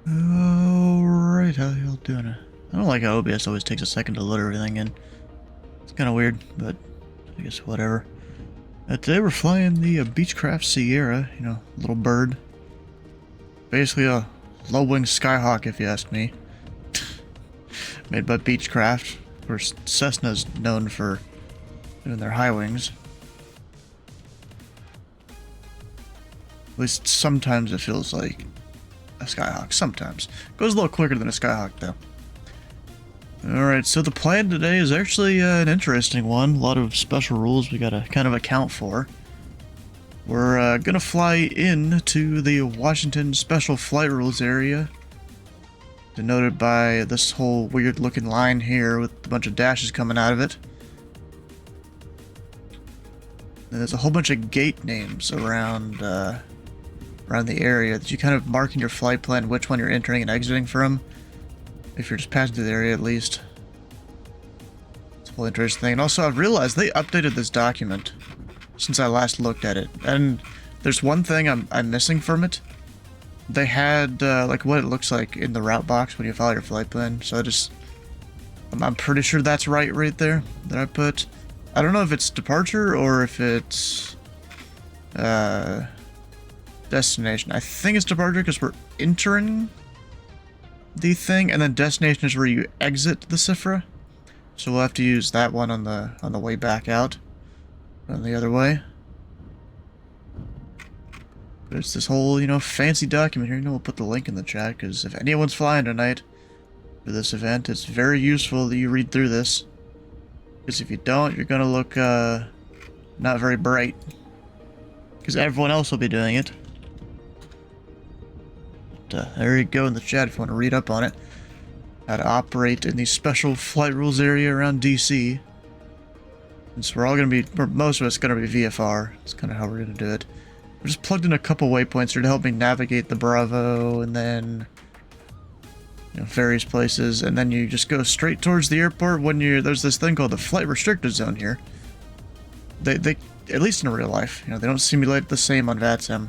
Alright, how y'all doing? I don't like how OBS always takes a second to load everything in. It's kind of weird, but I guess whatever. Today we're flying the Beechcraft Sierra, you know, little bird. Basically a low-wing Skyhawk, if you ask me. Made by Beechcraft. Of course, Cessna's known for doing their high wings. At least sometimes it feels like a Skyhawk. Sometimes. Goes a little quicker than a Skyhawk, though. Alright, so the plan today is actually an interesting one. A lot of special rules we gotta kind of account for. We're gonna fly in to the Washington Special Flight Rules area, denoted by this whole weird looking line here with a bunch of dashes coming out of it. And there's a whole bunch of gate names around around the area that you kind of mark in your flight plan which one you're entering and exiting from. If you're just passing through the area, at least. It's a whole interesting thing. And also, I've realized they updated this document since I last looked at it. And there's one thing I'm missing from it. They had, like, what it looks like in the route box when you follow your flight plan. So I'm pretty sure that's right there that I put. I don't know if it's departure or if it's destination. I think it's departure because we're entering the thing, and then destination is where you exit the SFRA. So we'll have to use that one on the way back out, on the other way. But it's this whole, you know, fancy document here. You know, we'll put the link in the chat because if anyone's flying tonight for this event, it's very useful that you read through this. Because if you don't, you're gonna look not very bright. Because everyone else will be doing it. There you go in the chat if you want to read up on it. How to operate in the special flight rules area around DC. Since we're all going to be, or most of us going to be VFR. That's kind of how we're going to do it. We just plugged in a couple waypoints here to help me navigate the Bravo and then, you know, various places. And then you just go straight towards the airport when there's this thing called the flight restricted zone here. They at least in real life, you know, they don't simulate the same on VATSIM.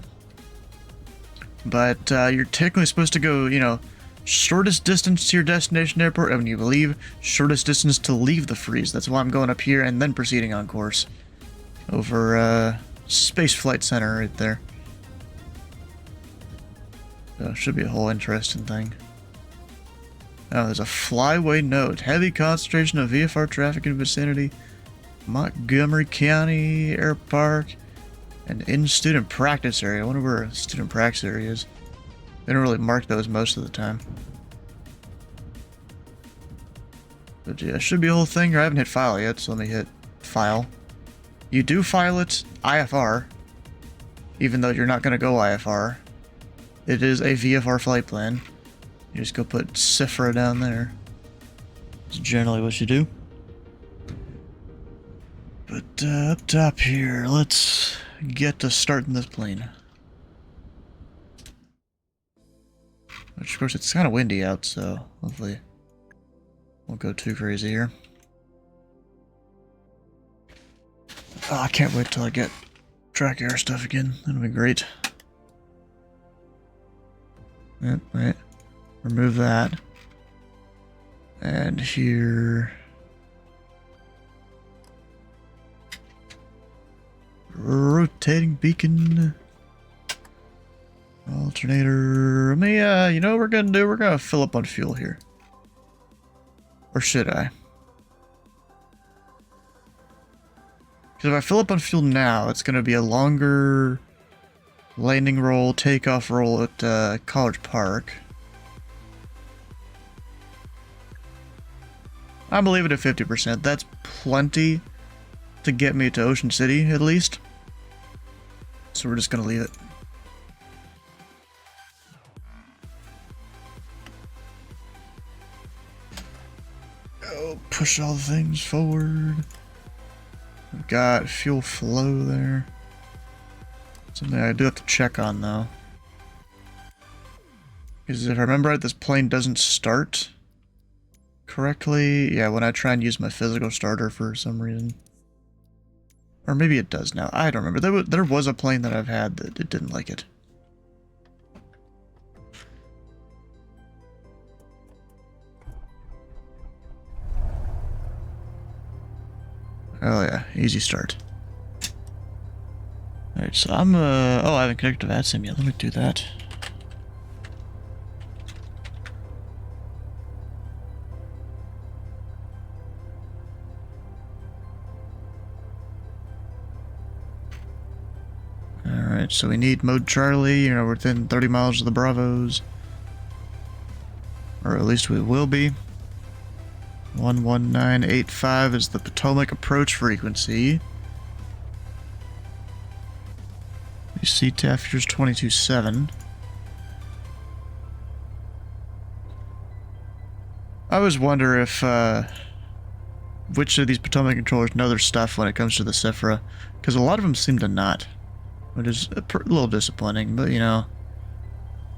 But you're technically supposed to go, you know, shortest distance to your destination airport, and when you leave, shortest distance to leave the freeze. That's why I'm going up here and then proceeding on course. Over Space Flight Center right there. So should be a whole interesting thing. Oh, there's a flyway note. Heavy concentration of VFR traffic in vicinity. Montgomery County Air Park. And in student practice area. I wonder where a student practice area is. They don't really mark those most of the time. But yeah, it should be a whole thing here. I haven't hit file yet, so let me hit file. You do file it IFR, even though you're not going to go IFR. It is a VFR flight plan. You just go put SFRA down there. That's generally what you do. But up top here, let's get to starting this plane. Which, of course, it's kind of windy out, so hopefully won't go too crazy here. Oh, I can't wait till I get track air stuff again. That'll be great. Yep, right. Remove that. And here. Rotating beacon. Alternator. Let me, you know what we're gonna do? We're gonna fill up on fuel here. Or should I? Because if I fill up on fuel now, it's gonna be a longer landing roll, takeoff roll at College Park. I'm gonna leave it at 50%. That's plenty to get me to Ocean City, at least. So we're just gonna leave it. Oh, push all the things forward. We've got fuel flow there. Something I do have to check on, though. Because if I remember right, this plane doesn't start correctly. Yeah, when I try and use my physical starter for some reason. Or maybe it does now. I don't remember. There was a plane that I've had that it didn't like it. Oh yeah, easy start. Alright, so I'm oh, I haven't connected to VATSIM yet. Let me do that. Alright, so we need mode Charlie, you know, we're within 30 miles of the Bravos. Or at least we will be. 11985 is the Potomac approach frequency. You see Taffier's 22.7. I always wonder if, which of these Potomac controllers know their stuff when it comes to the SFRA, because a lot of them seem to not, which is a little disappointing, but you know,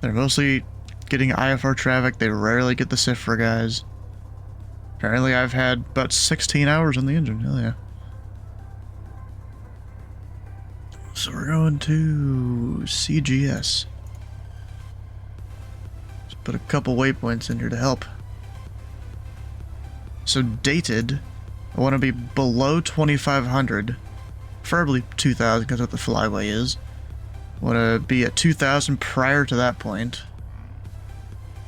they're mostly getting IFR traffic, they rarely get the SFRA guys. Apparently I've had about 16 hours on the engine, hell yeah. So we're going to CGS. Let's put a couple waypoints in here to help. So dated, I want to be below 2500, preferably 2000 because that's what the flyway is. I want to be at 2000 prior to that point.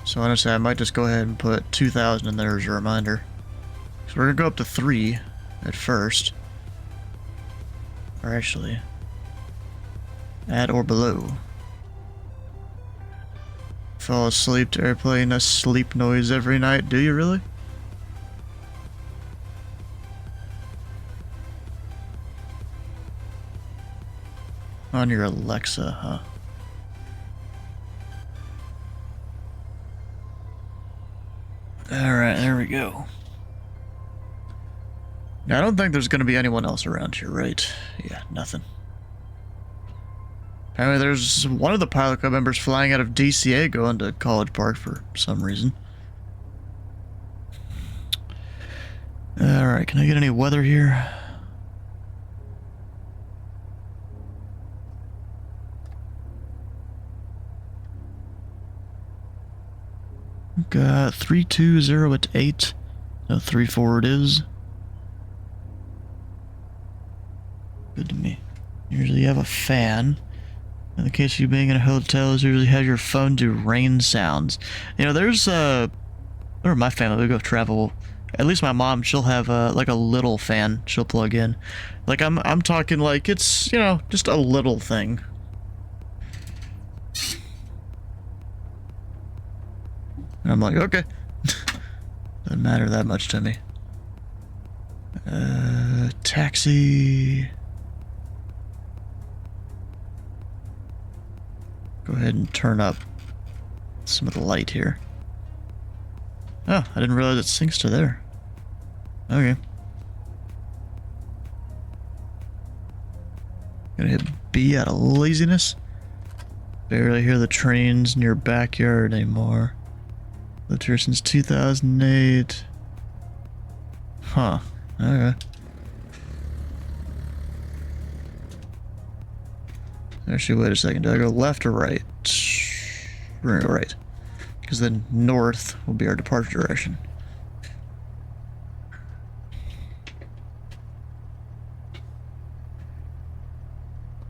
So honestly, I might just go ahead and put 2000 in there as a reminder. So we're going to go up to 3 at first. Or actually, at or below. Fall asleep to airplane, a sleep noise every night. Do you really? On your Alexa, huh? Alright, there we go. Now, I don't think there's going to be anyone else around here, right? Yeah, nothing. Apparently there's one of the pilot club members flying out of DCA going to College Park for some reason. Alright, can I get any weather here? Got 320 at 8. No, 34 it is. Good to me. Usually you have a fan. In the case of you being in a hotel, you usually have your phone do rain sounds. You know, there's or my family, we go travel. At least my mom, she'll have like a little fan she'll plug in. Like I'm talking like it's, you know, just a little thing. And I'm like, okay. Doesn't matter that much to me. Taxi. Go ahead and turn up some of the light here. Oh, I didn't realize it syncs to there. Okay. Gonna hit B out of laziness. Barely hear the trains in your backyard anymore. Lived here since 2008. Huh. Okay. Actually, wait a second. Do I go left or right? We're gonna go right. Because then north will be our departure direction.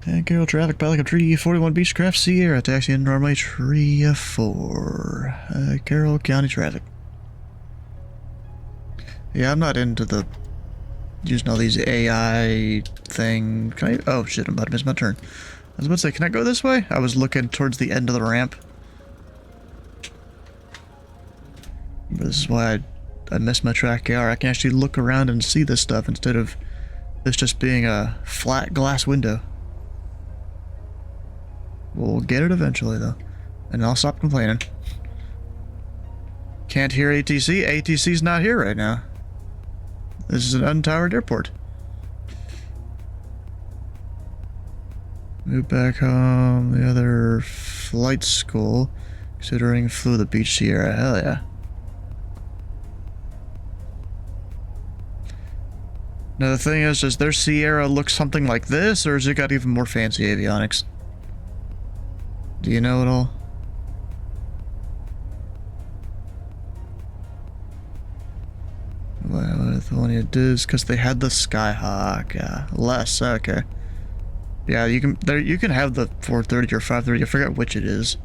And Carroll traffic, Pelican Tree, 41 Beechcraft, Sierra, taxi in normally Tree 4. Carroll County traffic. Yeah, I'm not into the using all these AI thing. Can I? Oh shit, I'm about to miss my turn. I was about to say, can I go this way? I was looking towards the end of the ramp. But this is why I missed my track AR. I can actually look around and see this stuff instead of this just being a flat glass window. We'll get it eventually, though. And I'll stop complaining. Can't hear ATC. ATC's not here right now. This is an untowered airport. Move back home. The other flight school. Considering flew the Beach Sierra. Hell yeah. Now the thing is, does their Sierra look something like this, or has it got even more fancy avionics? Do you know it all? With one it is because they had the Skyhawk. Less, okay. Yeah, you can have the 430 or 530. I forget which it is.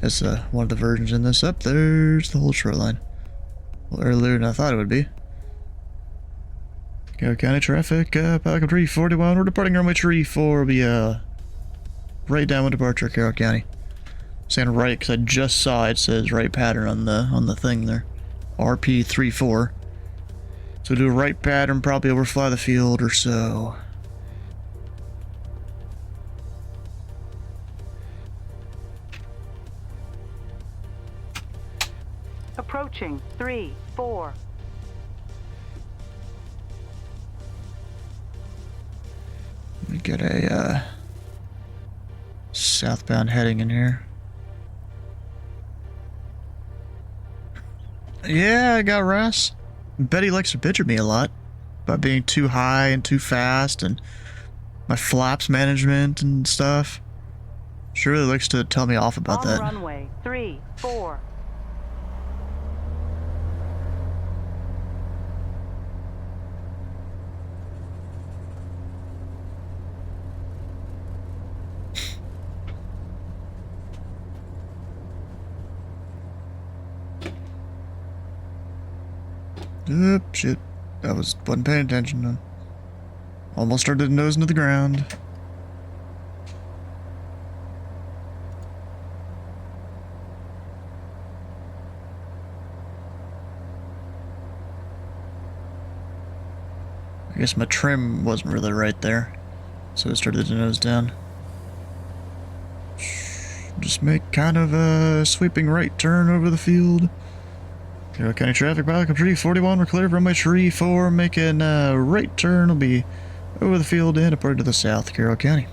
It's one of the versions in this. Up there's the whole shoreline. Well, earlier than I thought it would be. Go County traffic. Pelican Tree 41. We're departing runway tree 4. Will be right downwind departure, Carroll County. I'm saying right because I just saw it says right pattern on the thing there. RP34. So do a right pattern, probably overfly the field or so. Approaching 3-4. Let me get a southbound heading in here. Yeah, I got Russ. Betty likes to bitch at me a lot about being too high and too fast and my flaps management and stuff. She really likes to tell me off about that. Runway 3-4. Oop, shit. Wasn't paying attention then. Almost started to nose into the ground. I guess my trim wasn't really right there, so it started to nose down. Just make kind of a sweeping right turn over the field. Carroll County traffic, Pelican Tree 41, we're clear. Runway tree 4, making a right turn. Will be over the field and apart to the south, Carroll County.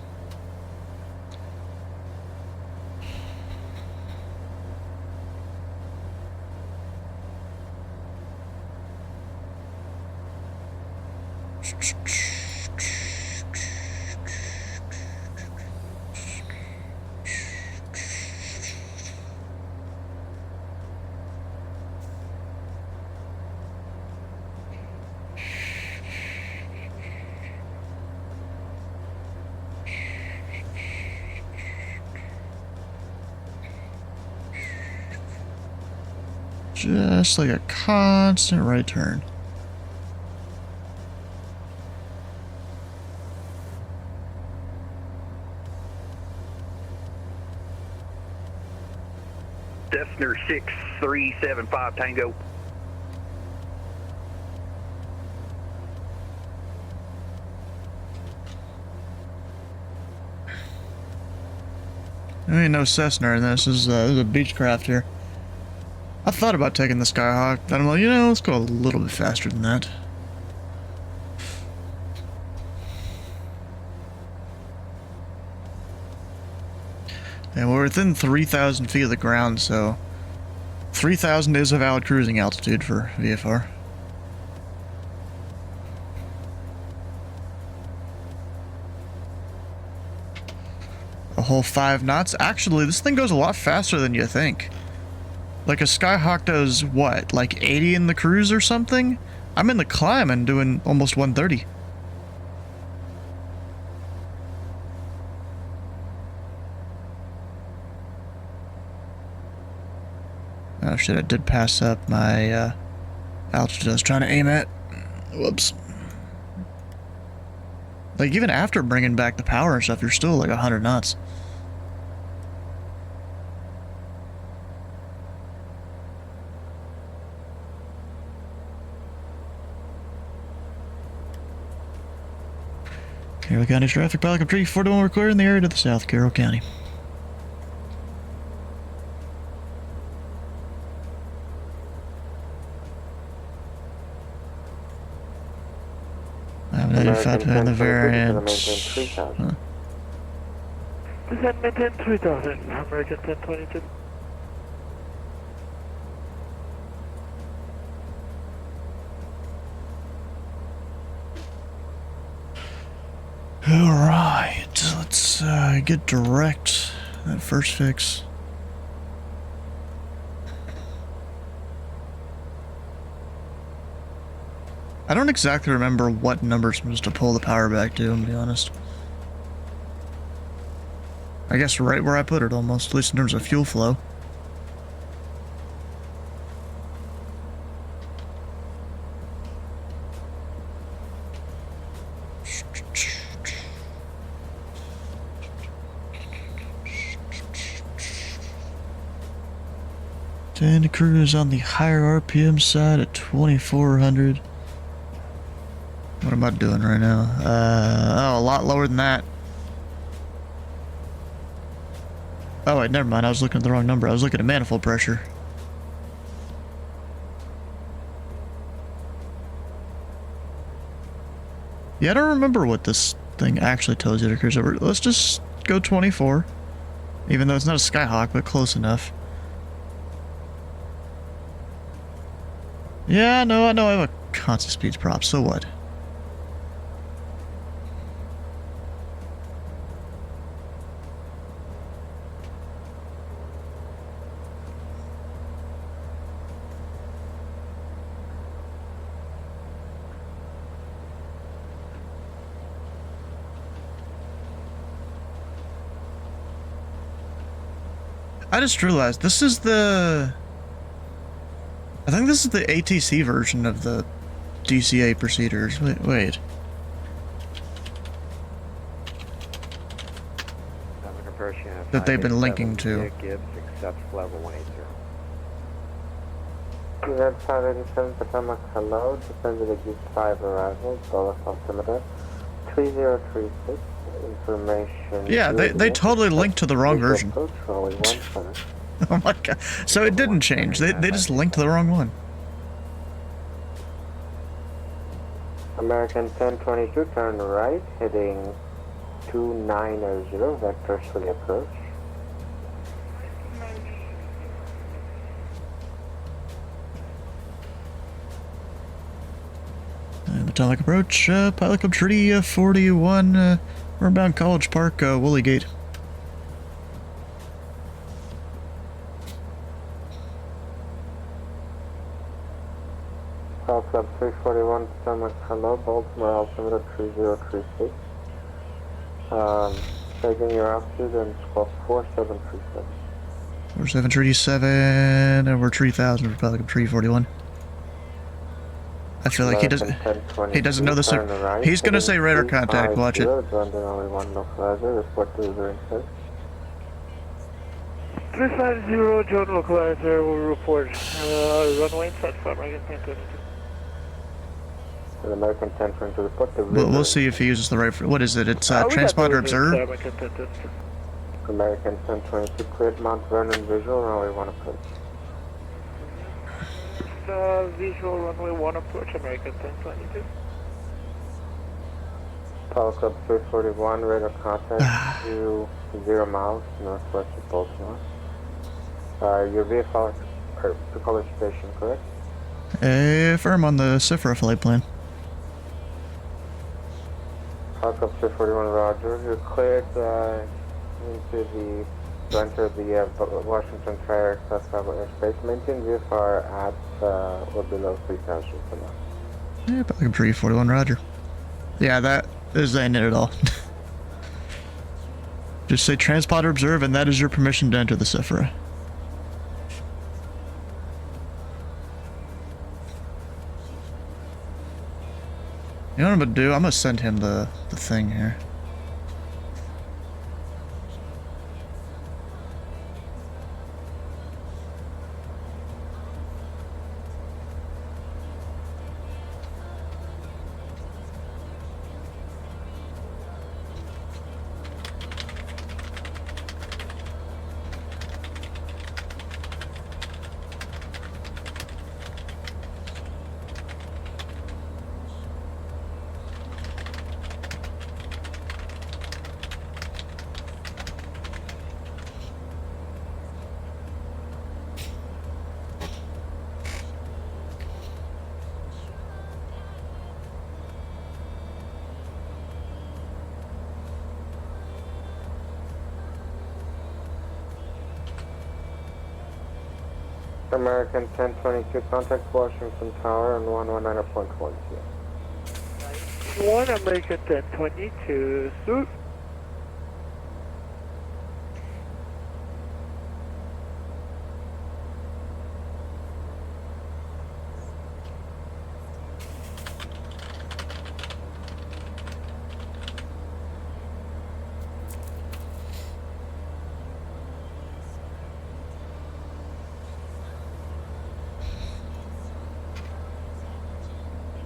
Just like a constant right turn. Cessna 6375 Tango. There ain't no Cessna in this. This is a Beechcraft here. I thought about taking the Skyhawk, then I'm like, you know, let's go a little bit faster than that. And we're within 3,000 feet of the ground, so 3,000 is a valid cruising altitude for VFR. A whole 5 knots. Actually, this thing goes a lot faster than you think. Like a Skyhawk does what, like 80 in the cruise or something? I'm in the climb and doing almost 130. Oh shit, I did pass up my altitude I was trying to aim at. Whoops. Like even after bringing back the power and stuff, you're still like 100 knots. Carroll County traffic, Pelican Tree 41, we're clear in the area to the south, Carroll County. I haven't identified the variant. Huh. Descent maintain 3000, American 1022. Alright, let's get direct that first fix. I don't exactly remember what number I'm supposed to pull the power back to, to be honest. I guess right where I put it almost, at least in terms of fuel flow. Tend to cruise on the higher RPM side at 2400. What am I doing right now? Oh, a lot lower than that. Oh wait, never mind. I was looking at the wrong number. I was looking at manifold pressure. Yeah, I don't remember what this thing actually tells you to cruise over. Let's just go 24. Even though it's not a Skyhawk, but close enough. Yeah, no, I know I have a constant speeds prop, so what? I just realized this is the... I think this is the ATC version of the DCA procedures. Wait. That they've been linking to. Gibbs accepts level 180. Red 587 Potomac, hello. Descend to the Group 5 arrival, Dulles altimeter 3036. Information. Yeah, they totally linked to the wrong version. Oh my god. So it didn't change. They just linked to the wrong one. American 1022, turn right, heading 2900, vectors for the approach. Metallic approach, pilot club treaty 41, we're bound College Park, Woolly Gate. Call Club 341, Potomac, hello, Baltimore altimeter 3036. Taking your altitude and squawk 4737. 4737, and we're 3000 for pilot club treaty 41. I feel like he doesn't know this. He's gonna say radar contact, watch it. Only one localizer, report to the inside. 350, John localizer will report. Runway inside for American 1022. The American 1022 report the We'll see if he uses the right. What is it? It's transponder observe. American 1022, create Mount Vernon visual, runway 1 approach. Visual runway 1 approach, American 1022. Power Club 341, radar contact to 0 miles northwest of Baltimore. Your VFR to College Station, correct? Firm on the SFRA flight plan. Power Club 341, roger. You're cleared into the center of the Washington Fair Southbound airspace. Maintain VFR at or below 3,000 for now. Yeah, Pelican 341, roger. Yeah, that ain't it at all. Just say transponder observe, and that is your permission to enter the SFRA. You know what I'm gonna do? I'm gonna send him the thing here. American 1022, contact Washington Tower on 119.1 here. 1, American 1022, Sur.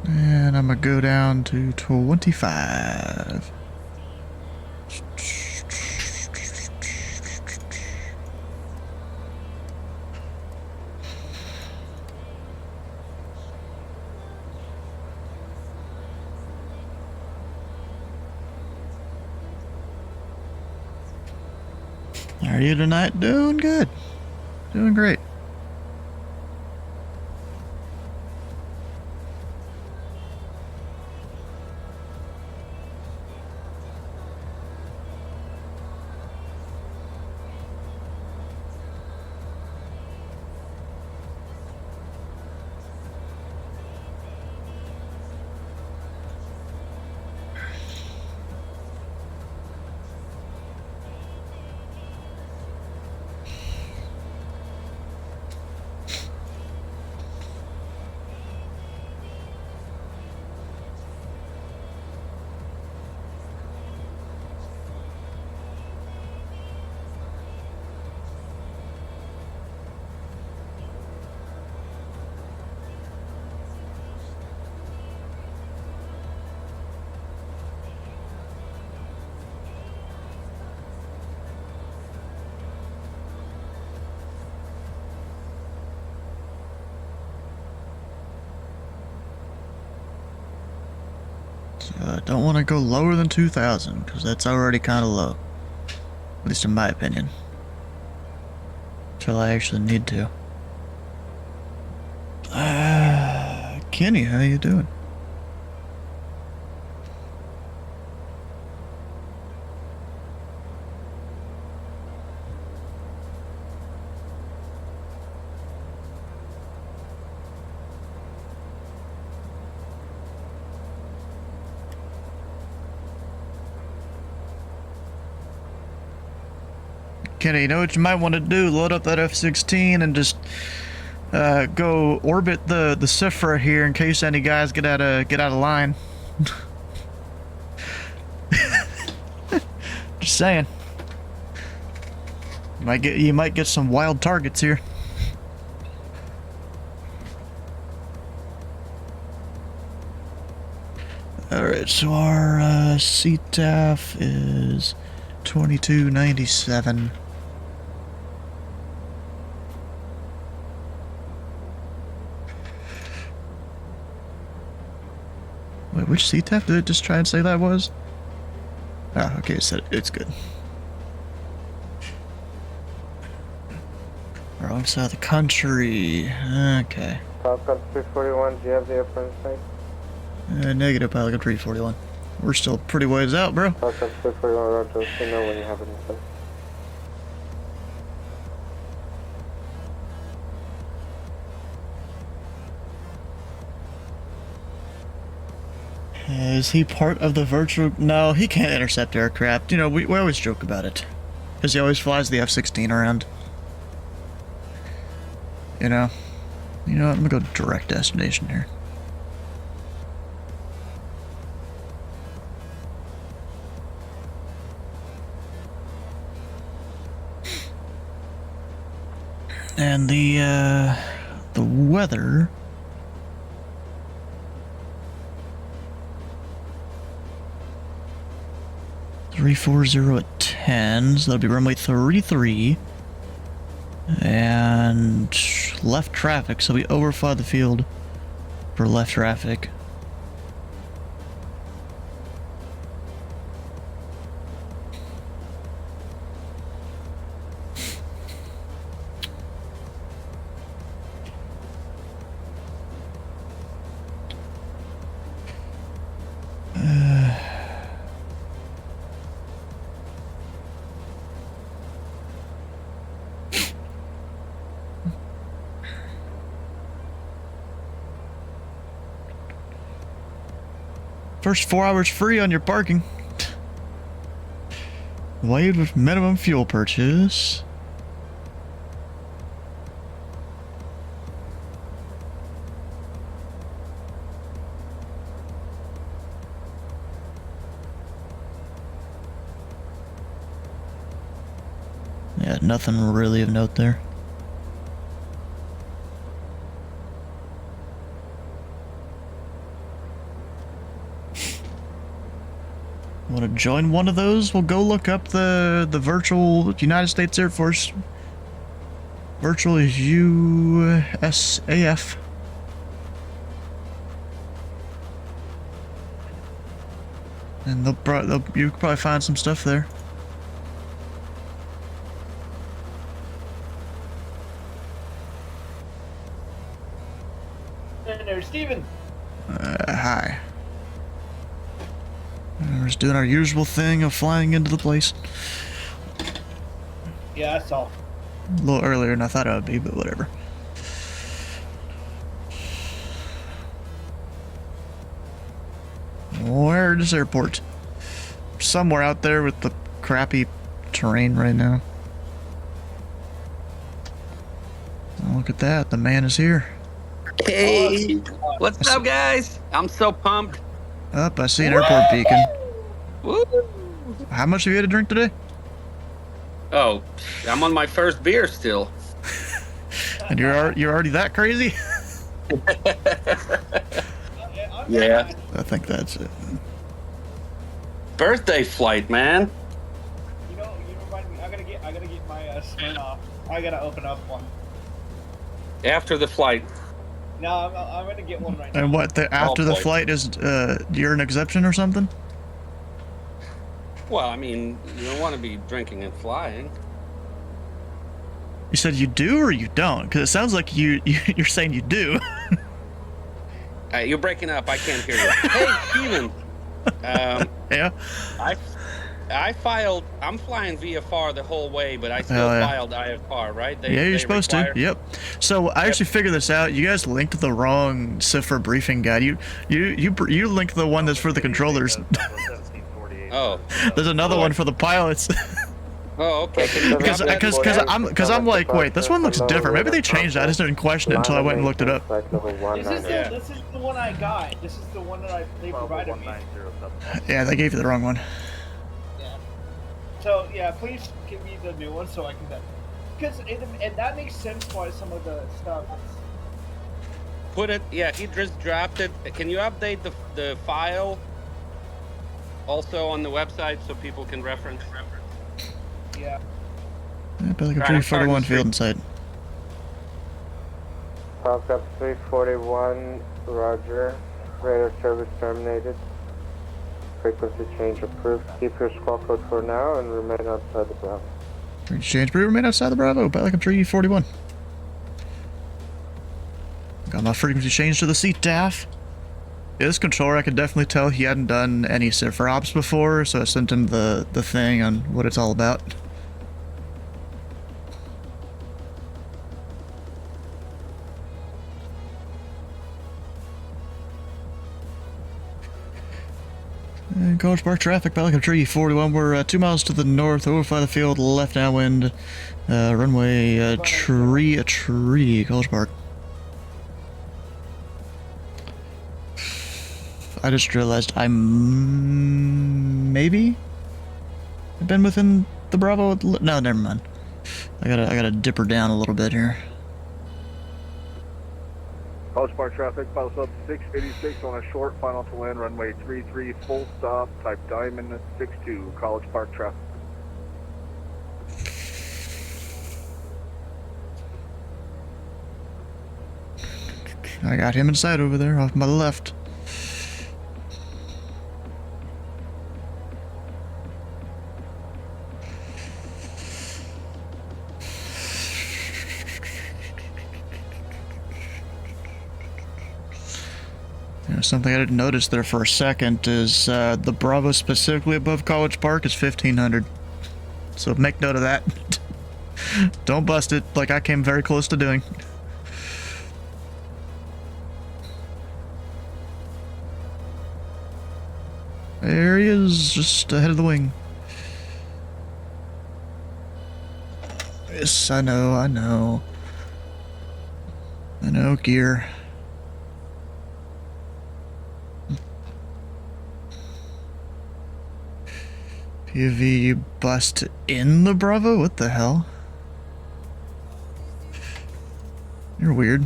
And I'm gonna go down to 25. How are you tonight? Doing good. Doing great. Don't want to go lower than 2,000 because that's already kind of low. At least in my opinion. Until I actually need to. Kenny, how you doing? Kenny, you know what you might want to do? Load up that F-16 and just go orbit the SFRA here in case any guys get out of line. Just saying. You might get some wild targets here. Alright, so our CTAF is 2297. Wait, which CTAF did it just try and say that was? Ah, okay, it said it's good. Wrong side of the country. Okay. Falcon 341, do you have the airplane sight? Negative, Pelican 341. We're still pretty ways out, bro. Falcon 341, roger, let me know when you have it in sight. Is he part of the virtual? No, he can't intercept aircraft. You know, we always joke about it. Because he always flies the F-16 around. You know? You know what? I'm gonna go direct destination here. And the weather... 340 at 10, so that'll be runway 33. And left traffic, so we overfly the field for left traffic. First 4 hours free on your parking. Waived with minimum fuel purchase. Yeah, nothing really of note there. Want to join one of those? We'll go look up the virtual United States Air Force. Virtual USAF. And you could probably find some stuff there. And there's Steven. Hi. We're just doing our usual thing of flying into the place. Yeah, I saw. A little earlier than I thought it would be, but whatever. Where is airport? Somewhere out there with the crappy terrain right now. Oh, look at that. The man is here. Hey, what's up, guys? I'm so pumped. Up, I see an airport beacon. Woo! How much have you had to drink today? Oh, I'm on my first beer still. And you're already that crazy? Yeah. I think that's it. Birthday flight, man. You remind me. I gotta get my Smirnoff. I gotta open up one. After the flight. No, I'm gonna get one right now. And what, after the boy. flight is, you're an exception or something? Well, I mean, you don't want to be drinking and flying. You said you do or you don't? Because it sounds like you're saying you do. You're breaking up. I can't hear you. Hey, Steven. Yeah? I'm flying VFR the whole way, but I still Hell yeah. filed IFR, right? Yeah, you're supposed to. Yep. So I actually figured this out. You guys linked the wrong SFRA briefing guide. You linked the one that's for the controllers. Oh. There's another one for the pilots. Oh, okay. Because I'm like, wait, this one looks different. Maybe they changed it. I just didn't question it until I went and looked it up. This is the one I got. This is the one that they provided me. Yeah, they gave you the wrong one. Yeah. So yeah, please give me the new one so I can. Because and that makes sense why some of the stuff. Put it. Yeah, he just dropped it. Can you update the file also on the website so people can reference? Yeah. Pelican 341 field in sight. Falcon 341, roger. Radar service terminated. Frequency change approved. Keep your squawk code for now and remain outside the Bravo. Change, remain outside the Bravo. Pelican 341. Got my frequency changed to the CTAF. Yeah, this controller, I could definitely tell he hadn't done any SFRA ops before, so I sent him the thing on what it's all about. And College Park traffic, Pelican 341. We're 2 miles to the north, overfly the field, left downwind, runway tree, College Park. I just realized I'm maybe I've been within the Bravo. No, never mind. I gotta dip her down a little bit here. College Park traffic, file sub 686 on a short, final to land, runway 33, full stop, type Diamond 62, College Park traffic. I got him inside over there, off my left. Something I didn't notice there for a second is the Bravo specifically above College Park is 1500. So make note of that. Don't bust it like I came very close to doing. There he is, just ahead of the wing. Yes, I know, I know. I know, gear. PV, you bust in the Bravo? What the hell? You're weird.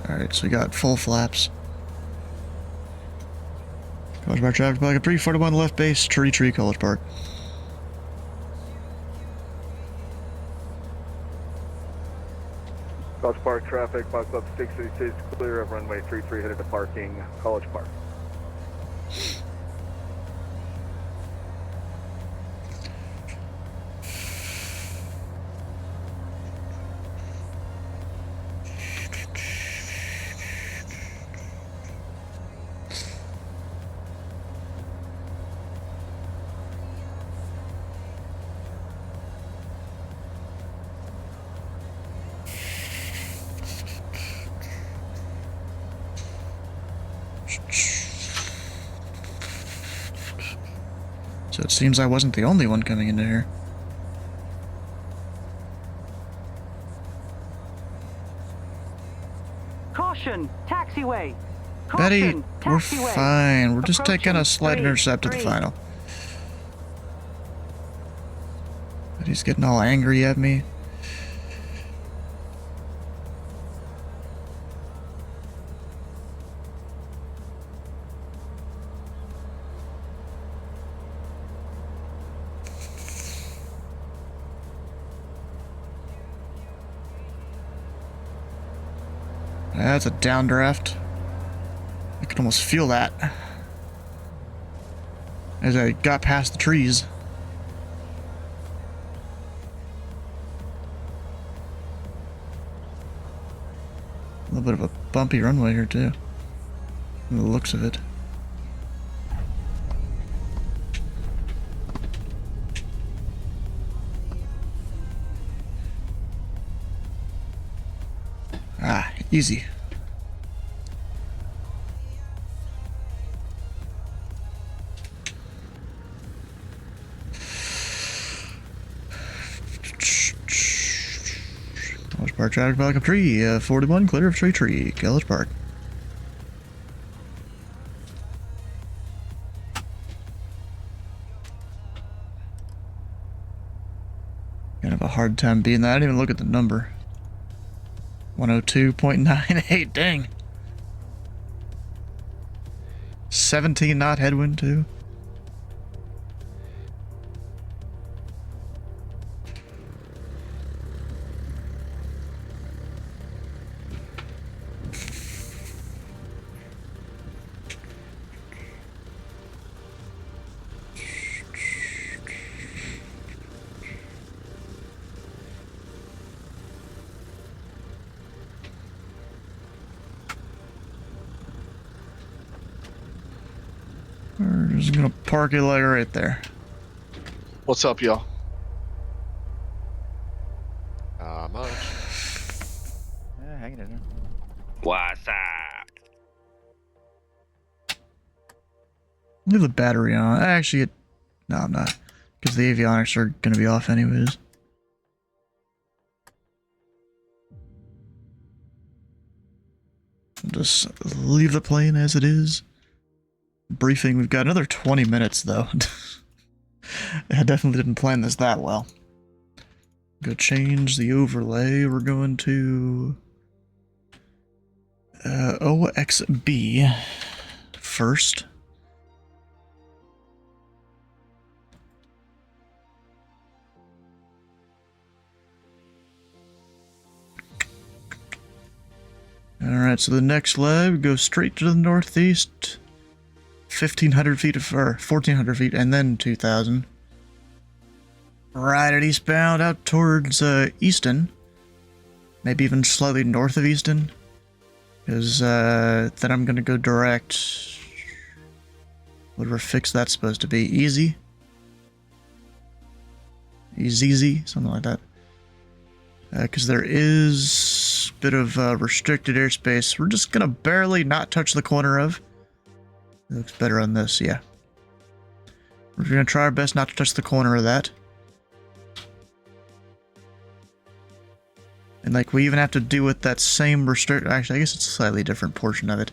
Alright, so we got full flaps. College Park traffic, Pelican 341 left base, tree, College Park. College Park traffic, box up 686, clear of runway 33 headed to parking, College Park. So it seems I wasn't the only one coming into here. Caution, taxiway. Betty, Caution, we're taxiway. fine. We're just taking a Approaching. slight 3, intercept at the 3. final. Betty's getting all angry at me. That's a downdraft. I could almost feel that as I got past the trees. A little bit of a bumpy runway here too, from the looks of it. Ah, easy. College Park traffic, Pelican tree, 41, clear of tree, College Park. Kind of a hard time beating that. I didn't even look at the number. 102.98, dang. 17 knot headwind too. We're just gonna park it like right there. What's up, y'all? Much. Yeah, hanging in there. What's up? Leave the battery on. Actually, no, I'm not. Because the avionics are gonna be off anyways. Just leave the plane as it is. Briefing, we've got another 20 minutes though. I definitely didn't plan this that well. Go change the overlay. We're going to OXB first. Alright, so the next leg goes straight to the northeast. 1,500 feet, or 1,400 feet, and then 2,000. Right at eastbound, out towards Easton. Maybe even slightly north of Easton. Because then I'm going to go direct. Whatever fix that's supposed to be. Easy? Easy, something like that. Because there is a bit of restricted airspace. We're just going to barely not touch the corner of. It looks better on this, yeah. We're going to try our best not to touch the corner of that. And like we even have to do with that same actually, I guess it's a slightly different portion of it.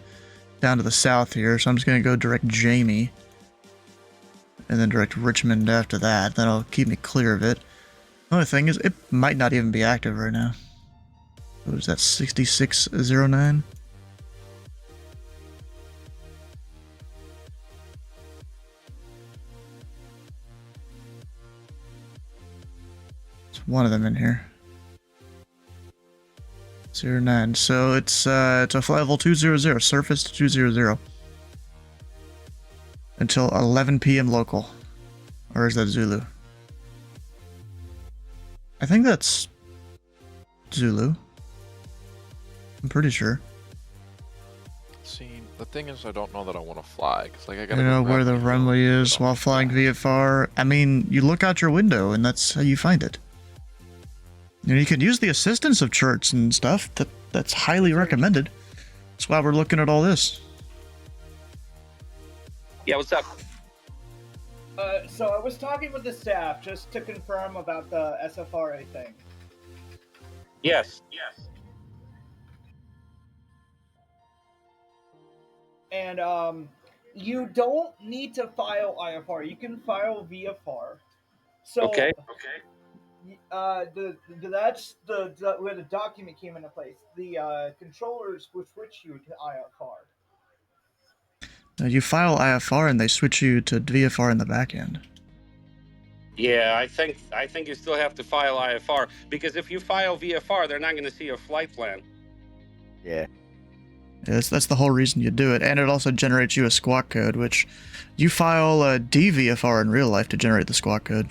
Down to the south here, so I'm just going to go direct Jamie. And then direct Richmond after that. That'll keep me clear of it. The only thing is, it might not even be active right now. What is that, 6609? It's one of them in here. 09. So it's a flight level 200, surface 200. Until 11 p.m. local. Or is that Zulu? I think that's Zulu. I'm pretty sure. See, the thing is, I don't know that I want to fly, because like I I gotta know go where grab the my runway phone, is but while I'll flying fly. VFR. I mean, you look out your window and that's how you find it. You can use the assistance of charts and stuff. That's highly recommended. That's why we're looking at all this. Yeah, what's up? So I was talking with the staff just to confirm about the SFRA thing. Yes. And you don't need to file IFR. You can file VFR. So Okay. That's where the document came into place. The controllers will switch you to IFR. You file IFR and they switch you to VFR in the back end. Yeah, I think you still have to file IFR, because if you file VFR, they're not going to see your flight plan. Yeah. Yes, that's the whole reason you do it. And it also generates you a squawk code, which you file DVFR in real life to generate the squawk code.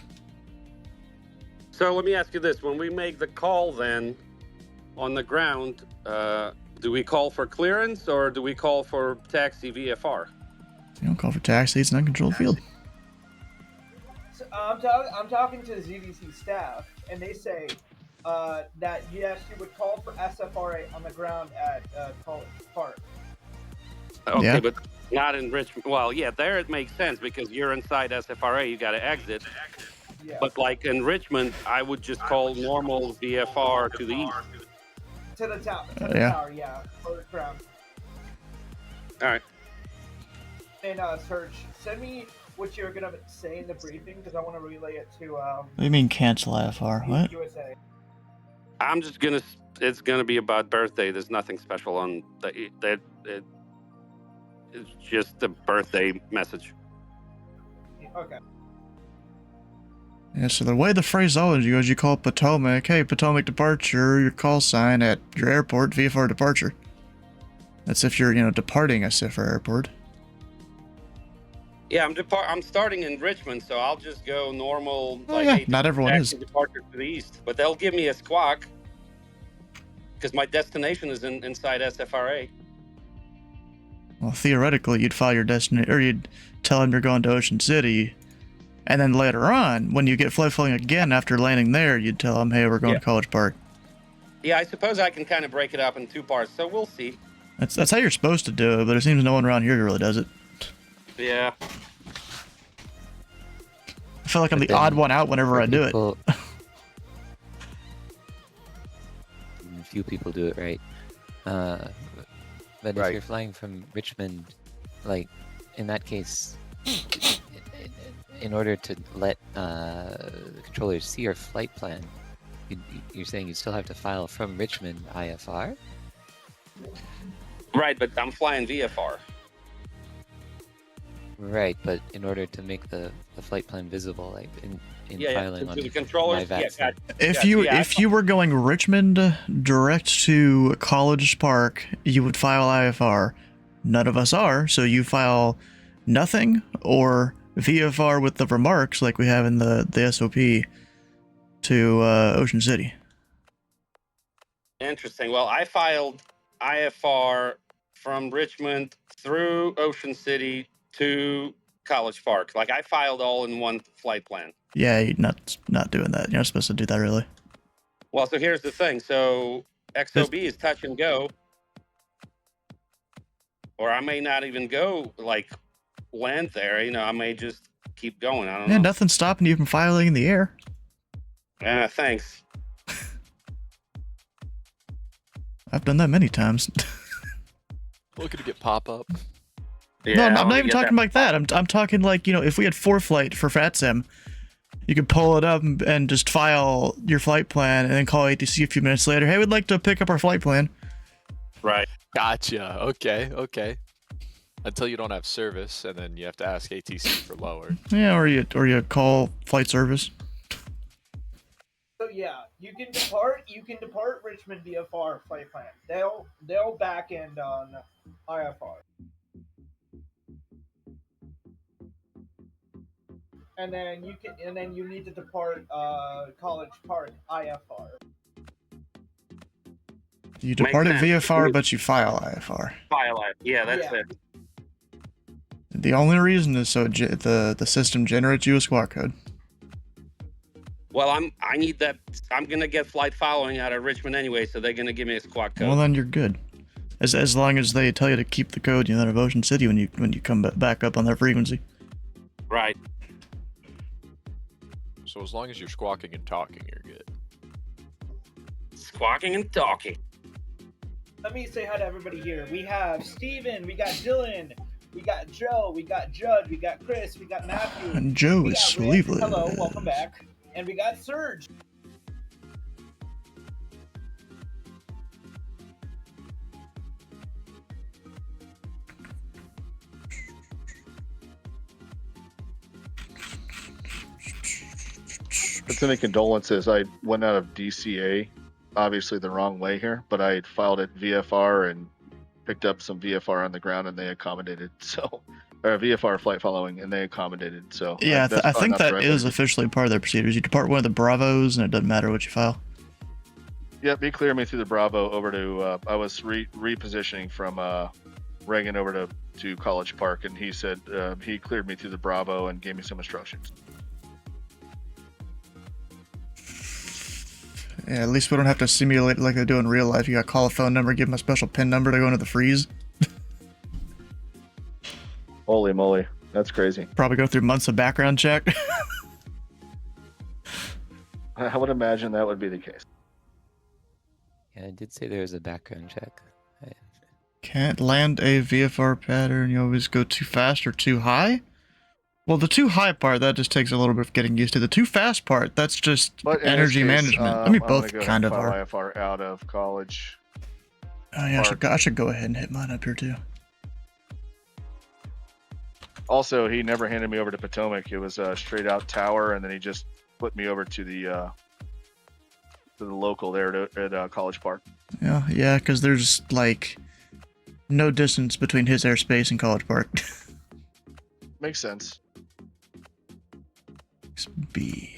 So let me ask you this: when we make the call, then on the ground, do we call for clearance or do we call for taxi VFR? You don't call for taxi, it's an uncontrolled field. So, I'm talking to the ZDC staff, and they say that yes, you would call for SFRA on the ground at College Park. Okay, Yeah. but not in Richmond. Well, yeah, there it makes sense because you're inside SFRA, you got to exit. Yeah. But like in Richmond, I would just call normal VFR to the east. To the tower. Yeah. Tower, yeah. Or the ground. All right. And Serge, send me what you're gonna say in the briefing because I want to relay it to What do you mean cancel IFR? What? USA. I'm just gonna. It's gonna be about birthday. There's nothing special on that. It's just a birthday message. Okay. Yeah, so the way the phraseology goes, you call Potomac, hey, Potomac departure, your call sign at your airport, VFR departure. That's if you're, departing SFRA airport. Yeah, I'm starting in Richmond, so I'll just go normal. Oh, yeah, not everyone is. Departure to the east, but they'll give me a squawk because my destination is inside SFRA. Well, theoretically, you'd file your destination, or you'd tell them you're going to Ocean City, and then later on, when you get flying again after landing there, you'd tell them, hey, we're going to College Park. Yeah, I suppose I can kind of break it up in two parts, so we'll see. That's how you're supposed to do it, but it seems no one around here really does it. Yeah. I feel like I'm the odd one out whenever I do it. Few people do it right. But if you're flying from Richmond, like, in that case, in order to let the controllers see your flight plan, you're saying you still have to file from Richmond IFR? Right, but I'm flying VFR. Right, but in order to make the flight plan visible, like in filing on the controllers. If you were going Richmond direct to College Park, you would file IFR. None of us are, so you file nothing or VFR with the remarks like we have in the SOP to Ocean City. Interesting. Well, I filed IFR from Richmond through Ocean City to College Park. Like, I filed all in one flight plan. Yeah, you're not doing that. You're not supposed to do that, really. Well, so here's the thing. So XOB is touch and go, or I may not even go like land there. You know, I may just keep going. I don't know. Nothing's stopping you from filing in the air. Thanks. I've done that many times. Looking to get pop up. Yeah, no, I I'm wanna not even get talking like that. I'm talking like, if we had ForeFlight for FatSim, you could pull it up and just file your flight plan and then call ATC a few minutes later. Hey, we'd like to pick up our flight plan. Right. Gotcha. Okay. Until you don't have service, and then you have to ask ATC for lower. Yeah, or you call flight service. So yeah, you can depart Richmond VFR flight plan. They'll back end on IFR. And then you need to depart College Park IFR. You depart at VFR, but you file IFR. File it. Yeah, that's it. The only reason is so the system generates you a squawk code. Well, I need that. I'm gonna get flight following out of Richmond anyway, so they're gonna give me a squawk code. Well, then you're good. As long as they tell you to keep the code, out of Ocean City when you come back up on their frequency. Right. So as long as you're squawking and talking, you're good. Squawking and talking. Let me say hi to everybody here. We have Steven, we got Dylan, we got Joe, we got Judd, we got Chris, we got Matthew. And Joe we is got Rick. sleeveless. Hello, welcome back. And we got Serge. But to make condolences, I went out of DCA, obviously the wrong way here, but I had filed at VFR and picked up some VFR on the ground, and they accommodated. So, or VFR flight following, and they accommodated. So Yeah, I think that is officially part of their procedures. You depart one of the Bravos, and it doesn't matter what you file. Yep, he cleared me through the Bravo over to. I was repositioning from Reagan over to College Park, and he said he cleared me through the Bravo and gave me some instructions. Yeah, at least we don't have to simulate it like they do in real life. You gotta call a phone number, give them a special PIN number to go into the freeze. Holy moly, that's crazy. Probably go through months of background check. I would imagine that would be the case. Yeah, I did say there was a background check. Can't land a VFR pattern. You always go too fast or too high? Well, the too high part, that just takes a little bit of getting used to. The too fast part, that's just energy management. I mean, both kind of are. IFR out of College. Oh yeah, I should go ahead and hit mine up here too. Also, he never handed me over to Potomac. It was a straight out tower, and then he just put me over to the local there at College Park. Yeah, because there's like no distance between his airspace and College Park. Makes sense. B.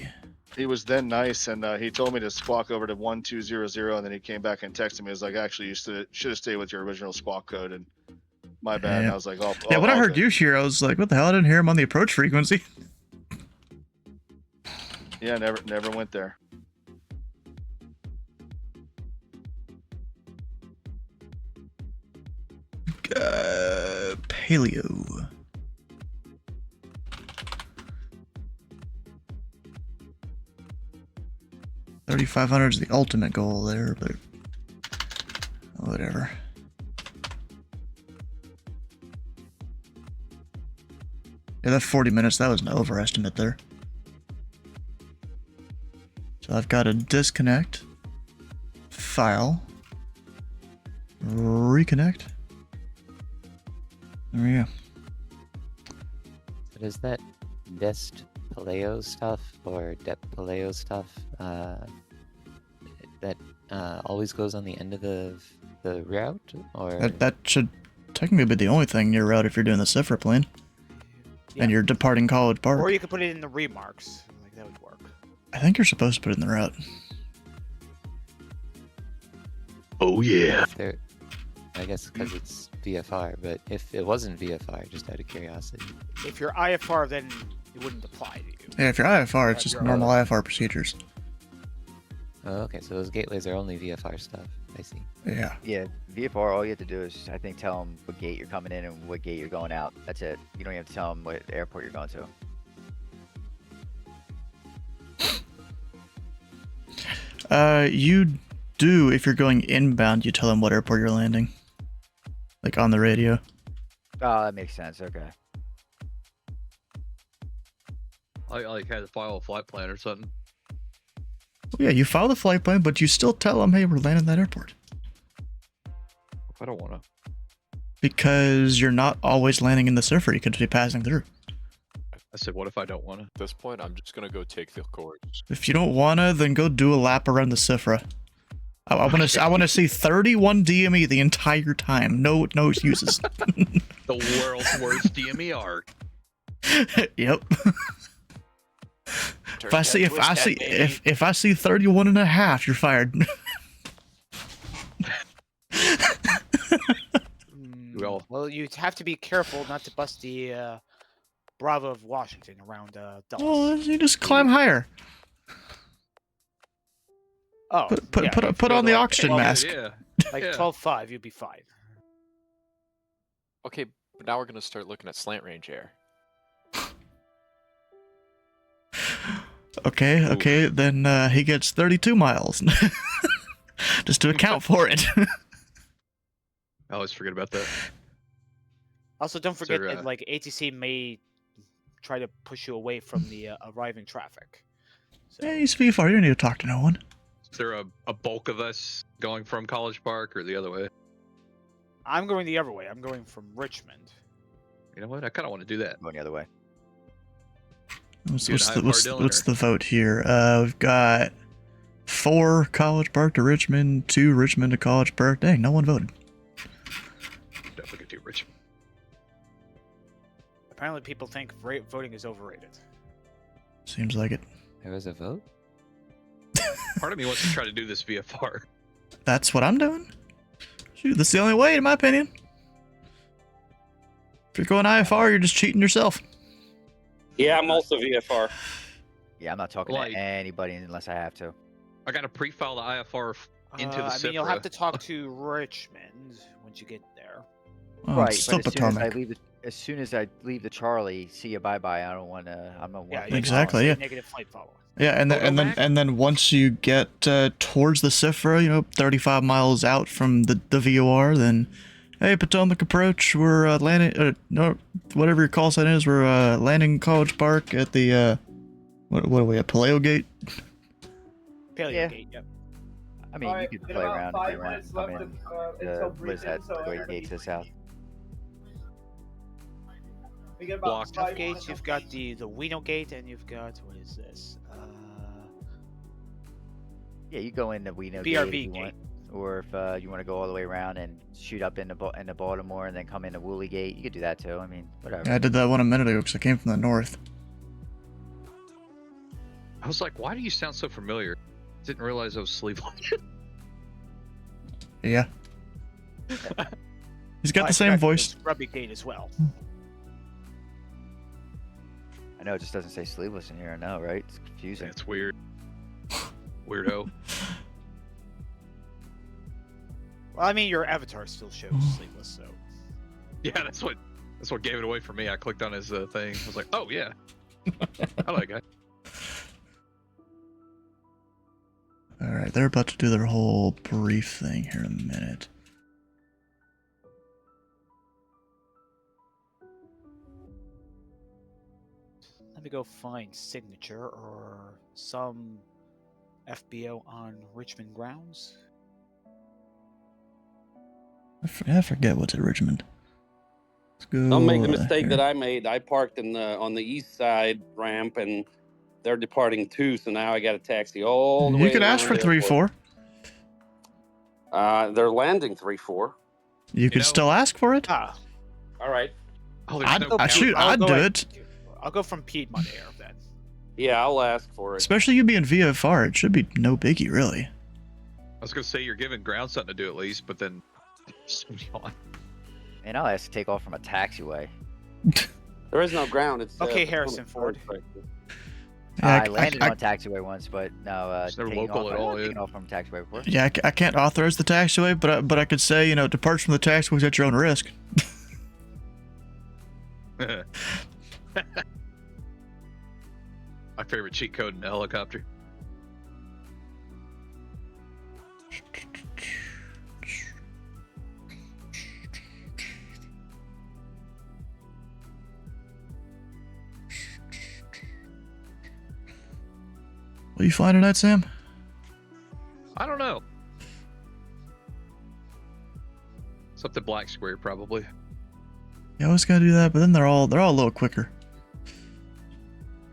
He was then nice, and he told me to squawk over to 1200, and then he came back and texted me. He was like, actually, you should have stayed with your original squawk code, and my bad. Yeah. I was like, oh. Yeah, when I heard you here, I was like, what the hell? I didn't hear him on the approach frequency. Yeah, never went there. Paleo. $3,500 is the ultimate goal there, but whatever. Yeah, that 40 minutes, that was an overestimate there. So I've got to disconnect, file, reconnect. There we go. So does that Dest Paleo stuff or Dep Paleo stuff that always goes on the end of the route, or That should technically be the only thing in your route if you're doing the SFRA plane. Yeah. And you're departing College Park. Or you could put it in the remarks. Like that would work. I think you're supposed to put it in the route. Oh yeah. I guess because it's VFR, but if it wasn't VFR, just out of curiosity. If you're IFR, then it wouldn't apply to you. Yeah, if you're IFR, it's just normal IFR procedures. Oh, okay, so those gateways are only VFR stuff. I see. Yeah. Yeah, VFR, all you have to do is, I think, tell them what gate you're coming in and what gate you're going out. That's it. You don't even have to tell them what airport you're going to. You do, if you're going inbound, you tell them what airport you're landing. Like on the radio. Oh, that makes sense. Okay. I like had to file a flight plan or something. Yeah, you file the flight plan, but you still tell them, hey, we're landing at that airport. I don't want to. Because you're not always landing in the SFRA, you could be passing through. I said, what if I don't want to? At this point, I'm just gonna go take the course. If you don't wanna, then go do a lap around the SFRA. I want to see 31 DME the entire time. No excuses. The world's worst DMER. Yep. If I see 31 and a half, you're fired. Well, you'd have to be careful not to bust the Bravo of Washington around Dulles. Well, you just climb higher. Oh, Put on the oxygen mask. Yeah. Like Yeah. 12.5, you'd be fine. Okay, but now we're gonna start looking at slant range air. Okay, then he gets 32 miles. Just to account for it. I always forget about that. Also, don't forget So, that like ATC may try to push you away from the arriving traffic. Yeah, he's VFR. You don't need to talk to no one. Is there a bulk of us going from College Park or the other way? I'm going the other way. I'm going from Richmond. You know what? I kind of want to do that. Going the other way. What's the vote here? We've got 4 College Park to Richmond, 2 Richmond to College Park. Dang, no one voted. Definitely could do Richmond. Apparently, people think voting is overrated. Seems like it. There was a vote? Part of me wants to try to do this VFR. That's what I'm doing. Shoot, that's the only way, in my opinion. If you're going IFR, you're just cheating yourself. Yeah, I'm also VFR. Yeah, I'm not talking to anybody unless I have to. I got to pre-file the IFR into the I mean, you'll SFRA. have to talk to Richmond once you get there. Oh, Right, it's but subatomic. as soon as I leave the Charlie, see you bye-bye. I don't want to. I'm not. Yeah, Exactly, yeah. Negative flight follow. Yeah, and then once you get towards the SFRA, 35 miles out from the VOR, then, hey, Potomac approach, we're landing, no, whatever your call sign is, we're landing College Park at the, what are we at, Paleo Gate? Paleo Gate, yep. I mean, you could play around and play around. Come in. What is that? The gate to the south. We get about 5 gates. minutes. You've got the Wino Gate, and you've got, what is this? Yeah, you go in the Wino BRB Gate if you gate. want, or if you want to go all the way around and shoot up into Baltimore and then come into Woolley Gate, you could do that too. I mean, whatever. Yeah, I did that one a minute ago because I came from the north. I was like, why do you sound so familiar? Didn't realize I was sleeping. Yeah. He's got Oh, the I same forgot voice. there's Grubby Gate as well. I know it just doesn't say sleeveless in here. I know, right? It's confusing. That's weird. Weirdo. Well, I mean, your avatar still shows sleeveless, so. Yeah, that's what gave it away for me. I clicked on his thing. I was like, oh yeah, I like that guy. All right, they're about to do their whole brief thing here in a minute. Let me go find signature or some FBO on Richmond grounds. I forget what's at Richmond. Let's go. Don't make the mistake here. that I made. I parked on the east side ramp, and they're departing too. So now I got to taxi all the way. You could ask for around the 3-4. airport. They're landing 3-4. You could still ask for it. Ah, All right. Oh, I'd do it. I'll go from Piedmont Air then. Yeah, I'll ask for it. Especially you being VFR, it should be no biggie, really. I was gonna say you're giving ground something to do at least, but then somebody on. And I'll ask to take off from a taxiway. There is no ground. It's Okay, Harrison Ford. Yeah, I landed on taxiway once, but no, It's never taking local off, at all, taking yeah. off from taxiway before. Yeah, I can't authorize the taxiway, but I could say, depart from the taxiways at your own risk. My favorite cheat code in a helicopter. Will you fly tonight, Sam? I don't know. Something black square, probably. You always gotta do that, but then they're all a little quicker.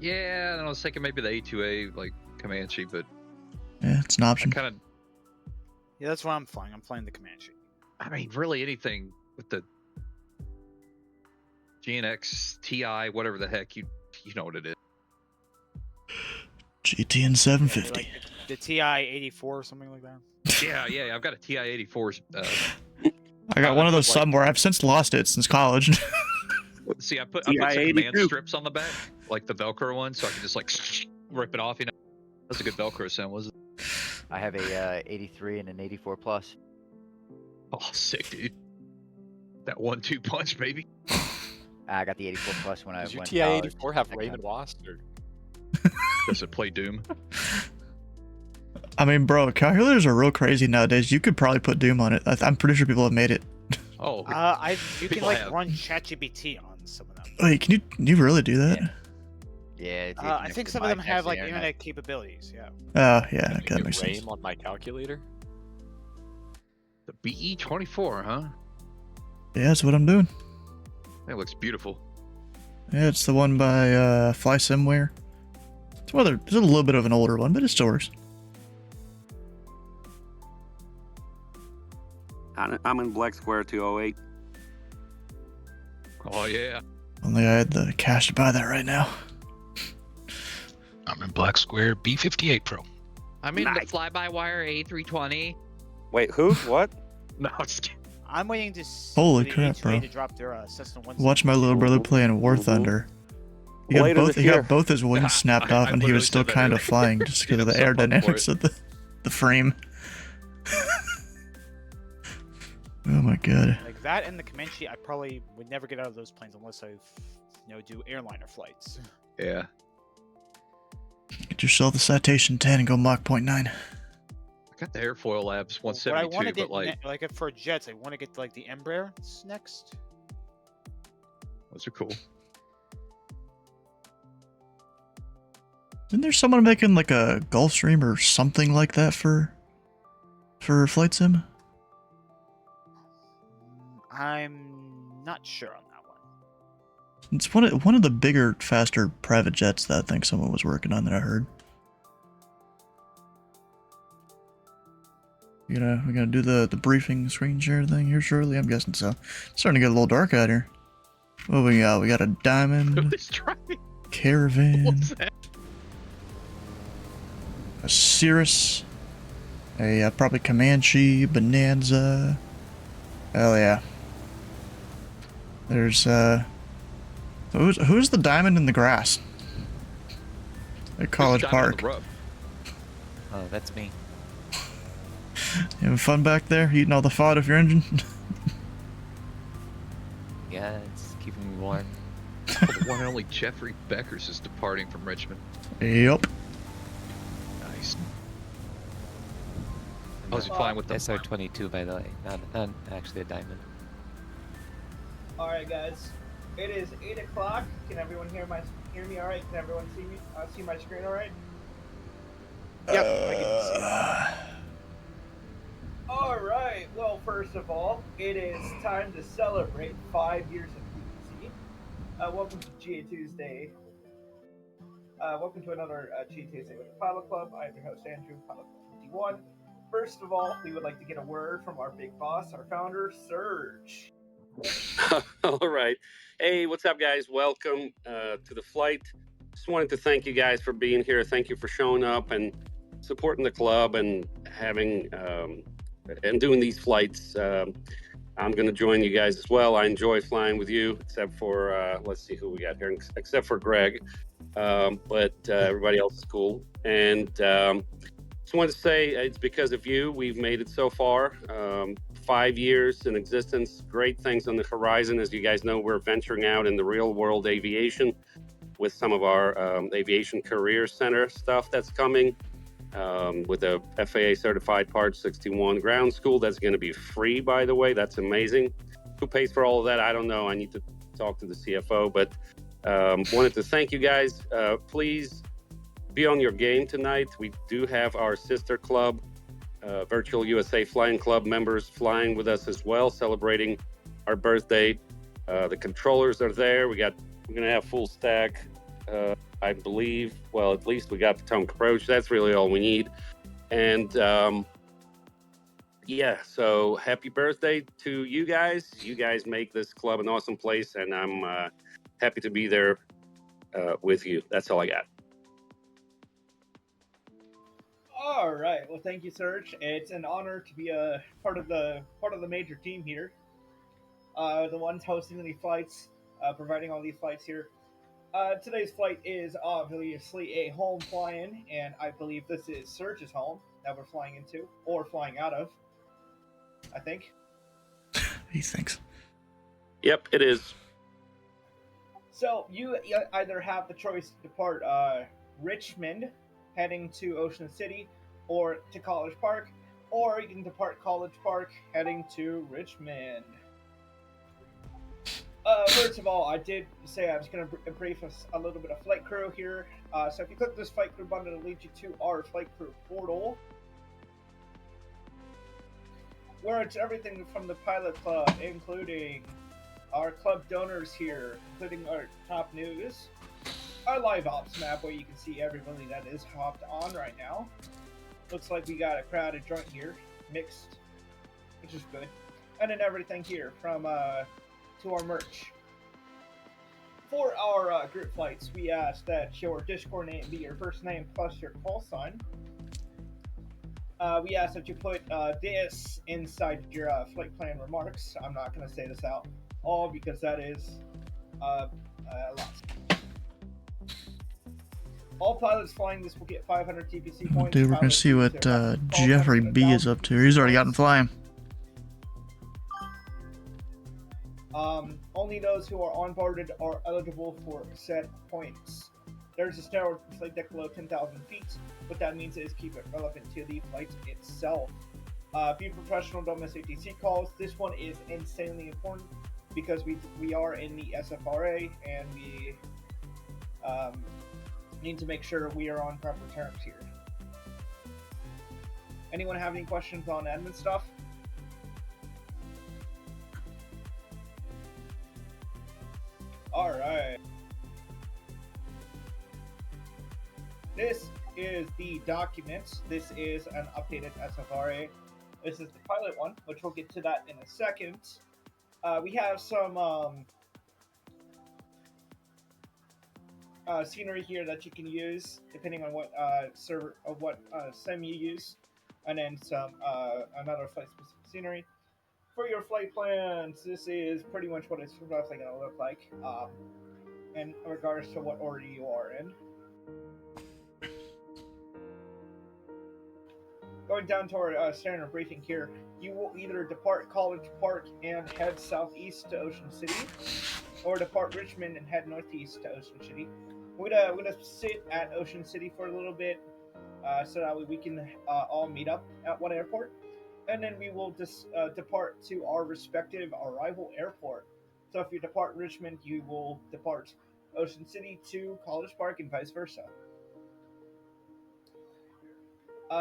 Yeah, and I was thinking maybe the A2A, like Comanche, but Yeah, it's an option. kind of. Yeah, that's what I'm flying. I'm flying the Comanche. I mean, really anything with the GNX, TI, whatever the heck, you know what it is. GTN 750. Like the TI 84 or something like that. Yeah, I've got a TI 84. I got one of those somewhere. I've since lost it since college. See, I put some command strips on the back, like the Velcro one, so I can just like rip it off. That's a good Velcro sound, wasn't it? I have a 83 and an 84 plus. Oh, sick, dude. That 1-2 punch, baby. I got the 84 plus when I Does your went TI to college. 84 have Raven Wast? Or... Does it play Doom? I mean, bro, calculators are real crazy nowadays. You could probably put Doom on it. I'm pretty sure people have made it. Oh, you can people like have. run ChatGPT on some of them. Wait, can you really do that? Yeah, it's I think some of them have like internet capabilities. Yeah. Oh, yeah, Can that you makes get sense. RAM on my calculator? The BE24, huh? Yeah, that's what I'm doing. That looks beautiful. Yeah, it's the one by FlySimware. It's a little bit of an older one, but it still works. I'm in Black Square 208. Oh, yeah. Only I had the cash to buy that right now. I'm in Black Square B58 Pro. I'm in the fly-by-wire A320. Wait, who? What? No, just kidding. I'm waiting to Holy for the crap, A2A bro. to drop their Cessna 160. Watch my little brother play in War Thunder. He got both his wings snapped off, and he was still kind of flying just because of the aerodynamics of the frame. Oh my god. Like that and the Comanche, I probably would never get out of those planes unless I, do airliner flights. Yeah. Get yourself a Citation 10 and go Mach 0.9. I got the Airfoil Labs What I 172, want to but get, like for jets, I want to get like the Embraers next. those are cool. Isn't there someone making like a Gulfstream or something like that for Flight Sim? I'm not sure on that one. It's one of the bigger, faster private jets that I think someone was working on that I heard. We're gonna do the briefing screen share thing here shortly. I'm guessing so. It's starting to get a little dark out here. What we got? We got a Diamond, Caravan, a Cirrus, a probably Comanche, Bonanza. Hell yeah. There's who's the diamond in the grass at College Park? Oh, that's me. You having fun back there, eating all the fat off your engine? Yeah, it's keeping me warm. The one and only Jeffrey Beckers is departing from Richmond. Yep. Nice. How's he flying with the SR-22, by the way, not actually a diamond. All right, guys. It is 8 o'clock. Can everyone hear me? All right. Can everyone see me? See my screen? All right. Yep. I can see. All right. Well, first of all, it is time to celebrate 5 years of BBC. Welcome to GA Tuesday. Welcome to another GA Tuesday with the Pilot Club. I'm your host, Andrew, Pilot Club 51. First of all, we would like to get a word from our big boss, our founder, Serge. All right. Hey, what's up, guys? Welcome to the flight. Just wanted to thank you guys for being here. Thank you for showing up and supporting the club and having and doing these flights. I'm going to join you guys as well. I enjoy flying with you, except for, let's see who we got here, except for Greg. But everybody else is cool. And just wanted to say it's because of you we've made it so far. 5 years in existence, great things on the horizon. As you guys know, we're venturing out in the real world aviation with some of our aviation career center stuff that's coming. With a FAA certified Part 61 ground school that's going to be free, by the way. That's amazing. Who pays for all of that? I don't know. I need to talk to the CFO, but wanted to thank you guys. Please be on your game tonight. We do have our sister club, Virtual USA Flying Club members flying with us as well, celebrating our birthday. The controllers are there. We're going to have full stack. I believe, well, at least we got the Tone Approach. That's really all we need. And yeah, so happy birthday to you guys. You guys make this club an awesome place, and I'm happy to be there with you. That's all I got. All right. Well, thank you, Serge. It's an honor to be a part of the major team here. The ones hosting these flights, providing all these flights here. Today's flight is obviously a home fly-in, and I believe this is Serge's home that we're flying into, or flying out of, I think. He thinks. Yep, it is. So you either have the choice to depart Richmond, heading to Ocean City, or to College Park, or you can depart College Park, heading to Richmond. First of all, I did say I was going to brief us a little bit of flight crew here. So if you click this flight crew button, it'll lead you to our flight crew portal, where it's everything from the pilot club, including our club donors here, including our top news, our live ops map, where you can see everybody that is hopped on right now. Looks like we got a crowded joint here, mixed, which is good. And then everything here from to our merch. For our group flights, we ask that your Discord name be your first name plus your call sign. We ask that you put this inside your flight plan remarks. I'm not going to say this out all because that is a lot. All pilots flying this will get 500 TPC points. Dude, we're gonna see what Jeffrey B is up to. He's already gotten flying. Only those who are onboarded are eligible for set points. There's a standard flight deck below 10,000 feet. What that means is keep it relevant to the flight itself. Be professional, don't miss ATC calls. This one is insanely important because we are in the SFRA and we need to make sure we are on proper terms here. Anyone have any questions on admin stuff? All right. This is the document. This is an updated SFRA. This is the pilot one, which we'll get to that in a second. We have some scenery here that you can use depending on what server or what sim you use, and then some another flight specific scenery. For your flight plans, this is pretty much what it's roughly going to look like in regards to what order you are in. Going down to our standard briefing here, you will either depart College Park and head southeast to Ocean City, or depart Richmond and head northeast to Ocean City. We're gonna sit at Ocean City for a little bit, so that way we can all meet up at one airport, and then we will just depart to our respective arrival airport. So if you depart Richmond, you will depart Ocean City to College Park and vice versa.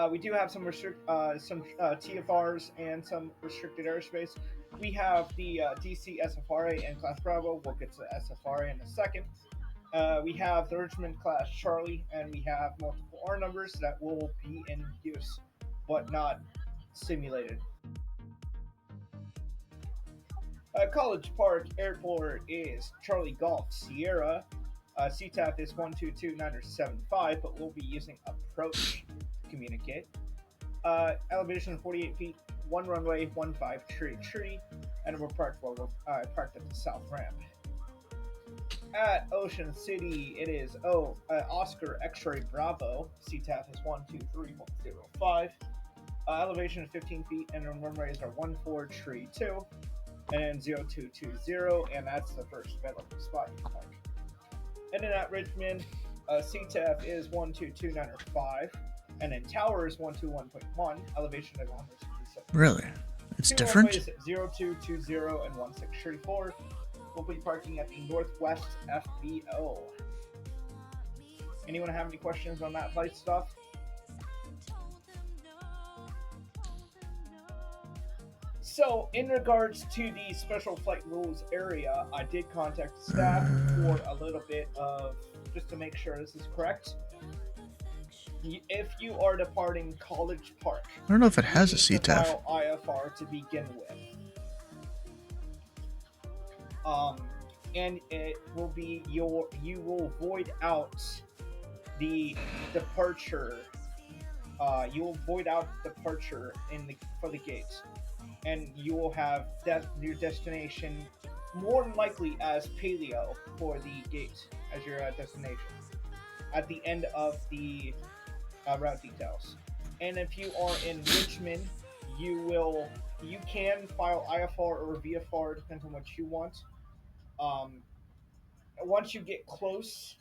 We do have some TFRs and some restricted airspace. We have the DC SFRA and Class Bravo. We'll get to the SFRA in a second. We have the Richmond Class Charlie, and we have multiple R numbers that will be in use, but not simulated. College Park Airport is Charlie Golf Sierra. CTAF is 122-975, but we'll be using approach to communicate. Elevation 48 feet, 1 runway, 15 tree. and we're parked parked at the south ramp. At Ocean City, it is Oscar X-Ray Bravo. CTAF is 123.05. Elevation is 15 feet, and runways are 1432 and 0220, and that's the first available spot you can park. And then at Richmond, CTAF is 122.905, and then Tower is 121.1. Elevation is 167. Really? It's Two different? runways 0220 and 1634. We'll be parking at the Northwest FBO. Anyone have any questions on that flight stuff? So, in regards to the special flight rules area, I did contact the staff for a little bit of, just to make sure this is correct. If you are departing College Park, I don't know if it has a you need to CTAF. file IFR to begin with. And it will be you will void out the departure. You will void out departure for the gate, and you will have your destination more than likely as Paleo for the gate as your destination at the end of the route details. And if you are in Richmond, you can file IFR or VFR, depends on what you want. Once you get close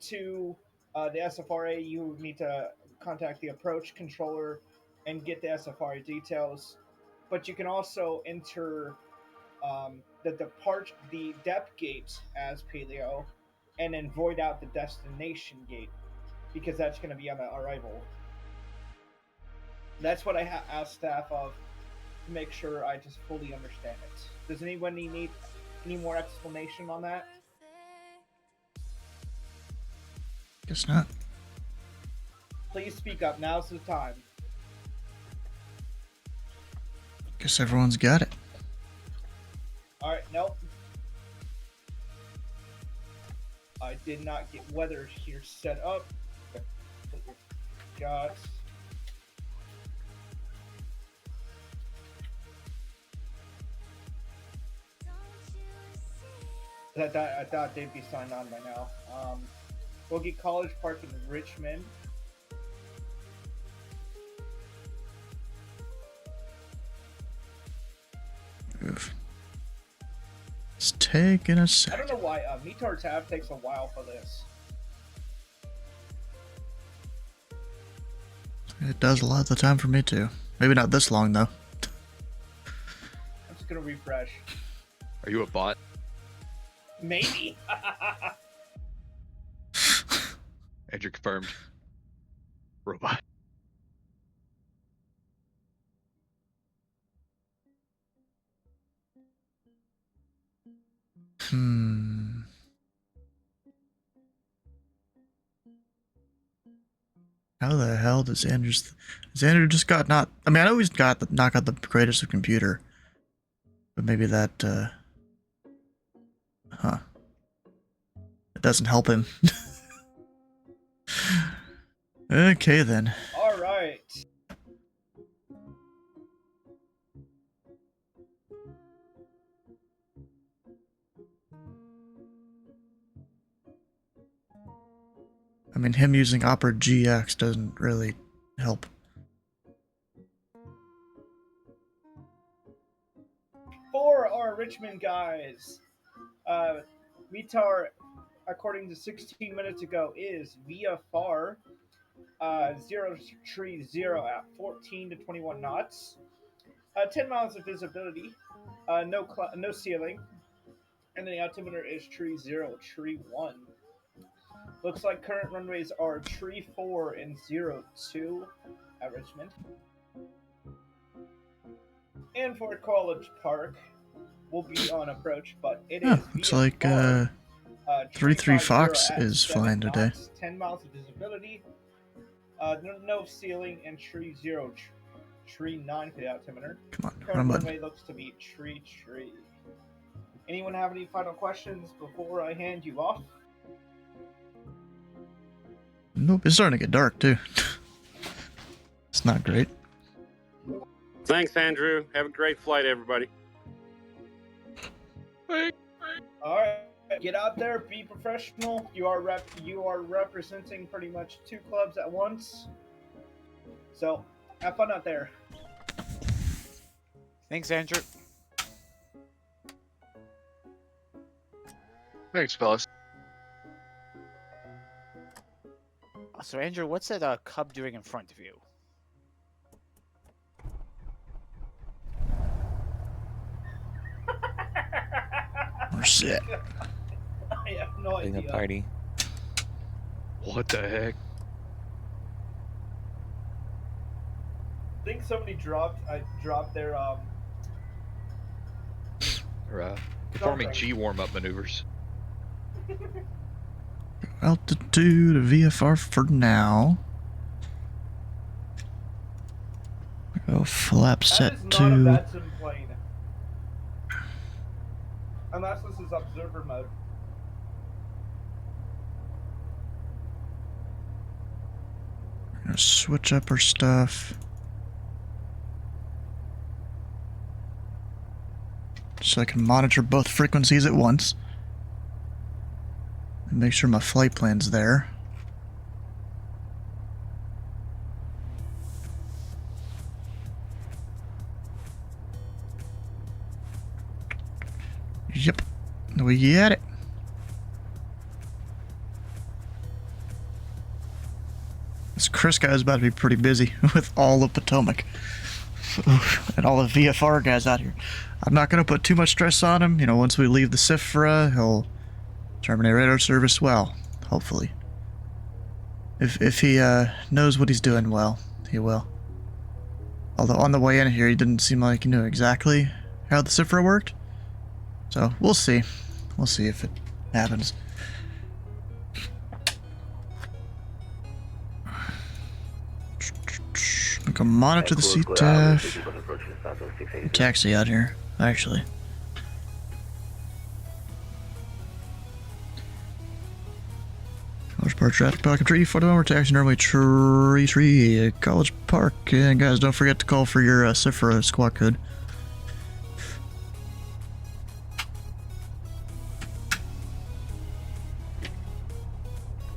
to the SFRA, you need to contact the approach controller and get the SFRA details. But you can also enter the depth gate as Paleo, and then void out the destination gate, because that's going to be on the arrival. That's what I asked staff of, to make sure I just fully understand it. Does anybody need any more explanation on that? Guess not. Please speak up. Now's the time. Guess everyone's got it. Alright, nope. I did not get weather here set up. Got. I thought they'd be signed on by now. We'll get College Park in Richmond. Oof. It's taking a I sec. don't know why Metar tab takes a while for this. It does a lot of the time for me too. Maybe not this long though. I'm just gonna refresh. Are you a bot? Maybe. Andrew confirmed. Robot. How the hell does Andrew just got not? I mean, I know he's not got the greatest of computer, but maybe that, it doesn't help him. Okay then. All right. I mean, him using Opera GX doesn't really help. For our Richmond guys, Metar, according to 16 minutes ago, is VFR 030 at 14 to 21 knots. 10 miles of visibility, no ceiling, and the altimeter is tree 0, tree 1. Looks like current runways are tree 4 and 02 at Richmond. And for College Park, we'll be on approach, but it is looks like 33 Fox is flying today. Knots, 10 miles of visibility, no ceiling, and tree 0, tree 9 for the altimeter. Come on, current run, bud. runway looks to be tree. Anyone have any final questions before I hand you off? Nope, it's starting to get dark too. It's not great. Thanks, Andrew. Have a great flight, everybody. All right, get out there, be professional. You are representing pretty much 2 clubs at once. So have fun out there. Thanks, Andrew. Thanks, fellas. So, Andrew, what's that cub doing in front of you? We're set. I have no In idea. a party. What the heck? I think somebody dropped their They're performing Something. G warm-up maneuvers. Altitude of VFR for now. Go flap That set is not a to. bad sim plane. Unless this is observer mode. We're gonna switch up our stuff. So I can monitor both frequencies at once. And make sure my flight plan's there. Yep. We got it. This Chris guy is about to be pretty busy with all of Potomac. And all the VFR guys out here. I'm not going to put too much stress on him. You know, once we leave the SFRA, he'll terminate radar service well, hopefully. If he knows what he's doing well, he will. Although on the way in here, he didn't seem like he knew exactly how the SFRA worked. So, we'll see. We'll see if it happens. We can monitor the CTAF. Taxi out here, actually. College Park traffic, Pelican Tree, 41, we're taxi normally Tree, College Park. And guys, don't forget to call for your SFRA squad code.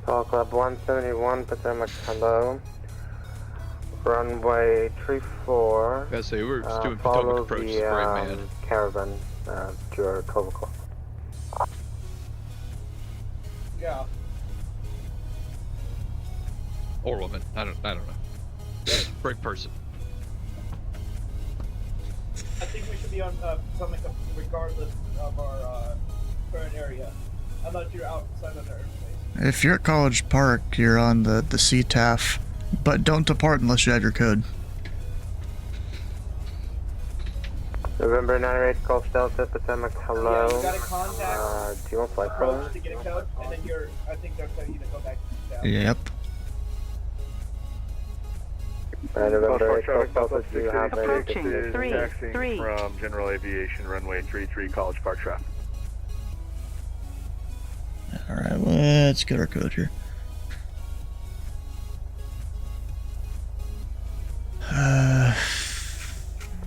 Call Club 171, Potomac, hello. Runway 34. I say we're just doing follow Potomac approach. the Right, man. caravan to your 12 o'clock. Yeah. Or woman. I don't know. Brave person. I think we should be on Potomac regardless of our current area. Unless you're outside of the airspace. If you're at College Park, you're on the CTAF, but don't depart unless you have your code. November 98, Gulf Delta, Potomac, hello. Yeah, you gotta contact do you want flight approach plan? to get a code, and then I think they'll tell you to go back to the Yep. November 8, Gulf Delta, do you have a This is taxiing from General Aviation Runway 33, College Park traffic. Alright, let's get our code here.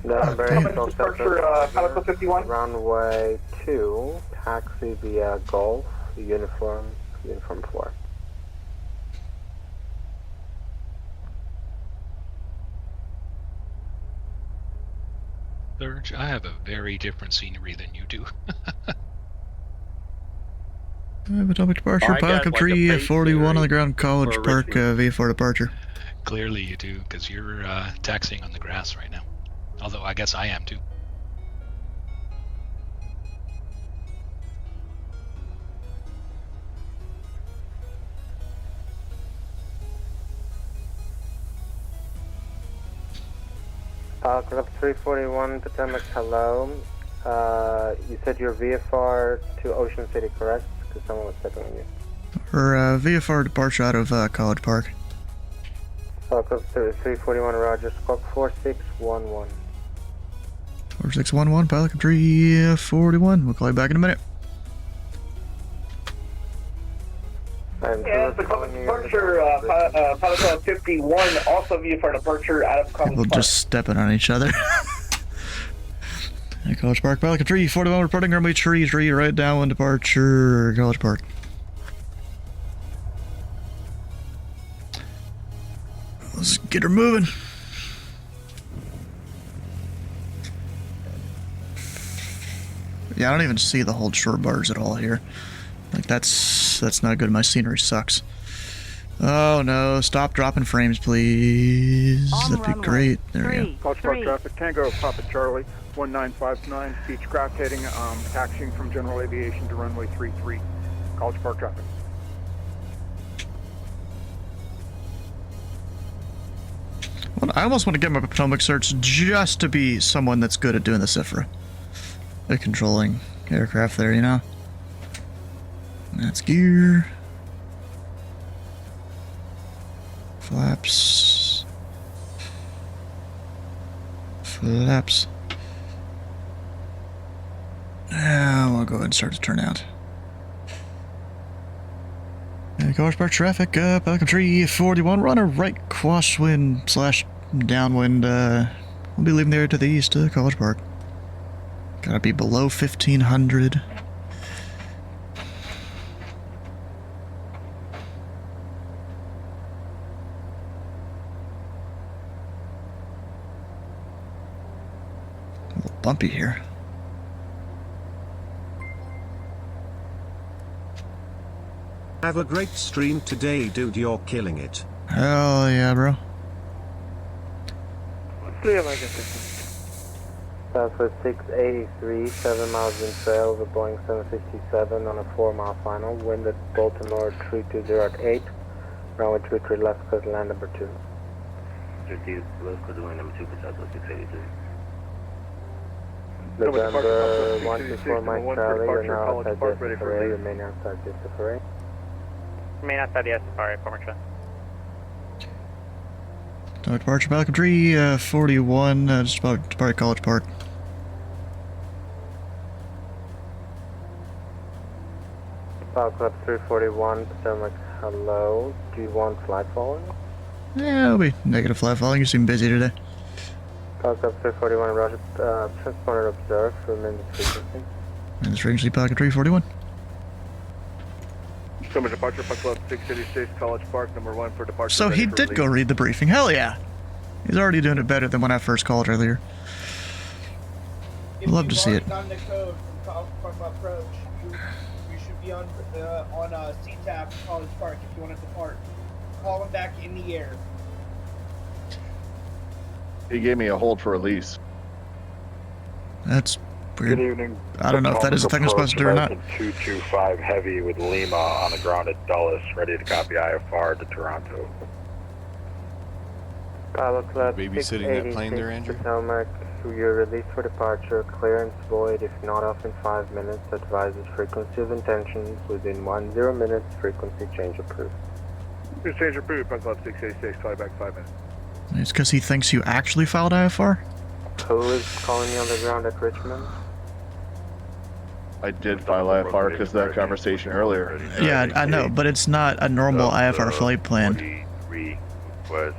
November damn. 8, Gulf Delta, 51. Runway 2, taxi via Gulf, uniform 4. Surge, I have a very different scenery than you do. Potomac departure, I got Pelican like a Tree, base 41 on the area ground, College for Park, Richmond. VFR departure. Clearly you do, because you're taxiing on the grass right now. Although I guess I am too. Club 341, Potomac, hello. You said you're VFR to Ocean City, correct? Because someone was stepping on you. Or VFR departure out of College Park. Club 341, Roger. Squawk 4611. 4611, Pelican Tree, 41. We'll call you back in a minute. Yeah, Potomac departure, Pilot 51, also VFR departure out of College People Park. just stepping on each other. Hey, College Park, Pelican Tree, 41 reporting runway tree, right downwind departure, College Park. Let's get her moving. Yeah, I don't even see the hold short bars at all here. Like, that's not good. My scenery sucks. Oh no, stop dropping frames, please. That'd be great. There we go. College Park traffic, Tango, Papa Charlie, 1959, Beechcraft heading, taxiing from General Aviation to runway 33. College Park traffic. Well, I almost want to get my Potomac search just to be someone that's good at doing the SFRA. At controlling aircraft there, you know? That's gear. Flaps. Flaps. Now we'll go ahead and start to turn out. College Park traffic, Pelican Tree 41, we're on a right crosswind / downwind, we'll be leaving there to the east to College Park. Gotta be below 1500. A little bumpy here. Have a great stream today, dude. You're killing it. Hell yeah, bro. Southwest 683, 7 miles in trail, the Boeing 757 on a 4-mile final. Wind at Baltimore 3208 at 8. Runway 23 left, clear to land number 2. 30 left, clear to land number 2 for Southwest 683. November 124 Mike Charlie, you're now outside the SFRA, remain outside the SFRA. Remain outside the SFRA, former trust. Departure Pelican Tree 41, just about to depart College Park. File Club 341, Potomac, hello. Do you want flight following? Yeah, it'll be negative flight following. You seem busy today. File Club 341, Roger. Transponder observed, remain the frequency. And this frequency Pelican Tree 41. Summer departure, Flight Club 686, College Park, number 1 for departure. So he did go read the briefing. Hell yeah. He's already doing it better than when I first called earlier. Love to see it. Gotten the code from approach, you should be on CTAP College Park if you want to depart. Call him back in the air. He gave me a hold for release. That's weird. Good evening. I don't know if that is a thing I'm supposed to do or not. 225 Heavy with Lima on the ground at Dulles, ready to copy IFR to Toronto. Pilot Club Babysitting that plane there, Andrew? Potomac, you're released for departure. Clearance void if not off in 5 minutes. Advises frequency of intentions within 10 minutes. Frequency change approved. Change approved, Pilot Club 686, fly back 5 minutes. It's because he thinks you actually filed IFR? Who is calling you on the ground at Richmond? I did file IFR because of that conversation earlier. Yeah, I know, but it's not a normal IFR flight plan. 43 was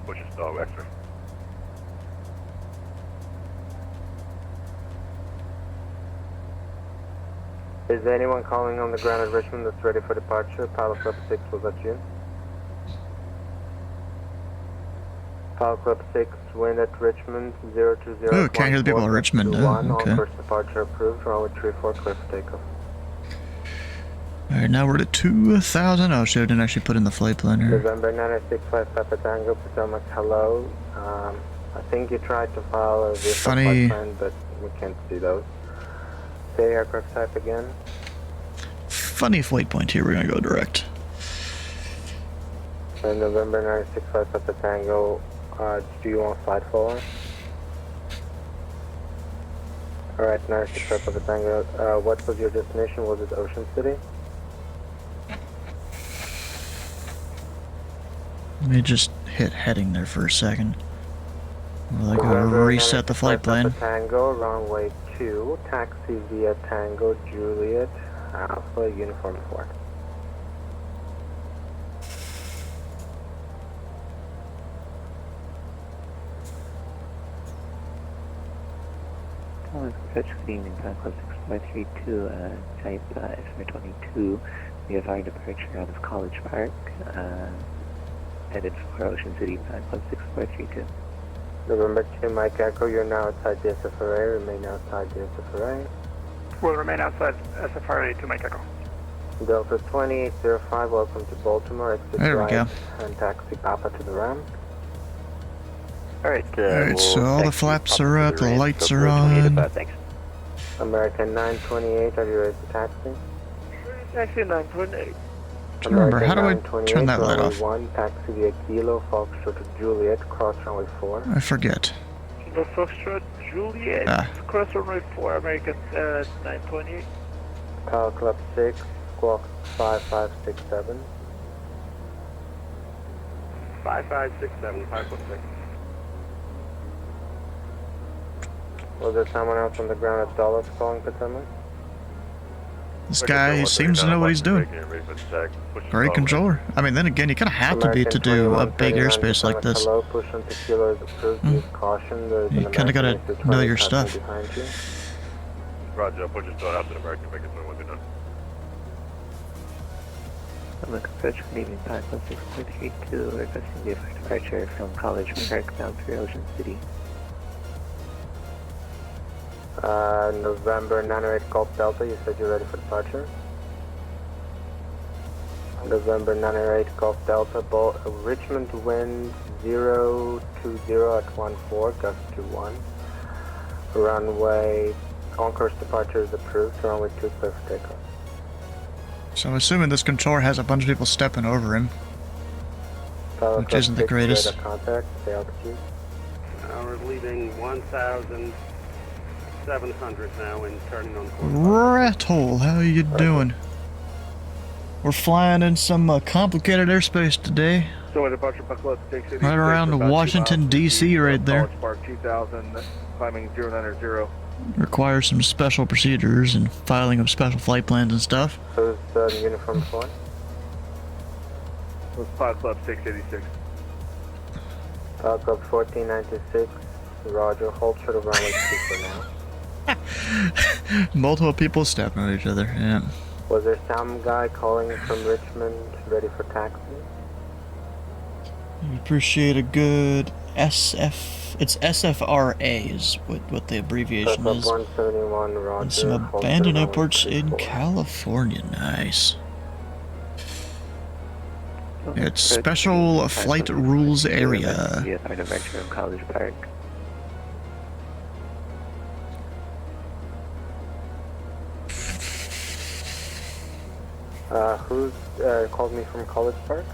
Wichita, X-ray. Is anyone calling on the ground at Richmond that's ready for departure? Pilot Club 6, was that you? Pilot Club 6, wind at Richmond, 020. Oh, can't hear the people in Richmond. Oh, okay. All first departure approved, runway 34, clear for takeoff. Alright, now we're at 2,000. Oh shit, I didn't actually put in the flight plan here. November 965 Papa Tango, Potomac, hello. I think you tried to file a vehicle Funny. flight plan, but we can't see those. Say aircraft type again. Funny flight point here, we're gonna go direct. And November 965 Papa Tango, do you want flight following? Alright, 965 Papa Tango, what was your destination? Was it Ocean City? Let me just hit heading there for a second. Well, I gotta reset the flight plan. Tango, runway 2, taxi via Tango, Juliet, Alpha, Uniform 4. Fetch, good evening, Time Club 6532, type SFR22. We have our departure out of College Park, headed for Ocean City, Time Club 6432. November 2, Mike Echo, you're now outside the SFRA. Remain outside the SFRA. We'll remain outside SFRA to Mike Echo. Delta 2805, welcome to Baltimore. Exit There we right go. and taxi Papa to the ramp. Alright, Alright, so all the flaps are up, the lights are on. Thanks. American 928, are you ready to taxi? Taxi 928. Trying to remember, how do I 928, turn that light runway off? 1, taxi via Kilo, Foxtrot to Juliet, cross runway 4. I forget. Kilo Foxtrot, Juliet, cross runway 4, American 928. Call Club 6, squawk 5567. 5567, 546. Was there someone else on the ground at Dulles calling Potomac? This guy, he seems to know what he's doing. Great controller. I mean, then again, you kind of have to be to do a big airspace like this. Hello, push on tequila is approved. Use caution. There's You an kind of American gotta know your stuff. behind you. Roger, I'll put your start after the American, make it know when they're done. American Fetch, good evening, Time Club 6432, requesting the departure from College Park bound for Ocean City. November 908 Gulf Delta, you said you're ready for departure? November 908 Gulf Delta, Richmond wind 020 at 14, gust 21. Runway, Concourse departure is approved, runway 2 clear for takeoff. So I'm assuming this controller has a bunch of people stepping over him, which isn't the greatest. Contact, stay altitude. We're leaving 1,700 now and turning on course. Rattle, how you doing? We're flying in some complicated airspace today. So departure buckle up 686. Right around Washington, D.C. right there. College Park 2000, climbing 090. Requires some special procedures and filing of special flight plans and stuff. Who's the uniform for? With Pilot Club 686. Pilot Club 1496, Roger, hold short of runway 2 for now. Multiple people stepping on each other, yeah. Was there some guy calling from Richmond ready for taxi? I appreciate a good it's SFRA is what the abbreviation is. 171, Roger. And some abandoned airports in California, nice. It's Special Flight Rules Area. From College Park. Who's called me from College Park?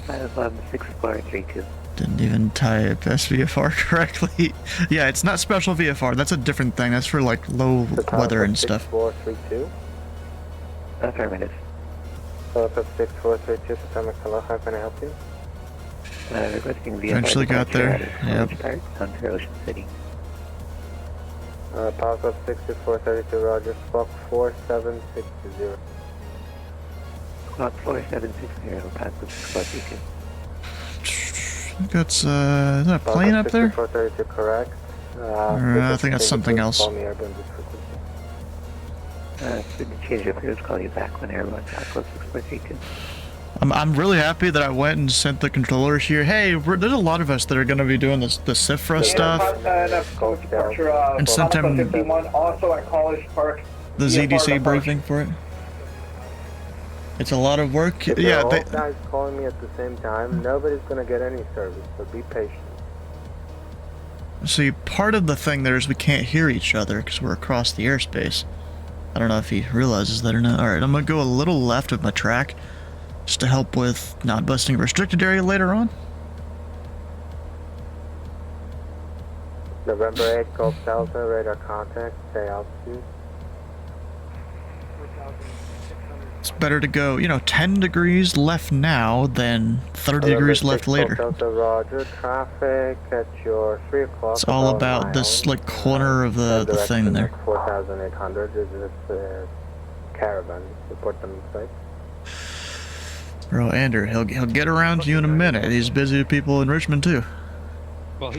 6432. Didn't even type SVFR correctly. Yeah, it's not special VFR. That's a different thing. That's for like low weather and stuff. 6432. Affirmative. Philip 6432, Potomac, hello, how can I help you? Requesting VFR Eventually got there. Yep. Park, on to Ocean City. Power Club 6432, Roger, squawk 4760. Squawk 4760, Power Club 6432. That's, is that a plane up there? 6432, correct. I think that's something else. Call me airborne Change your appearance, call you back when airborne, Power Club 6432. I'm really happy that I went and sent the controller here. Hey, there's a lot of us that are going to be doing the SFRA stuff. And sent him also at College Park. The ZDC briefing for it. It's a lot of work. If Yeah, all guys calling me at the same time, nobody's gonna get any service, so be patient. see, part of the thing there is we can't hear each other because we're across the airspace. I don't know if he realizes that or not. Alright, I'm going to go a little left of my track just to help with not busting a restricted area later on. November 8, Gulf Delta, radar contact, stay altitude. It's better to go, 10 degrees left now than 30 degrees left later. Delta, Roger, traffic at your 3 o'clock. It's all about this, corner of the thing there. 4,800 is this caravan. Report them inside. Bro, Andrew, he'll get around to you in a minute. He's busy with people in Richmond, too. Well,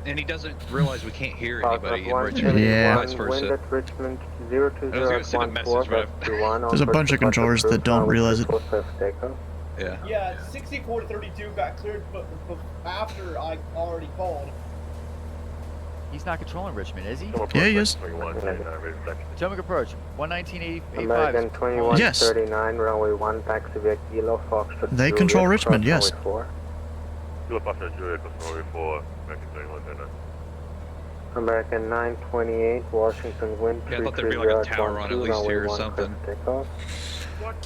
And he doesn't realize we can't hear anybody in Richmond. Richmond. Yeah. Vice versa. Wind at Richmond I was gonna send a 02014, message, but gust 21. There's a bunch of controllers that don't realize it. Yeah. Yeah, 6432 got cleared, but after I already called. He's not controlling Richmond, is he? Yeah, he is. Potomac approach, 119.85. American 2139, runway 1, taxi via Kilo, Foxtrot. They control Richmond, yes. Kilo Papa Juliet, runway 4, American 2139. American 928, Washington wind. Yeah, I thought there'd be like a tower on at least here or something.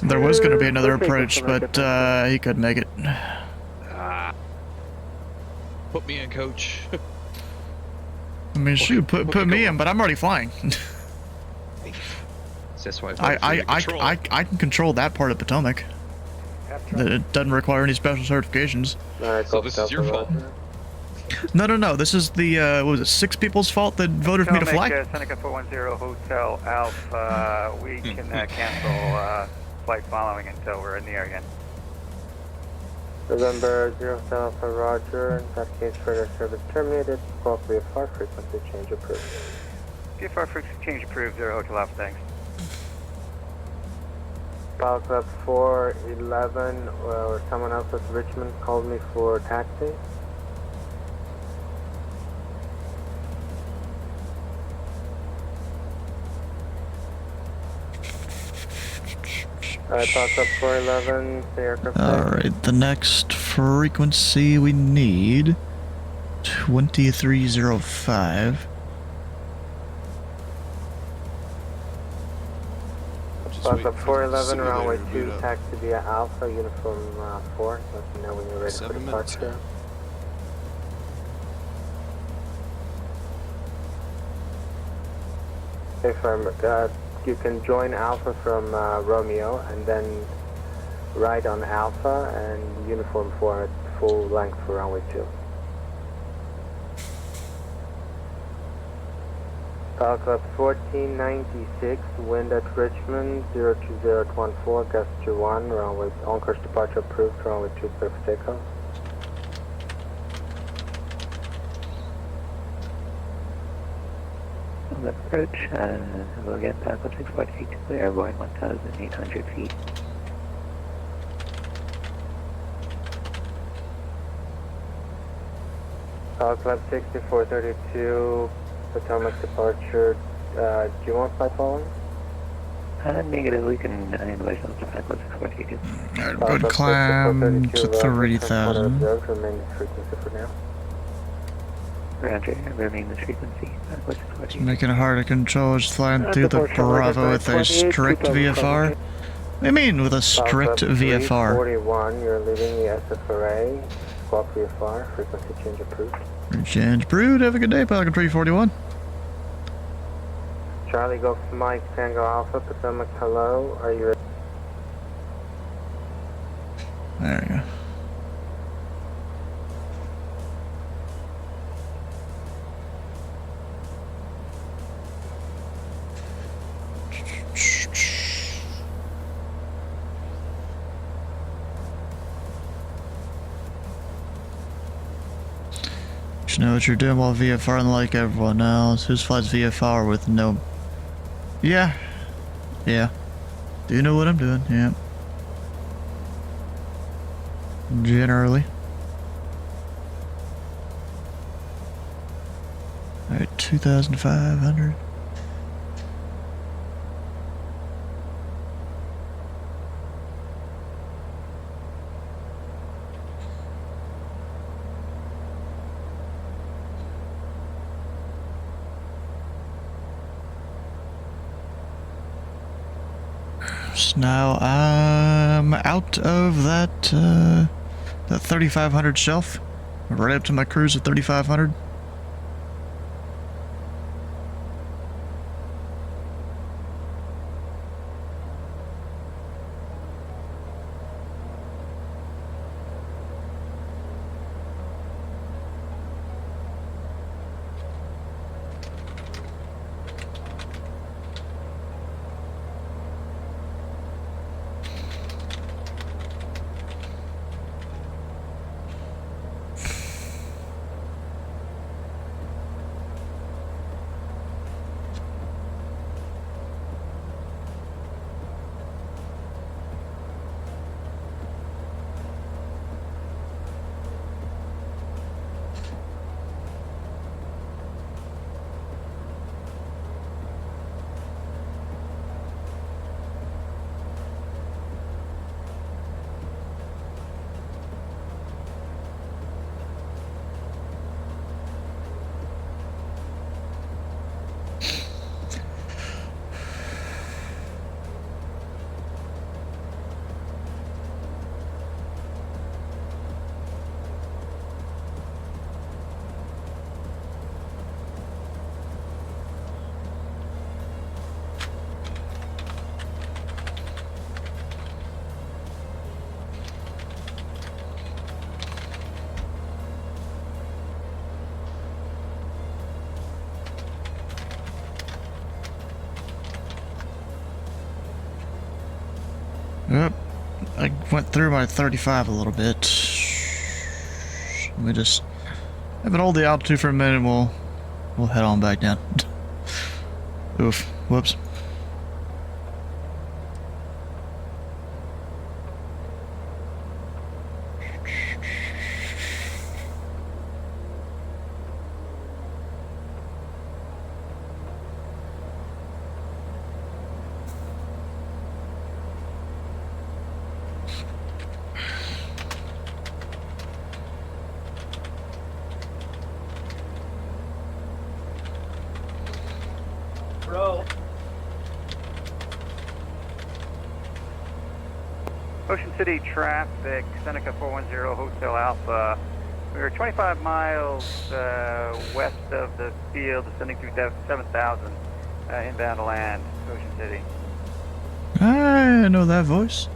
There was going to be another approach, but he couldn't make it. Put me in, coach. I mean, shoot, put me in, but I'm already flying. That's why I can control that part of Potomac. It doesn't require any special certifications. So this is your fault. No. This is the what was it? 6 people's fault that voted for me to fly. Seneca 410 Hotel Alpha. We can cancel flight following until we're in the air again. November 0 Alpha Roger. In that case, further service terminated. Squawk VFR frequency change approved. VFR frequency change approved. 0 Hotel Alpha. Thanks. Pilot Club 411 or someone else at Richmond called me for taxi. Pilot Club 411, the aircraft. Alright, the next frequency we need 2305. Pilot Club 411, runway 2, taxi via Alpha, uniform 4. Let me know when you're ready for departure. You can join Alpha from Romeo and then ride on Alpha and uniform 4 at full length for runway 2. Pilot Club 1496, wind at Richmond, 02014, gust 21, runway, on-course departure approved, runway 2 clear for takeoff. On the approach, we'll get back with 648 to clear, airborne 1,800 feet. Pilot Club 6432, Potomac departure. Do you want flight following? Negative, we can handle ourselves back with 642. Alright, good climb to 30,000. Remain frequency for now. Roger, remain the frequency. It's making it hard to control. Just flying through the Bravo with a strict VFR. What do you mean with a strict VFR? 41, you're leaving the SFRA. Squawk VFR, frequency change approved. Change approved. Have a good day, Pelican 341. Charlie Golf Mike Tango Alpha, Potomac, hello. Are you ready? There we go. You know what you're doing while VFR like everyone else. Who flies VFR with no... Yeah. Do you know what I'm doing? Yeah. Generally. Alright, 2,500. So now I'm out of that 3,500 shelf. Right up to my cruise at 3,500. Yep. I went through my 35 a little bit. Let me just have it hold the altitude for a minute and we'll head on back down. Oof. Whoops. Bro. Ocean City traffic, Seneca 410 Hotel Alpha. We were 25 miles west of the field, descending through 7,000 inbound to land, Ocean City. I know that voice.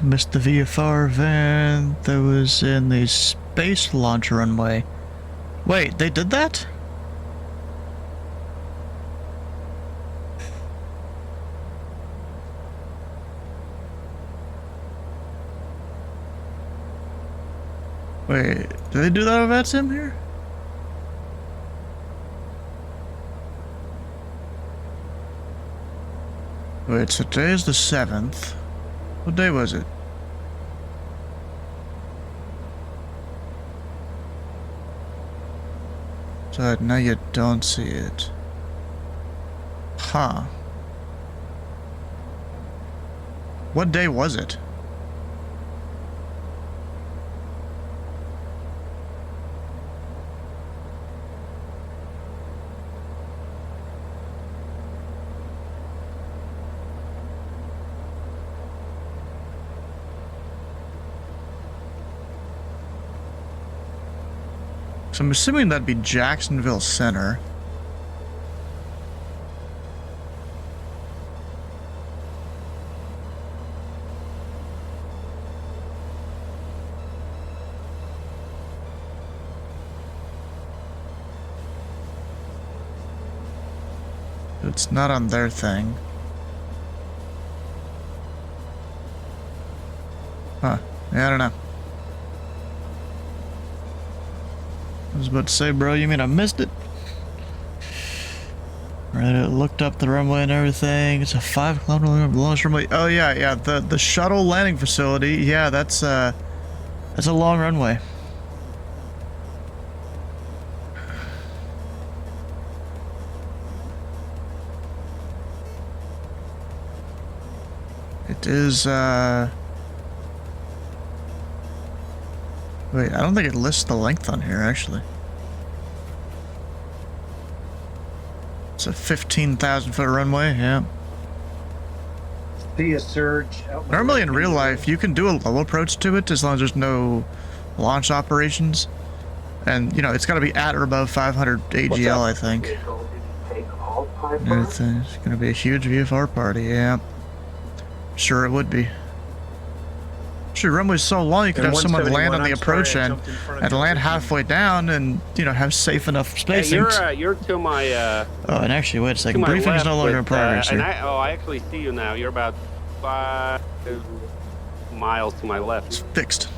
Missed the VFR van that was in the space launch runway. Wait, they did that? Wait, did they do that with that sim here? Wait, so today is the 7th. What day was it? So now you don't see it. Huh. What day was it? So I'm assuming that'd be Jacksonville Center. It's not on their thing. Huh. Yeah, I don't know. I was about to say, bro, you mean I missed it? Right, I looked up the runway and everything. It's a 5-kilometer launch runway. Oh yeah, the shuttle landing facility. Yeah, that's a long runway. It is wait, I don't think it lists the length on here, actually. It's a 15,000-foot runway, yeah. See a surge. Normally in real life, you can do a low approach to it as long as there's no launch operations. And, you know, it's got to be at or above 500 AGL, I think. It's going to be a huge VFR party, yeah. Sure it would be. Shoot, runway's so long you could have someone land on the approach end and land halfway down and, you know, have safe enough spacing. Hey, you're to my oh, and actually, wait a second. Briefing is no longer in progress here. I actually see you now. You're about 5 miles to my left. It's fixed.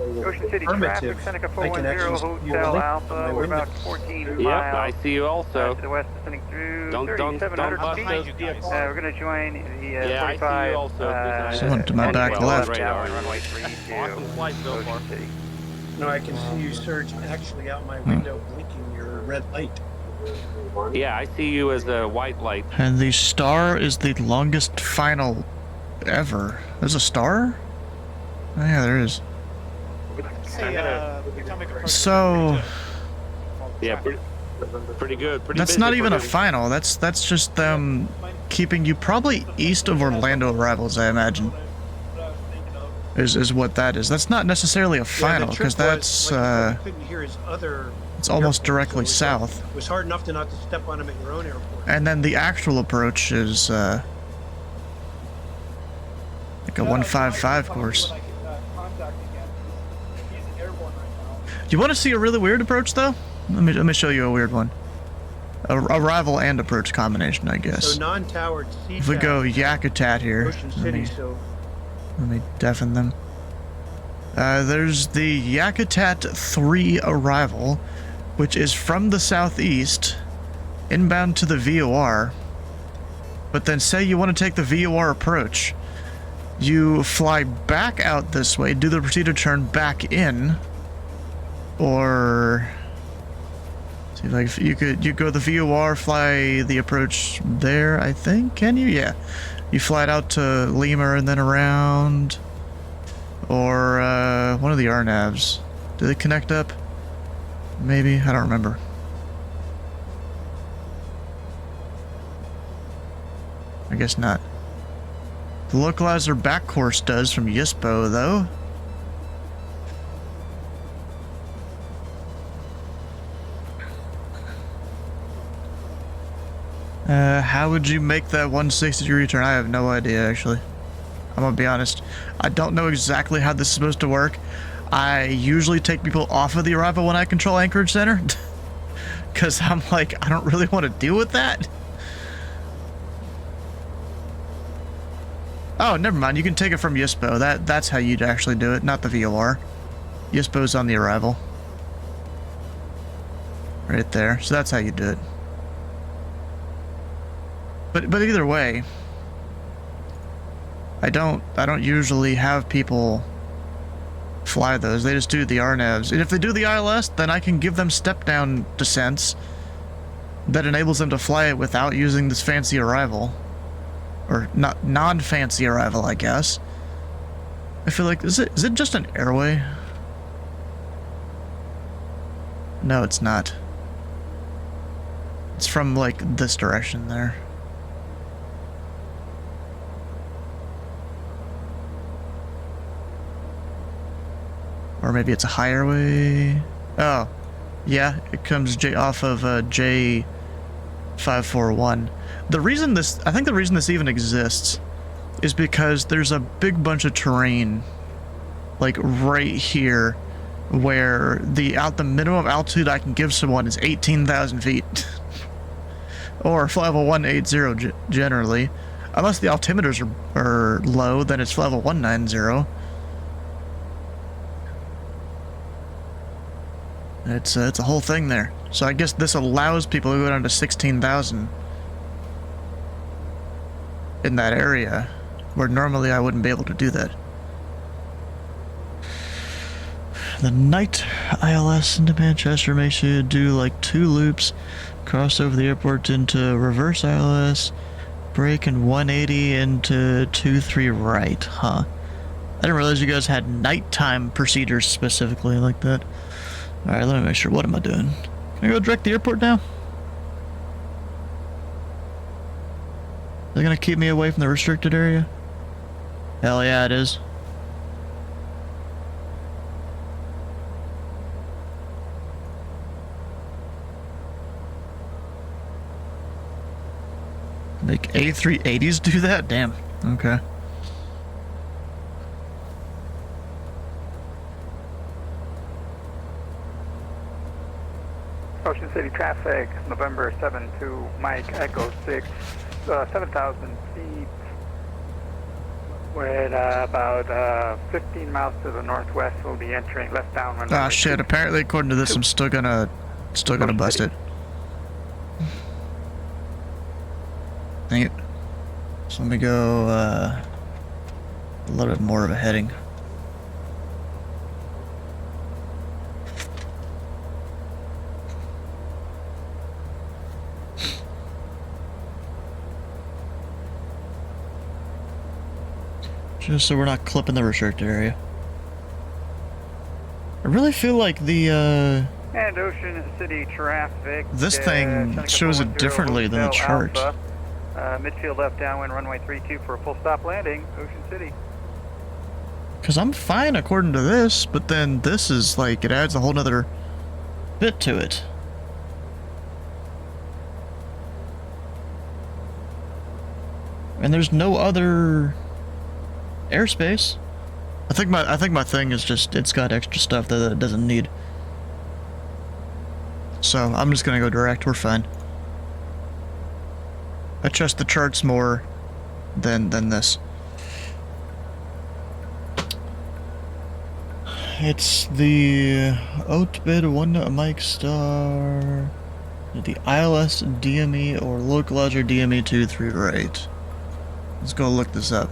Ocean City traffic, Seneca 410 Hotel Alpha. We're about 14 miles. Yep, I see you also. To the west, descending through don't 3,700 feet. We're going to join the 45. I see you also. Someone to my back left. Runway 32. Awesome flight so far. No, I can see you, Surge, actually out my window blinking your red light. Yeah, I see you as a white light. And the star is the longest final ever. There's a star? Oh, yeah, there is. So... Yeah, pretty good. Pretty That's busy not for even a getting- final. That's just them keeping you probably east of Orlando arrivals, I imagine. Is what that is. That's not necessarily a final, because that's couldn't hear his other it's almost airport, directly so south. it was hard enough to not to step on him at your own airport. And then the actual approach is like a 155 course. You want to see a really weird approach, though? Let me show you a weird one. Arrival and approach combination, I guess. So non-towered sea If we go Yakutat here, Ocean City, so let me deafen them. There's the Yakutat 3 arrival, which is from the southeast, inbound to the VOR. But then say you want to take the VOR approach. You fly back out this way, do the procedure turn back in, or... See, like, you go the VOR, fly the approach there, I think? Can you? Yeah. You fly it out to Lima and then around. Or, one of the RNAVs. Do they connect up? Maybe? I don't remember. I guess not. The localizer back course does from Yispo, though. How would you make that 160-degree turn? I have no idea, actually. I'm gonna be honest. I don't know exactly how this is supposed to work. I usually take people off of the arrival when I control Anchorage Center. Because I'm like, I don't really want to deal with that. Oh, never mind. You can take it from Yispo. That's how you'd actually do it, not the VOR. Yispo's on the arrival. Right there. So that's how you do it. But either way, I don't usually have people fly those. They just do the RNAVs. And if they do the ILS, then I can give them step-down descents that enables them to fly it without using this fancy arrival. Or not non-fancy arrival, I guess. I feel like, is it just an airway? No, it's not. It's from, like, this direction there. Or maybe it's a higher way. Oh, yeah, it comes off of J541. I think the reason this even exists is because there's a big bunch of terrain, like right here, where the minimum altitude I can give someone is 18,000 feet, or level 180 generally, unless the altimeters are low, then it's level 190. It's a whole thing there. So I guess this allows people to go down to 16,000 in that area, where normally I wouldn't be able to do that. The night ILS into Manchester makes you do like 2 loops, cross over the airport into reverse ILS, brake and 180 into 2-3 right, huh? I didn't realize you guys had nighttime procedures specifically like that. Alright, let me make sure. What am I doing? Can I go direct the airport now? Is it gonna keep me away from the restricted area? Hell yeah, it is. Make A380s do that? Damn. Okay. Ocean City traffic, November 7 to Mike Echo 6, 7,000 feet. We're at about 15 miles to the northwest. We'll be entering left downwind. Ah shit, apparently according to this I'm still gonna bust it. Dang it. So let me go a little bit more of a heading. Just so we're not clipping the restricted area. I really feel like the, And Ocean City traffic. this thing Seneca shows it 410 differently than the Hotel chart. Alpha. Midfield left downwind runway 32 for a full stop landing, Ocean City. Because I'm fine according to this, but then this is like, it adds a whole nother bit to it. And there's no other airspace. I think my thing is just, it's got extra stuff that it doesn't need. So I'm just gonna go direct, we're fine. I trust the charts more than this. It's the Outbid 1 Mike Star, the ILS DME or Localizer DME 23 right. Let's go look this up.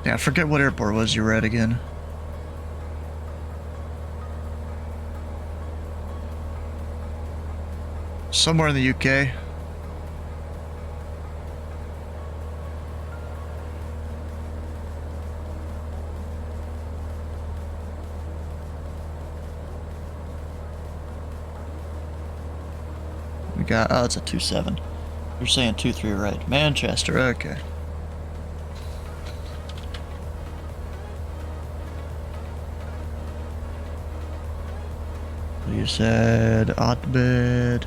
Yeah, I forget what airport was you were at again. Somewhere in the UK. We got, oh, it's a 2-7. You're saying 2-3 right. Manchester, okay. You said Otbid.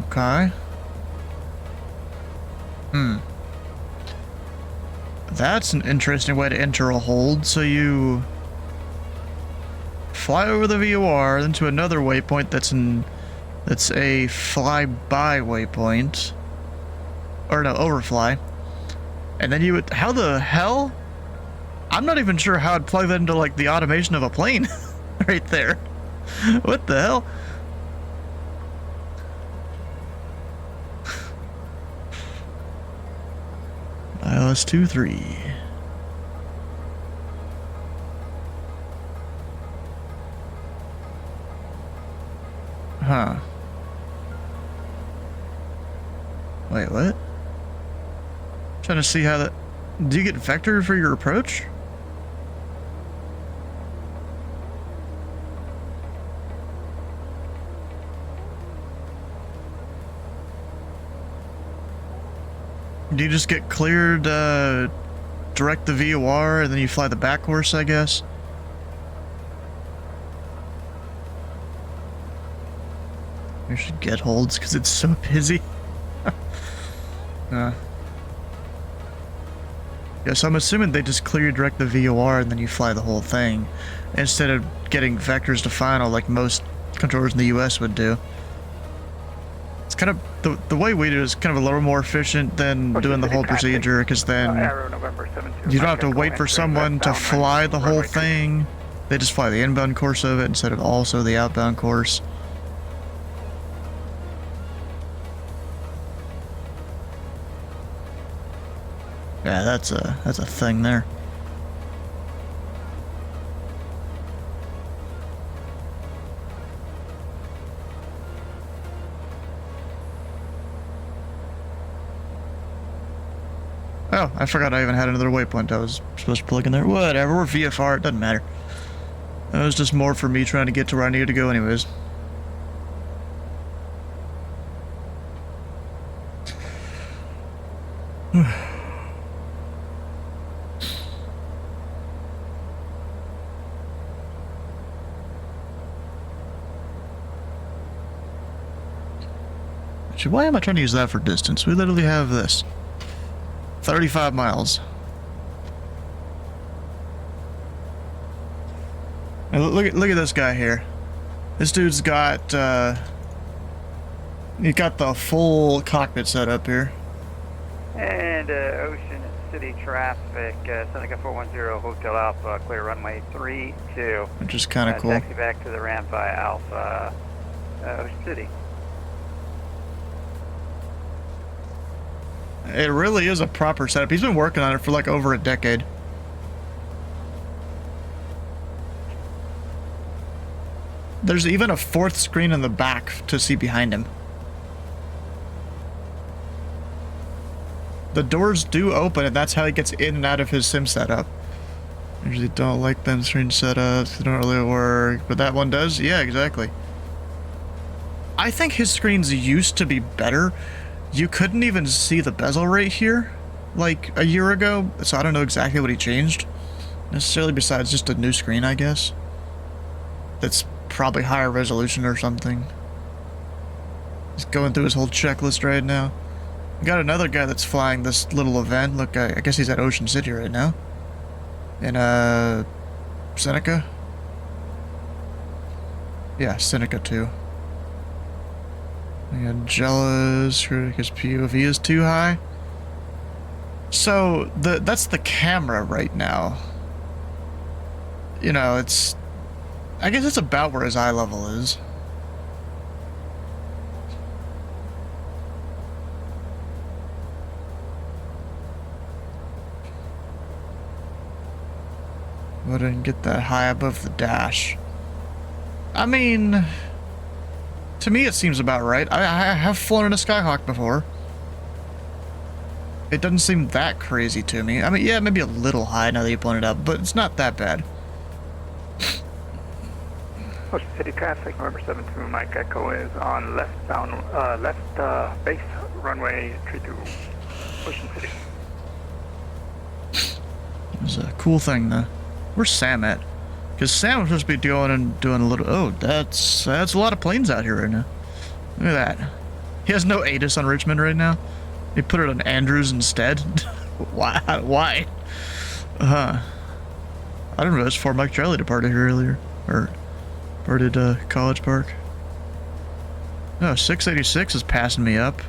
Okay. That's an interesting way to enter a hold. So you fly over the VOR, then to another waypoint that's a fly-by waypoint. Or no, overfly. And then you would, how the hell? I'm not even sure how I'd plug that into like the automation of a plane right there. What the hell? ILS 23. Huh. Wait, what? Trying to see how that... Do you get vector for your approach? Do you just get cleared, direct the VOR, and then you fly the back course, I guess? You should get holds, because it's so busy. Yeah, so I'm assuming they just clear you direct the VOR, and then you fly the whole thing, instead of getting vectors to final like most controllers in the US would do. It's kind of, the way we do it is kind of a little more efficient than doing the whole procedure, because then you don't have to wait for someone to fly the whole thing. They just fly the inbound course of it instead of also the outbound course. Yeah, that's a thing there. Oh, I forgot I even had another waypoint I was supposed to plug in there. Whatever, we're VFR, it doesn't matter. It was just more for me trying to get to where I needed to go anyways. Actually, why am I trying to use that for distance? We literally have this. 35 miles. And look at this guy here. This dude's got he got the full cockpit set up here. And Ocean City traffic, Seneca 410 Hotel Alpha, clear runway 32. Which is kind of cool. Taxi back to the ramp by Alpha, Ocean City. It really is a proper setup. He's been working on it for like over a decade. There's even a fourth screen in the back to see behind him. The doors do open, and that's how he gets in and out of his sim setup. Usually don't like them screen setups, they don't really work, but that one does? Yeah, exactly. I think his screens used to be better. You couldn't even see the bezel rate here, like a year ago, so I don't know exactly what he changed. Necessarily besides just a new screen, I guess. That's probably higher resolution or something. He's going through his whole checklist right now. We got another guy that's flying this little event. Look, I guess he's at Ocean City right now. In, Seneca? Yeah, Seneca too. I got jealous because POV is too high. So, that's the camera right now. You know, it's... I guess it's about where his eye level is. Wouldn't get that high above the dash. I mean, to me it seems about right. I have flown in a Skyhawk before. It doesn't seem that crazy to me. I mean, yeah, maybe a little high now that you point it out, but it's not that bad. Ocean City traffic, November 72, Mike Echo is on left base runway 32, Ocean City. It's a cool thing though. Where's Sam at? Because Sam was supposed to be doing a little... Oh, that's a lot of planes out here right now. Look at that. He has no ATIS on Richmond right now. He put it on Andrews instead. Why? Why? I don't know. That's before Mike Charlie departed here earlier. Or departed College Park. No, 686 is passing me up.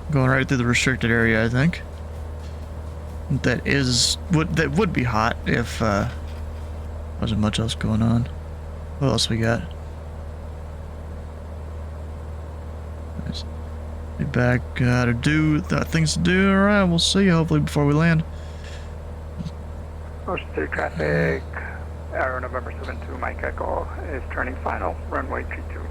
Going right through the restricted area, I think. That would be hot if wasn't much else going on. What else we got? Nice. Be back. Things to do. All right, we'll see you hopefully before we land. Ocean City traffic, Aero November 72, Mike Echo is turning final, runway 32.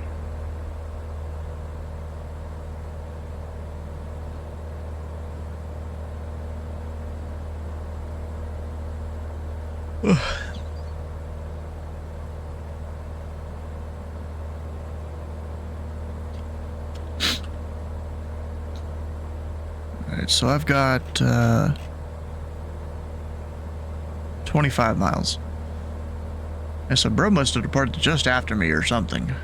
Alright, so I've got 25 miles. And so bro must have departed just after me or something.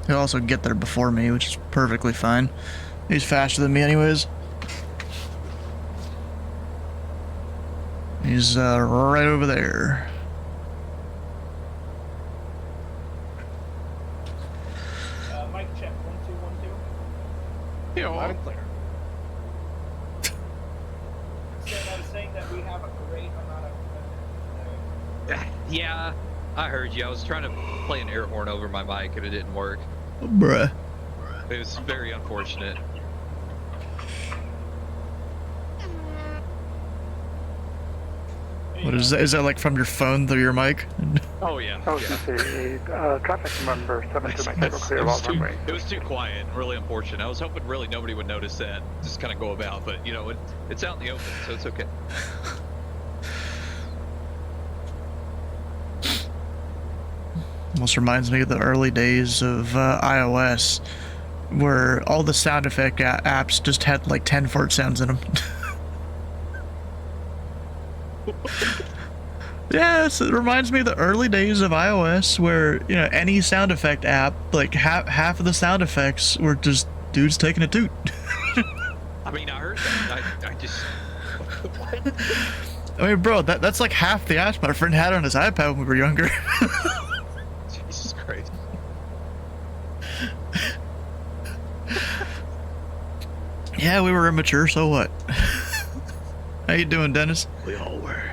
He'll also get there before me, which is perfectly fine. He's faster than me anyways. He's right over there. Mic check, 1 2 1 2. Yeah, loud and clear. I was saying that we have a great amount of Yeah, I heard you. I was trying to play an air horn over my mic and it didn't work. Bruh. It was very unfortunate. What is that? Is that like from your phone through your mic? Oh yeah. Ocean City traffic number 72, Mike Echo clear about runway. It was too quiet, really unfortunate. I was hoping really nobody would notice that, just kind of go about, but you know, it's out in the open, so it's okay. Almost reminds me of the early days of iOS, where all the sound effect apps just had like 10 fart sounds in them. Yes, it reminds me of the early days of iOS, where, you know, any sound effect app, like half of the sound effects were just dudes taking a toot. I mean, I heard that. I just. What? I mean, bro, that's like half the apps my friend had on his iPad when we were younger. Jesus Christ. Yeah, we were immature, so what? How you doing, Dennis? We all were.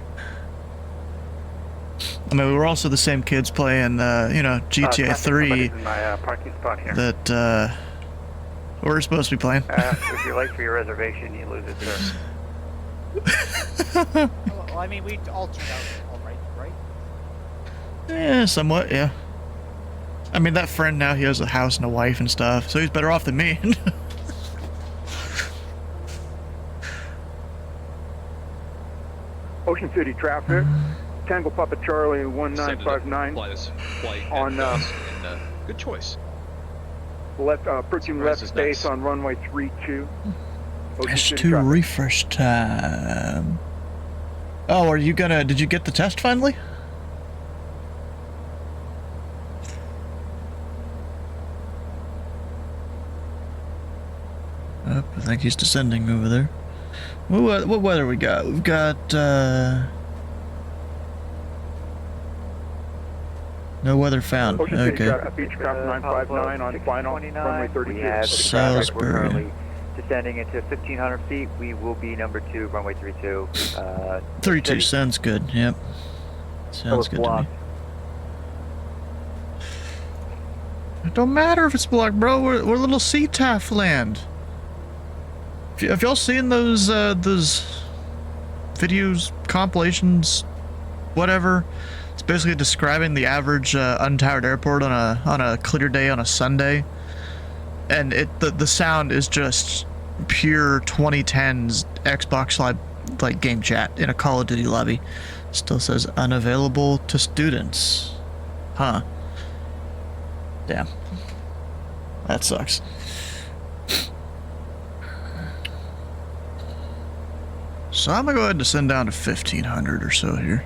I mean, we were also the same kids playing, you know, GTA 3 in my parking spot here. that we're supposed to be playing. If you're late for your reservation, you lose it, sir. Well, I mean, we all turned out all right, right? Yeah, somewhat, yeah. I mean, that friend now, he has a house and a wife and stuff, so he's better off than me. Ocean City traffic. Tango Papa Charlie 1959 Fly this flight on good choice. left approaching Surprise left is base nice. on runway 32. Ocean City S2 traffic. refresh time. Oh, are you gonna... Did you get the test finally? Oh, I think he's descending over there. What weather we got? We've got, no weather found. Ocean City Okay. traffic, Beechcraft 959 on final, runway 32. Salisbury. Descending into 1,500 feet, we will be number 2, runway 32. 32 sounds good, yep. Sounds good to me. It don't matter if it's blocked, bro. We're little CTAF land. Have y'all seen those videos, compilations, whatever? It's basically describing the average untowered airport on a clear day on a Sunday, and the sound is just pure 2010s Xbox Live like game chat in a Call of Duty lobby. Still says unavailable to students. Huh. Damn. That sucks. So I'm gonna go ahead and send down to 1,500 or so here.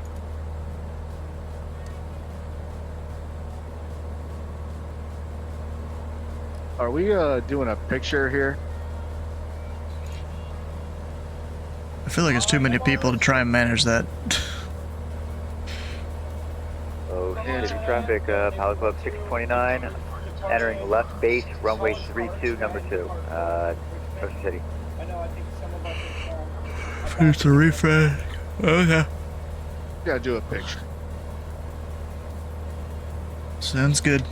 Are we doing a picture here? I feel like it's too many people to try and manage that. Ocean City traffic, Pilot Club 629, entering left base, runway 32, number 2, Ocean City. Finish the refresh. Okay. Gotta do a picture. Sounds good.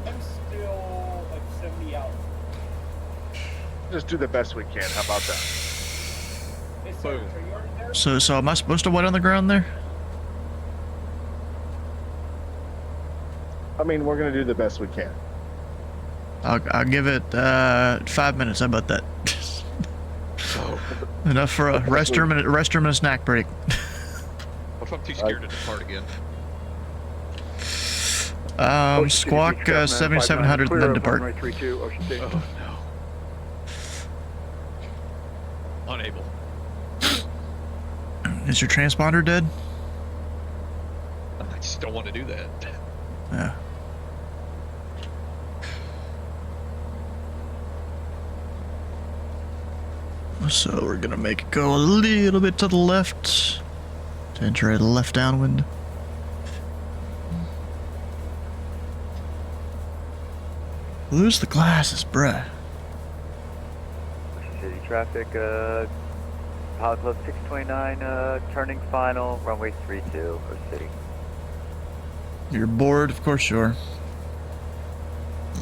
I'm still like 70 out. Just do the best we can. How about that? Hey, sir, are you already there? So am I supposed to wait on the ground there? I mean, we're gonna do the best we can. I'll give it 5 minutes. How about that? Enough for a restroom and a snack break. What if I'm too scared to depart again? Squawk 7700 and then depart. Runway 32, Ocean City. Oh no. Unable. Is your transponder dead? I just don't want to do that. Yeah. So we're gonna make it go a little bit to the left to enter a left downwind. Lose the glasses, bruh. Ocean City traffic, Pilot Club 629, turning final, runway 32, Ocean City. You're bored, of course you are.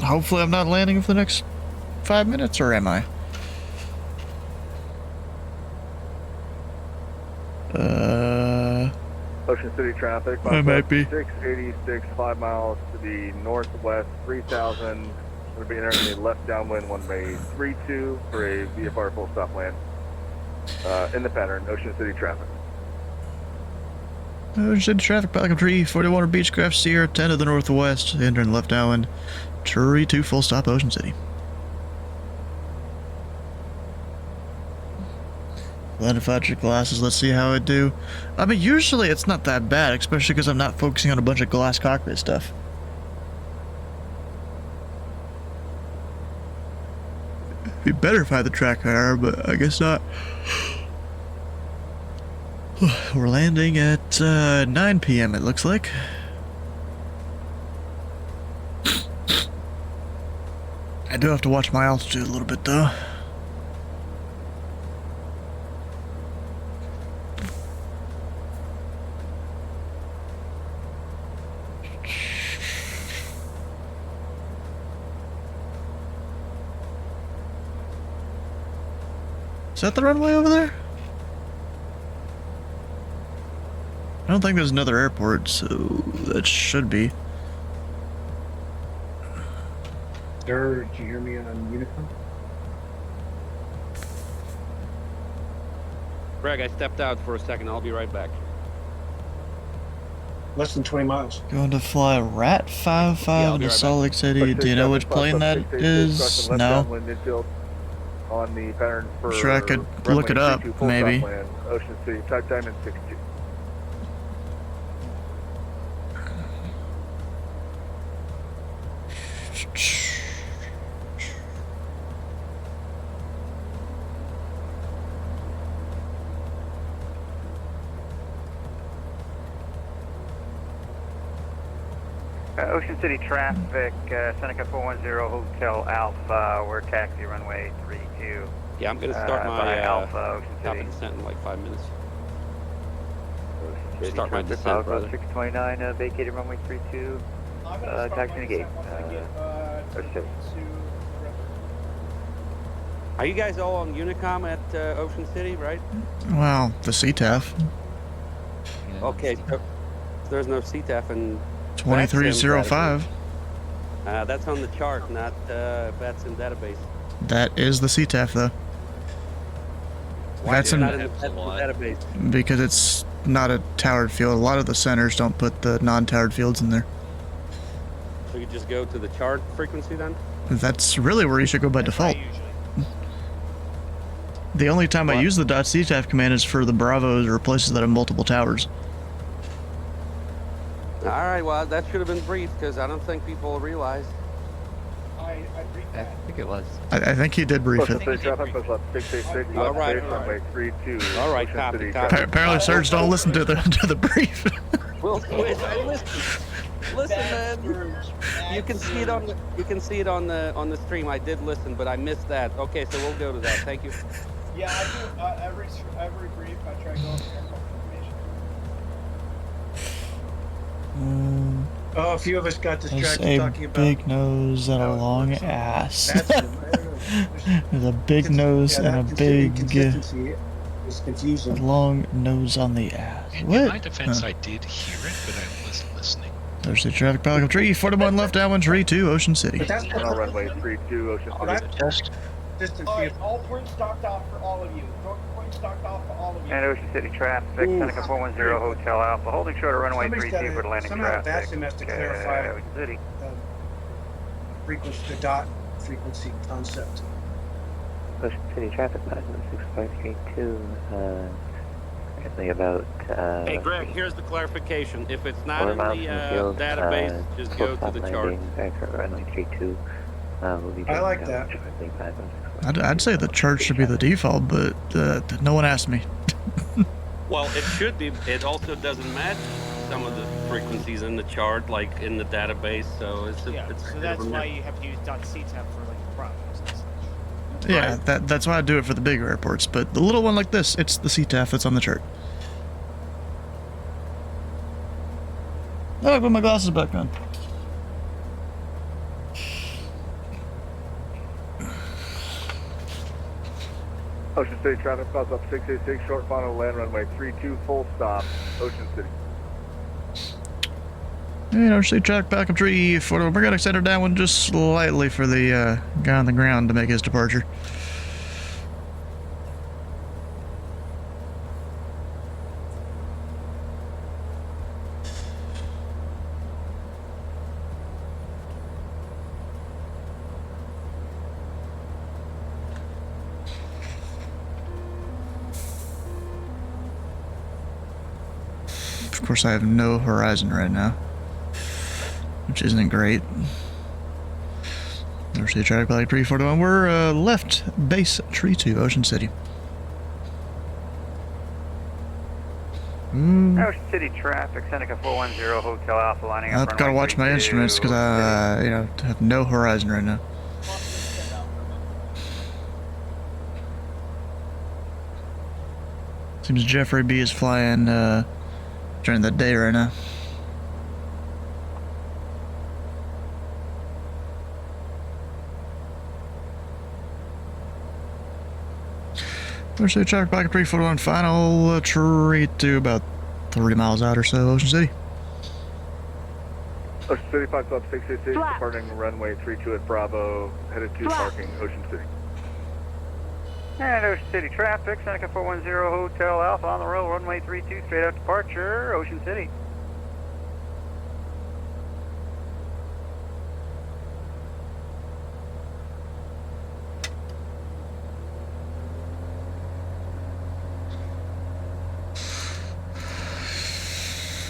Hopefully I'm not landing for the next 5 minutes, or am I? Ocean City traffic. I might be. 686, 5 miles to the northwest, 3000. We'll be entering the left downwind runway 32 for a VFR full stop land. In the pattern, Ocean City traffic. Ocean City traffic, Pelican Tree, 41 Beechcraft, Sierra 10 to the northwest, entering left downwind, Tree 2 full stop, Ocean City. Identified your glasses, let's see how I do. I mean, usually it's not that bad, especially because I'm not focusing on a bunch of glass cockpit stuff. It'd be better if I had the track higher, but I guess not. We're landing at 9 p.m. it looks like. I do have to watch my altitude a little bit though. Is that the runway over there? I don't think there's another airport, so that should be. Sir, did you hear me on Unicom? Greg, I stepped out for a second. I'll be right back. Less than 20 miles. Going to fly Rat 55 into Salt Lake City. Do you know which plane that is? No. On the pattern for Sure, I could look it up, maybe. Ocean City, type Diamond 62. Ocean City traffic, Seneca 410 Hotel Alpha, we're taxi runway 32. Yeah, I'm going to start my Alpha, Ocean City. descent in like 5 minutes. Ocean City, Start my traffic, descent, Apollo brother. 629, vacated runway 32, taxi to gate. Ocean City. Are you guys all on Unicom at Ocean City, right? Wow, the CTAF. Okay, so there's no CTAF and 2305. that's on the chart, not that's in database. That is the CTAF, though. Why That's is it in, not in the database? because it's not a towered field. A lot of the centers don't put the non-towered fields in there. So you just go to the chart frequency then? That's really where you should go by default. The only time I use the .ctaf command is for the Bravos or places that have multiple towers. All right, well, that should have been brief because I don't think people realize. I think it was. I think he did brief it. All right. All right, copy. Apparently, Serge don't listen to the brief. Well, I listen, man. You can see it on the stream. I did listen, but I missed that. Okay, so we'll go to that. Thank you. Yeah, I do every brief. I try to go over information. Oh, a few of us got There's distracted a talking about. big nose and a long ass. That's him. I don't know. There's a big nose and a big Inconsistency is confusing. long nose on the ass. In What? my defense, I did hear it, but I wasn't listening. There's the traffic pilot tree, 41 left, downwind tree 2, Ocean City. But that's On our runway 32, Ocean City. Just Alright, all points stocked off for all of you. Points stocked off for all of you. And Ocean City traffic, Seneca 410 Hotel Alpha, holding short of runway 32 for the landing somehow traffic. Batsim has to clarify Ocean City. frequency, the dot frequency concept. Ocean City traffic, 6532, currently about. Hey, Greg, here's the clarification. If it's not 4 in miles the from the field, database, just full go to stop the chart. landing, back at runway 32. We'll be I like down that. shortly, 516. I'd say the chart should be the default, but no one asked me. Well, it should be. It also doesn't match some of the frequencies in the chart, like in the database. So it's a, Yeah, it's so that's why you have to use .ctaf for like the Bravos and such. Yeah, that's why I do it for the bigger airports, but the little one like this, it's the CTAF that's on the chart. Oh, I put my glasses back on. Ocean City traffic, cross up 686, short final land runway 32, full stop, Ocean City. And Ocean City track back up tree, we're gonna extend her downwind just slightly for the guy on the ground to make his departure. Of course, I have no horizon right now, which isn't great. There's the traffic light 341. We're left base tree 2, Ocean City. Ocean City traffic, Seneca 410 Hotel Alpha, lining up. I've got to watch my instruments because I, have no horizon right now. Seems Jeffrey B is flying during the day right now. Let's say traffic back at 341 final tree to about 30 miles out or so, Ocean City. Ocean City, 5 Club 666, departing runway 32 at Bravo, headed to parking Ocean City. And Ocean City traffic, Seneca 410 Hotel Alpha on the roll, runway 32, straight out departure, Ocean City.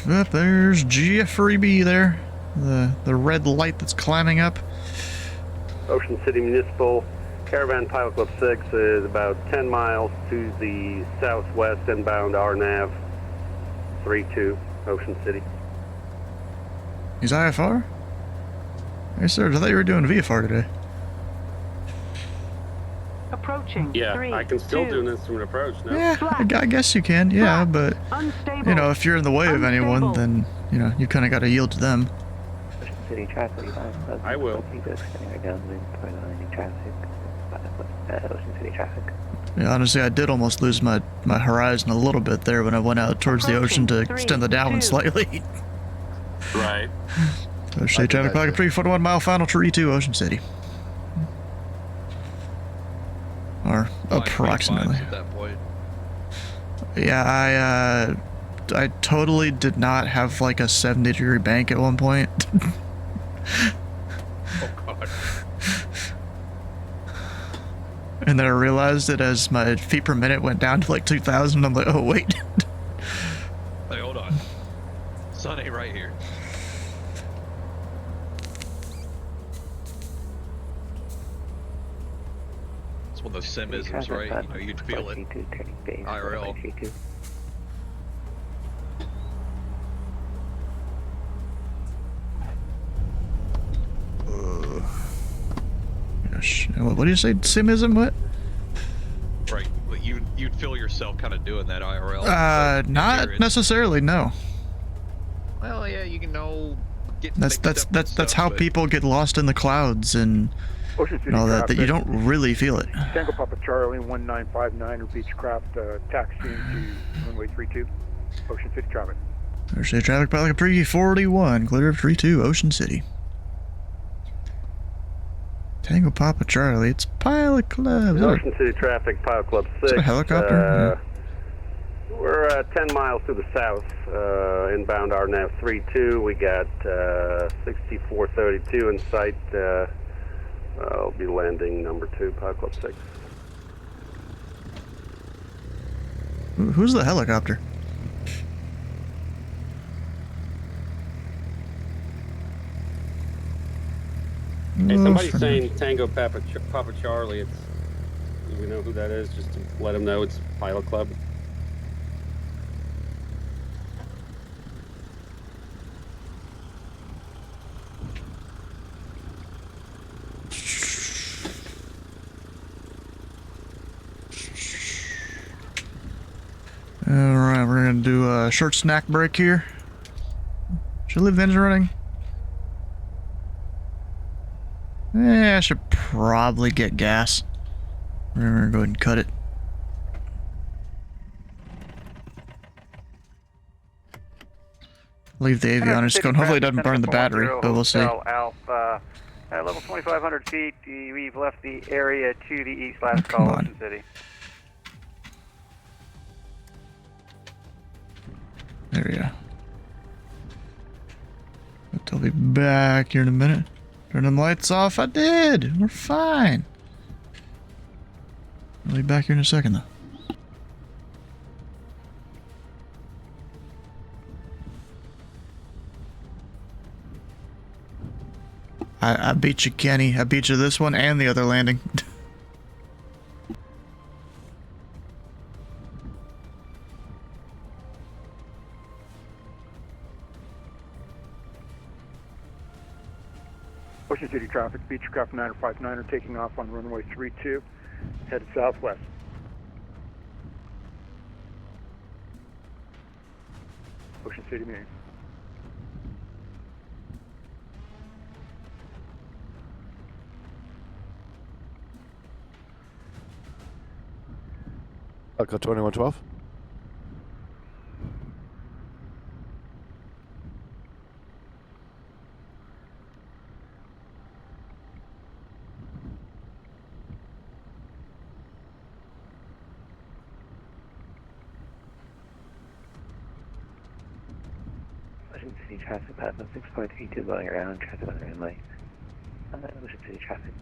Yep, there's GFRB there. The red light that's climbing up. Ocean City Municipal Caravan Pilot Club 6 is about 10 miles to the southwest inbound RNAV 32, Ocean City. He's IFR? Hey, sir, I thought you were doing VFR today. Approaching. Yeah, 3, I can still 2. do an instrument approach, no? Yeah, I guess you can, yeah, but, you know, if you're in the way of anyone, then, you know, you kind of got to yield to them. Ocean City traffic, I will. Extending our downwind for aligning traffic. Ocean City traffic. Yeah, honestly, I did almost lose my horizon a little bit there when I went out towards the ocean to extend the downwind slightly. Right. Ocean City traffic, back at 341 mile final tree 2, Ocean City. Or approximately. At that point. Yeah, I totally did not have like a 70-degree bank at one point. Oh god. And then I realized that as my feet per minute went down to like 2,000, I'm like, oh wait. Hey, hold on. Sun ain't right here. It's one of those simisms, right? You know, you'd feel it. IRL. Gosh, what do you say? Simism? What? Right. But you'd feel yourself kind of doing that IRL. Not necessarily. No. Well, yeah, you can know. That's how people get lost in the clouds and all that. That you don't really feel it. Tango Papa Charlie 1959 or Beechcraft taxiing to runway 32, Ocean City traffic. Ocean City traffic, pilot Capri 41, clear of 32, Ocean City. Tango Papa Charlie, it's Pilot Club. Ocean City traffic, Pilot Club 6. Is that a helicopter? We're 10 miles to the south, inbound RNAV 32. We got 6432 in sight. I'll be landing number 2, Pilot Club 6. Who's the helicopter? Hey, somebody's saying Tango Papa Charlie. Do we know who that is? Just to let them know it's Pilot Club. Alright, we're gonna do a short snack break here. Should I leave the engine running? I should probably get gas. We're gonna go ahead and cut it. Leave the avionics going. Hopefully it doesn't burn the battery, but we'll see. Alpha, at level 2,500 feet, we've left the area to the east, last call, Ocean City. There we go. I'll be back here in a minute. Turn them lights off. I did. We're fine. I'll be back here in a second, though. I beat you, Kenny. I beat you this one and the other landing. Ocean City traffic, Beechcraft 959 are taking off on runway 32, headed southwest. Ocean City, Maine. Echo 2112. Ocean City traffic, Papa 6.32 going around, traffic on the runway. Ocean City traffic.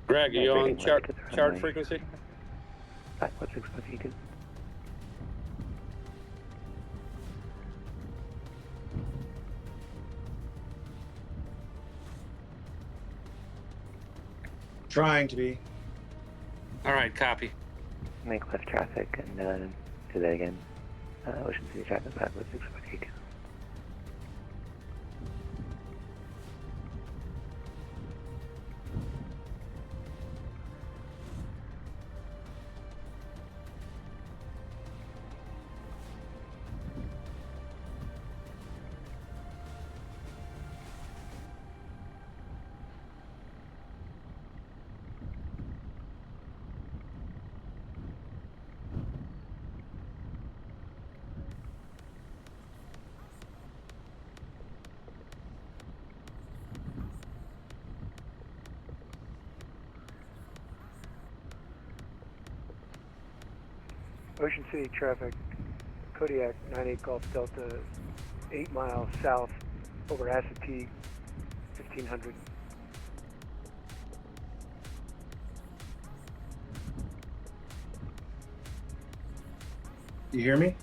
Greg, are you on chart runway. frequency? 6.32. Trying to be. All right, copy. Make left traffic and do that again. Ocean City traffic, Papa 6.32. Ocean City traffic, Kodiak 98 Golf Delta, 8 miles south over Assateague, 1500. You hear me?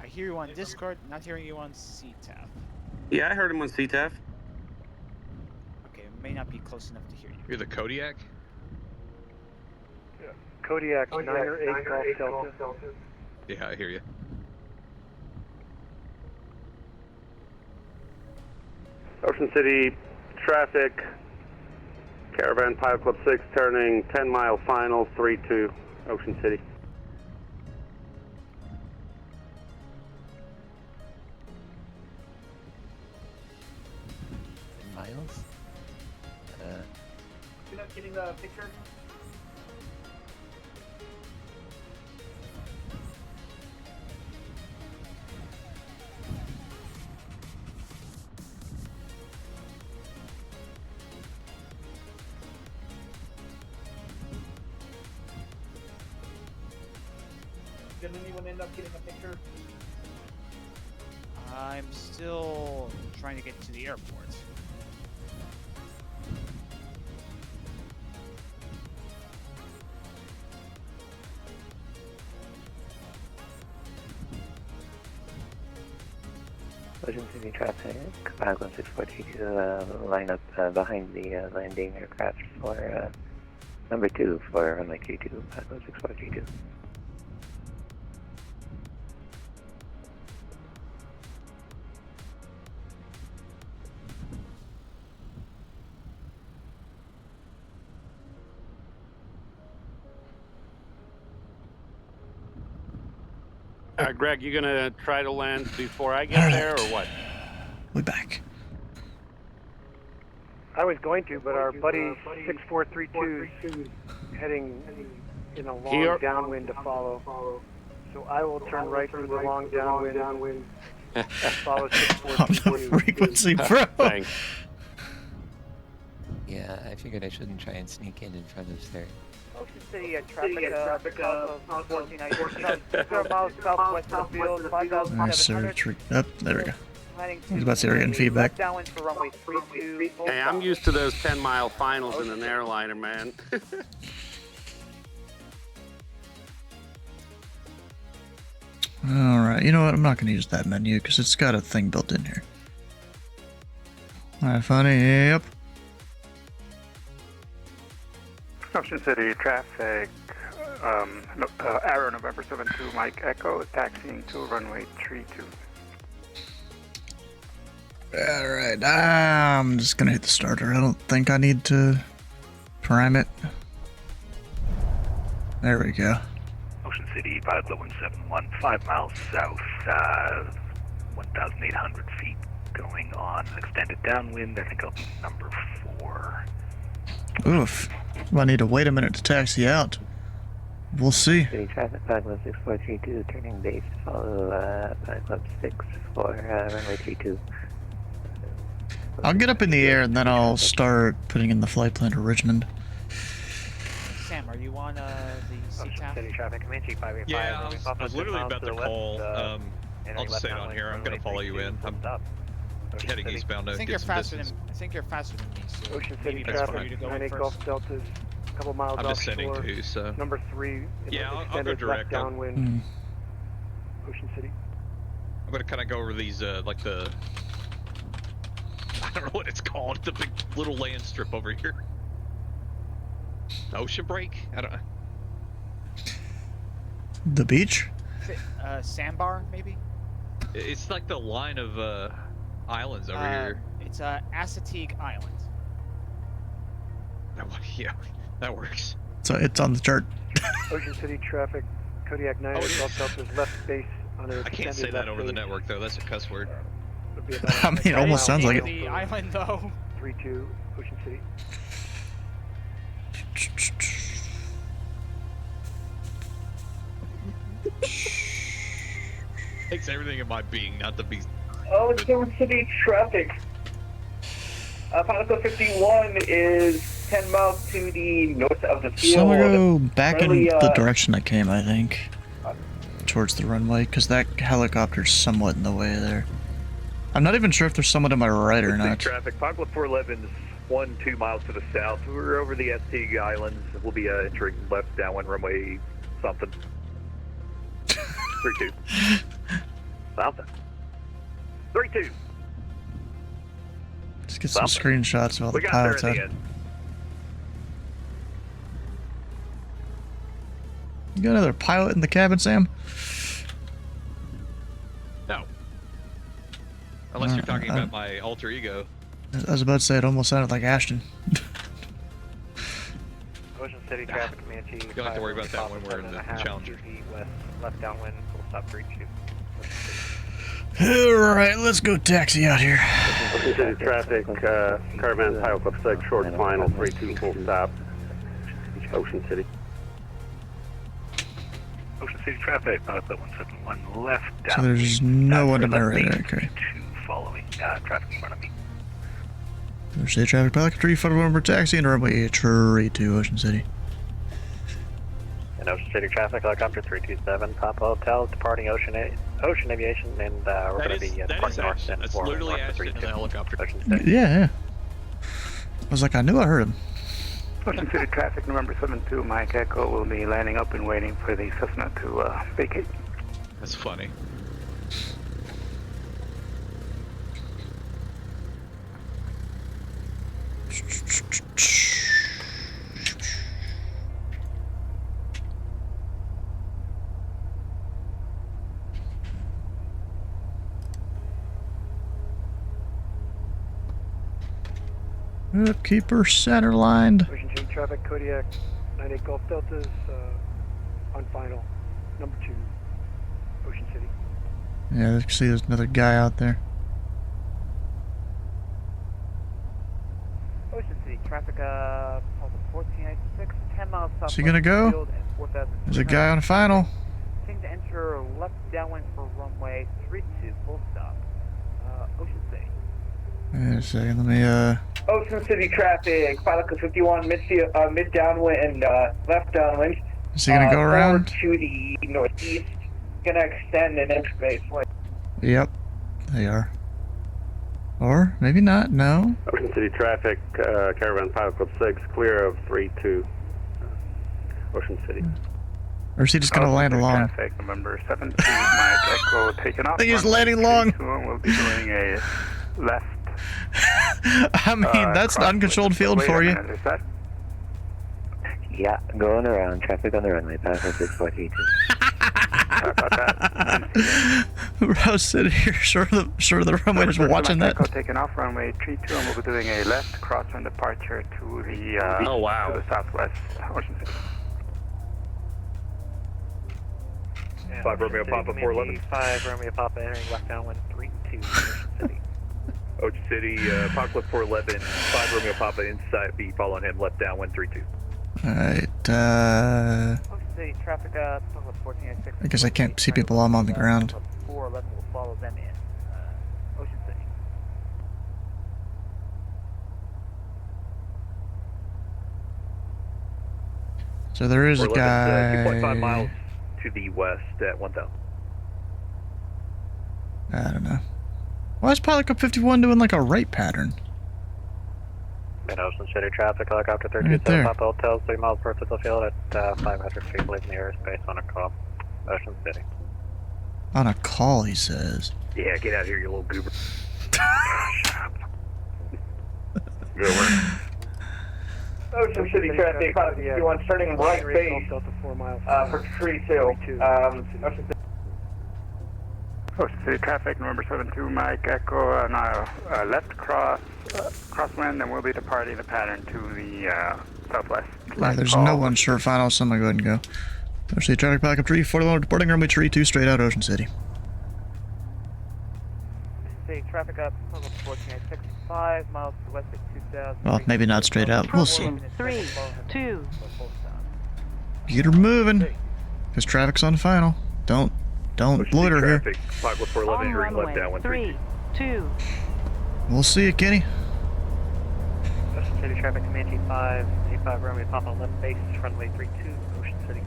I hear you on Discord, not hearing you on CTAF. Yeah, I heard him on CTAF. Okay, it may not be close enough to hear you. You're the Kodiak? Kodiak 908 Golf Delta. Yeah, I hear you. Ocean City traffic, Caravan Pilot Club 6 turning 10 mile final 32, Ocean City. Miles? You're not getting the picture? Did anyone end up getting a picture? I'm still trying to get to the airport. Ocean City traffic, Pilot Club 642, line up behind the landing aircraft for number 2 for runway 32, Pilot Club 642. Greg, you gonna try to land before I get there, or what? We're back. I was going to, but our buddy 6432 is heading in a long downwind to follow. So I will turn right for the long downwind. Follow 6432. Frequency, bro. Thanks. Yeah, I figured I shouldn't try and sneak in front of their. Ocean City traffic of 1490, 0 miles southwest of the field, 5,700. Nice search. Up, there we go. Planning I was about to say we're getting feedback. downwind for runway 32. Hey, I'm used to those 10-mile finals in an airliner, man. Alright, you know what? I'm not going to use that menu because it's got a thing built in here. Alright, funny. Yep. Ocean City traffic, Arrow November 72, Mike Echo, taxiing to runway 32. Alright, I'm just going to hit the starter. I don't think I need to prime it. There we go. Ocean City, Pilot Club 171, 5 miles south, 1,800 feet, going on extended downwind. I think I'll be number 4. Oof. Well, I need to wait a minute to taxi out. We'll see. City traffic, Pilot Club 6432, turning base to follow Pilot Club 6 for runway 32. I'll get up in the air and then I'll start putting in the flight plan to Richmond. Sam, are you on the CTAF? City traffic, Comanche 585. Yeah, I was literally about to call. I'll just say it on here. I'm going to follow you in. I'm heading eastbound to I think get you're some faster distance. than I think you're faster than me. So Ocean City maybe best for you to traffic, go in 98 first. Gulf Deltas, a couple miles I'm descending offshore. too, so. Number 3, Yeah, I'll go extended direct. left downwind, Ocean City. I'm going to kind of go over these, like the. I don't know what it's called. The big little land strip over here. Ocean break? I don't know. The beach? Sandbar, maybe? It's like the line of islands over here. It's Assateague Island. Yeah, that works. So it's on the chart. Ocean City traffic, Kodiak 9 Gulf Delta's left base on a I can't say that over the network though. That's a cuss word. I mean, it almost sounds like it. The island, though. 32, Ocean City. Takes everything in my being not to be. Ocean City traffic. Pilot Club 51 is 10 miles to the north of the field. So I'm gonna go back in Friendly, the direction I came, I think. Towards the runway, because that helicopter's somewhat in the way there. I'm not even sure if there's someone to my right or not. Traffic, Pilot Club 411 is 1-2 miles to the south. We're over the Assateague Islands. We'll be entering left downwind runway something. 32. Something. 32. Just get some screenshots of all the pilots out. You got another pilot in the cabin, Sam? No. Unless you're talking about my alter ego. I was about to say it almost sounded like Ashton. Ocean City traffic, Comanche. You don't have to worry about that when we're in the Challenger. West, left downwind, full stop 32. Alright, let's go taxi out here. Ocean City traffic, Caravan Pilot Club 6, short final, 32 full stop. Ocean City. Ocean City traffic, Pilot Club 171 left down. So there's no one to my right, okay. Following traffic in front of me. Ocean City traffic, Pilot 3, photo number taxi, and runway 32, Ocean City. And Ocean City traffic, helicopter 327, Papa Hotel, departing Ocean Aviation, and we're going to be departing north. That's literally Ashton in the helicopter. Yeah. I was like, I knew I heard him. Ocean City traffic, November 72, Mike Echo will be landing up and waiting for the Cessna to vacate. That's funny. Keep her centerlined. Ocean City traffic, Kodiak 98 Gulf Deltas, on final. Number 2, Ocean City. Yeah, you can see there's another guy out there. Ocean City traffic, 1496, 10 miles south. Is he gonna go? There's a guy on final. Seem to enter left downwind for runway 32, full stop. Ocean City. Wait a second, let me, Ocean City traffic, Pilot Club 51, mid downwind and left downwind. Is he gonna go around? To the northeast. Gonna extend an inch-based lane. Yep, they are. Or maybe not, no. Ocean City traffic, Caravan Pilot Club 6, clear of 32. Ocean City. Or is he just gonna land along? Traffic, November 72, Mike Echo taking off. I think he's landing long. We'll be doing a left. I mean, that's an uncontrolled field for you. Is that? Yeah, going around. Traffic on the runway. Pilot Club 6432. I was sitting here short of the runway just watching that. Echo taking off runway 32, and we'll be doing a left cross-run departure to the to the southwest Ocean City. 5 Romeo Papa 411. 5 Romeo Papa entering left downwind 32, Ocean City. Ocean City, Pop Club 411, 5 Romeo Papa inside, be following him, left downwind 32. Alright, Ocean City traffic, Pop Club 1486. I guess I can't see people while I'm on the ground. 411 will follow them in. Ocean City. So there is a guy... 2.5 miles to the west at 1000. I don't know. Why is Pilot Cup 51 doing like a right pattern? In Ocean City traffic, helicopter Right 327 there. Papa Hotel, 3 miles north of the field at 500 feet, leaving the airspace on a call. Ocean City. On a call, he says. Yeah, get out of here, you little goober. Good work. Ocean City traffic, Pilot 51 turning right base for tree 2. Ocean City. Ocean City traffic, November 72, Mike Echo, now left crosswind, and we'll be departing the pattern to the southwest. There's no one sure final, so I'm gonna go ahead and go. Ocean City traffic, Pilot Cup 341, departing runway 32, straight out Ocean City. City traffic up, Pop Club 1486, 5 miles to the west at 2000. Well, maybe not straight out. We'll see. 3, 2. Get her moving. Because traffic's on final. Don't loiter here. Traffic, Pop Club 411, entering left downwind 32. 2. We'll see you, Kenny. Ocean City traffic, Comanche 5, 85 Romeo Papa left base, runway 32, Ocean City.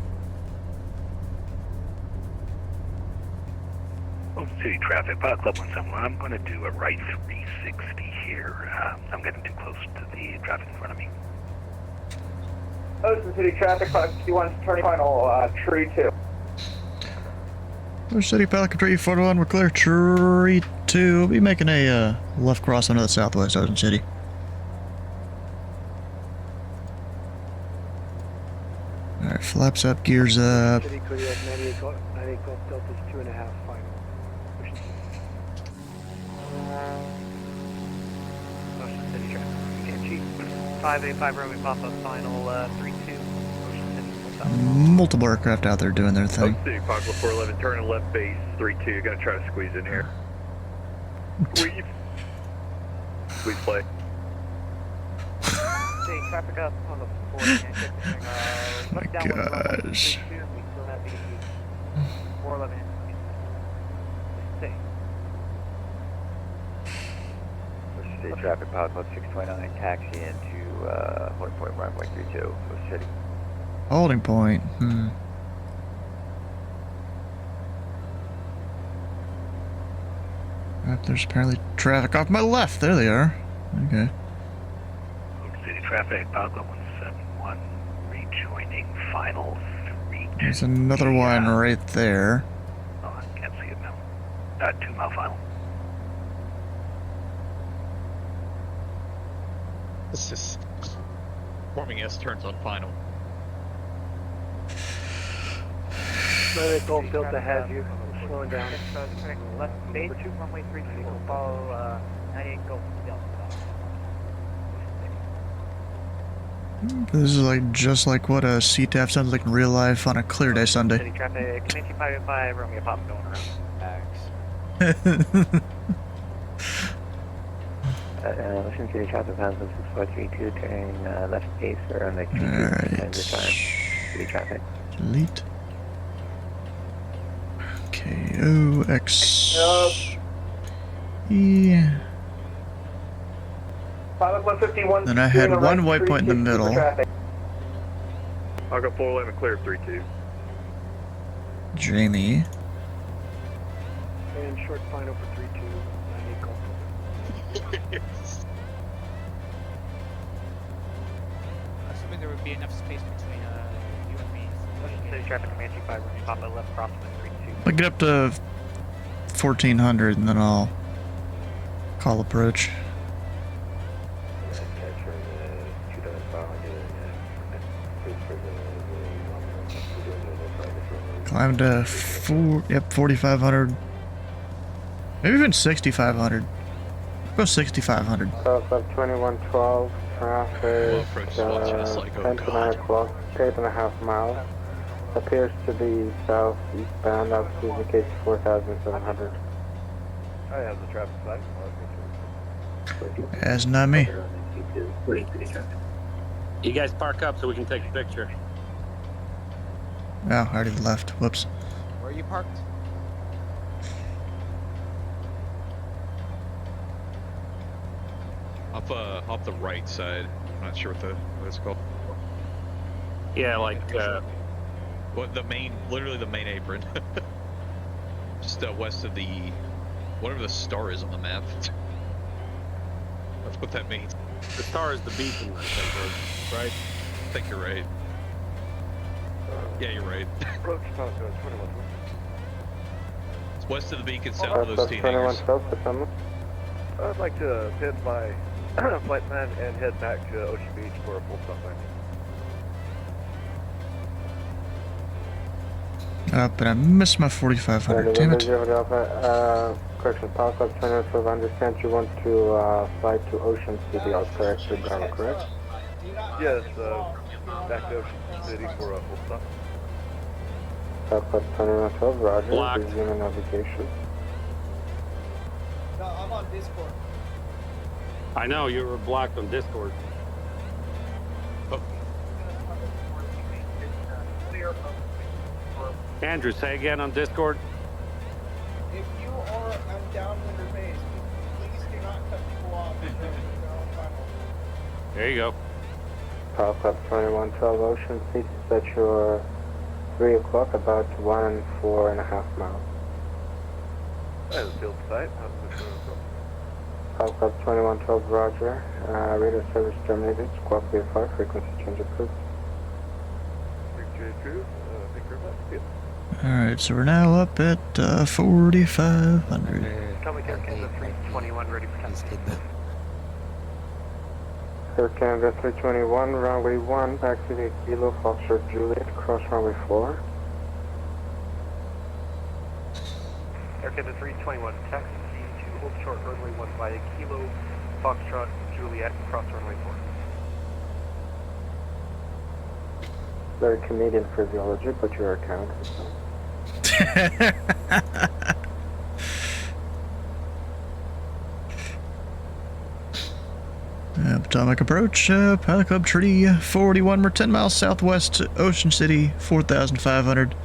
Ocean City traffic, Pilot Club 171. I'm going to do a right 360 here. I'm getting too close to the traffic in front of me. Ocean City traffic, Pilot 51 turning final, tree 2. Ocean City, Pilot Cup 341, we're clear. Tree 2. We'll be making a left cross into the southwest Ocean City. Alright, flaps up, gears up. City Kodiak 98 Golf Delta's 2.5 final. Ocean City traffic, Comanche 585 Romeo Papa final 32, Ocean City. Multiple aircraft out there doing their thing. Ocean City, Pop Club 411, turning left base 32, gonna try to squeeze in here. Squeeze. Squeeze play. City traffic up, Pop Club 1486, left downwind runway 32, we still have the 411 in. City. Ocean City traffic, Pilot Club 629, taxi into holding point runway 32, Ocean City. Holding point. There's apparently traffic off my left. There they are. Okay. Ocean City traffic, Pilot Club 171, rejoining final 3. There's another one right there. Oh, I can't see it now. 2 mile final. This is forming S turns on final. 98 Golf Delta has you. Slowing down. Left base, runway 32 will follow 98 Golf Delta. This is like just like what a CTAF sounds like in real life on a clear day Sunday. City traffic, Comanche 585 Romeo Papa going around. Ocean City traffic, Pilot 6432, turning left base for runway 32, and this time, City traffic. Delete. KOX. Yeah. Pilot 151. Then I had one waypoint in the middle. I'll go 411, clear 32. Jamie. And short final for 32, 98 Golf Delta. Assuming there would be enough space between you and me. Ocean City traffic, Comanche 5 Romeo Papa left crosswind 32. I'll get up to 1400 and then I'll call approach. Climb to 4,500. Maybe even 6,500. Go 6,500. Club 2112, traffic, 10 to 9 o'clock, 8.5 miles. Appears to be southeastbound, altitude indicates 4,700. I have the traffic flag. That's not me. You guys park up so we can take a picture. Oh, I already left. Whoops. Where are you parked? Off the right side. I'm not sure what it's called. Yeah, like what literally the main apron. Just west of the whatever the star is on the map. That's what that means. The star is the beacon, I think, right? I think you're right. Yeah, you're right. Approach Falco 21. It's west of the beacon, south of those teenagers. I'd like to pin my flight plan and head back to Ocean Beach for a full stop landing. But I missed my 4500. Damn it. Correction, Power Club 2012, I understand you want to fly to Ocean City, I'll correct the driver, correct? Yes, back to Ocean City for a full stop. Power Club 2112, roger, Blocked. resuming navigation. No, I'm on Discord. I know, you were blocked on Discord. Oh. Andrew, say again on Discord. If you are on downwind or base, please do not cut people off. There you go. Power Club 2112, Ocean City, set your 3 o'clock, about 4.5 miles. I have a field site. Power Club 2112, roger. Radio service terminated, squawk VFR, frequency change approved. True. Thank you very much. Good. Alright, so we're now up at 4,500. Coming here, Canada 321, ready for testing. Air Canada 321, runway 1, back to the Kilo, Foxtrot Juliet, cross runway 4. Air Canada 321, taxi to hold short runway 1 via Kilo, Foxtrot Juliet, cross runway 4. Very Canadian physiology, but your account. Potomac approach, Pilot Club Treaty 41, we're 10 miles southwest Ocean City, 4,500.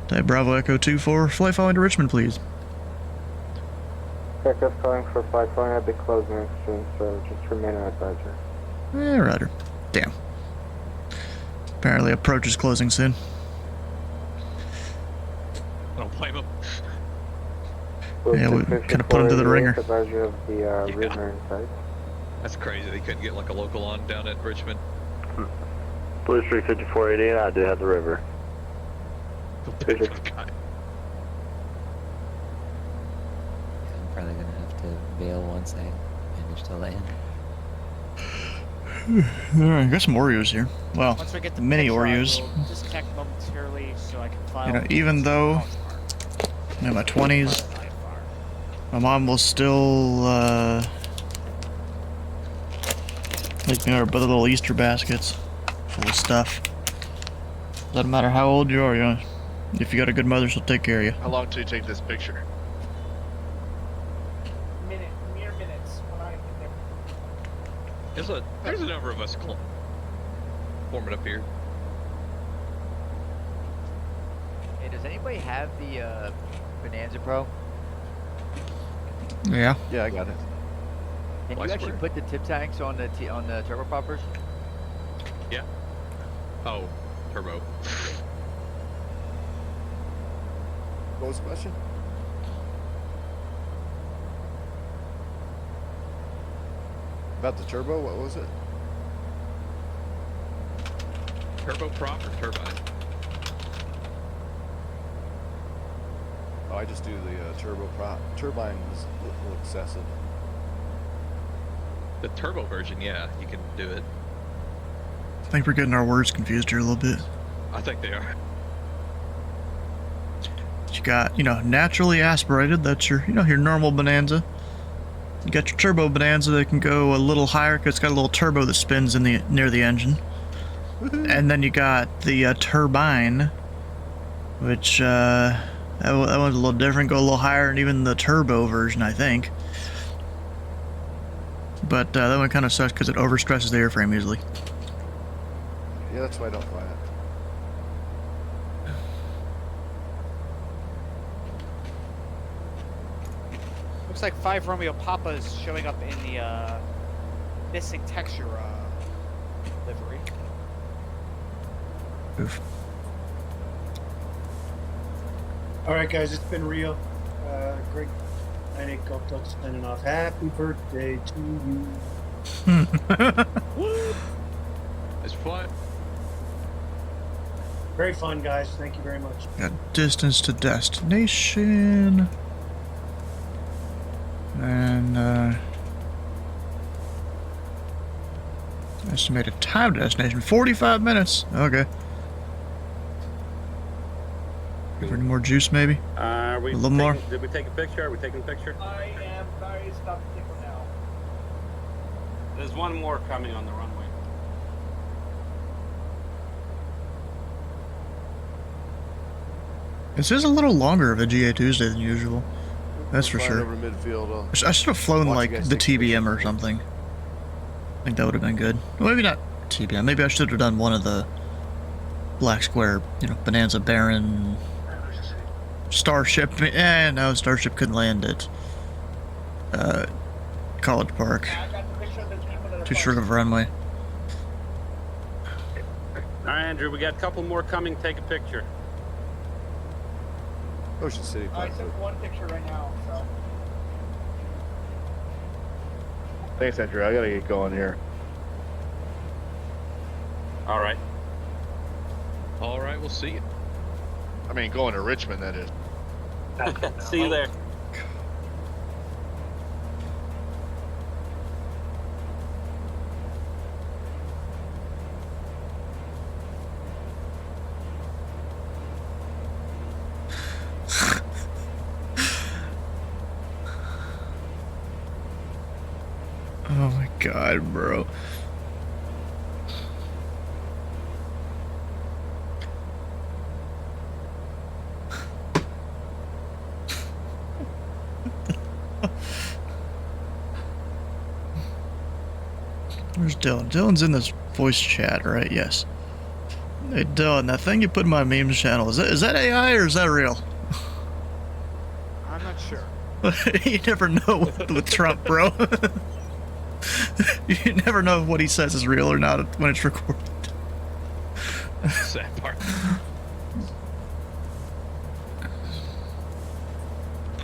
Type Bravo Echo 24, flight following to Richmond, please. Aircraft calling for flight following at the closing soon, so just remain on advisory. Roger. Damn. Apparently approach is closing soon. I don't blame him. Yeah, we kind of put him to the ringer. Advisory of the river inside. That's crazy. They couldn't get like a local on down at Richmond. Blue Street 5488, I do have the river. I'm probably gonna have to bail once I manage to land. Alright, got some Oreos here. Well, Once we get the mini picture, Oreos. I will disconnect momentarily so I can file. You know, even though I'm in my 20s, my mom will still make me our little Easter baskets full of stuff. Doesn't matter how old you are, you know, if you got a good mother, she'll take care of you. How long till you take this picture? Mere minutes when I get there. There's a number of us forming up here. Hey, does anybody have the Bonanza Pro? Yeah. Yeah, I got it. Can you actually put the tip tanks on the turboproppers? Yeah. Oh, turbo. What was the question? About the turbo? What was it? Turbo prop or turbine? Oh, I just do the turbo prop. Turbine is a little excessive. The turbo version, yeah, you can do it. I think we're getting our words confused here a little bit. I think they are. You got, you know, naturally aspirated, that's your, you know, your normal Bonanza. You got your turbo Bonanza that can go a little higher because it's got a little turbo that spins in the near the engine. And then you got the turbine, which that one's a little different, go a little higher, and even the turbo version, I think. But that one kind of sucks because it overstresses the airframe easily. Yeah, that's why I don't fly it. Looks like 5 Romeo Papa is showing up in the missing texture livery. Oof. All right, guys, it's been real. Greg, 98 Golf Delta signing off. Happy birthday to you. It's fun. Very fun, guys. Thank you very much. Got distance to destination. And estimated time to destination 45 minutes. Okay. Any more juice, maybe? A little more. Did we take a picture? Are we taking a picture? I am very stopped to take one now. There's one more coming on the runway. This is a little longer of a GA Tuesday than usual. That's for sure. Over midfield, I should have flown like the TBM or something. I think that would have been good. Well, maybe not TBM. Maybe I should have done one of the Black Square, you know, Bonanza Baron, Starship. No, Starship couldn't land at College Park. Too short of a runway. All right, Andrew, we got a couple more coming. Take a picture. Ocean City. I took one picture right now, so. Thanks, Andrew. I gotta get going here. All right. All right, we'll see you. I mean, going to Richmond, that is. See you there. Oh my god, bro. Where's Dylan? Dylan's in this voice chat, right? Yes. Hey Dylan, that thing you put in my memes channel, is that AI or is that real? I'm not sure. You never know with Trump, bro. You never know if what he says is real or not when it's recorded. Sad part.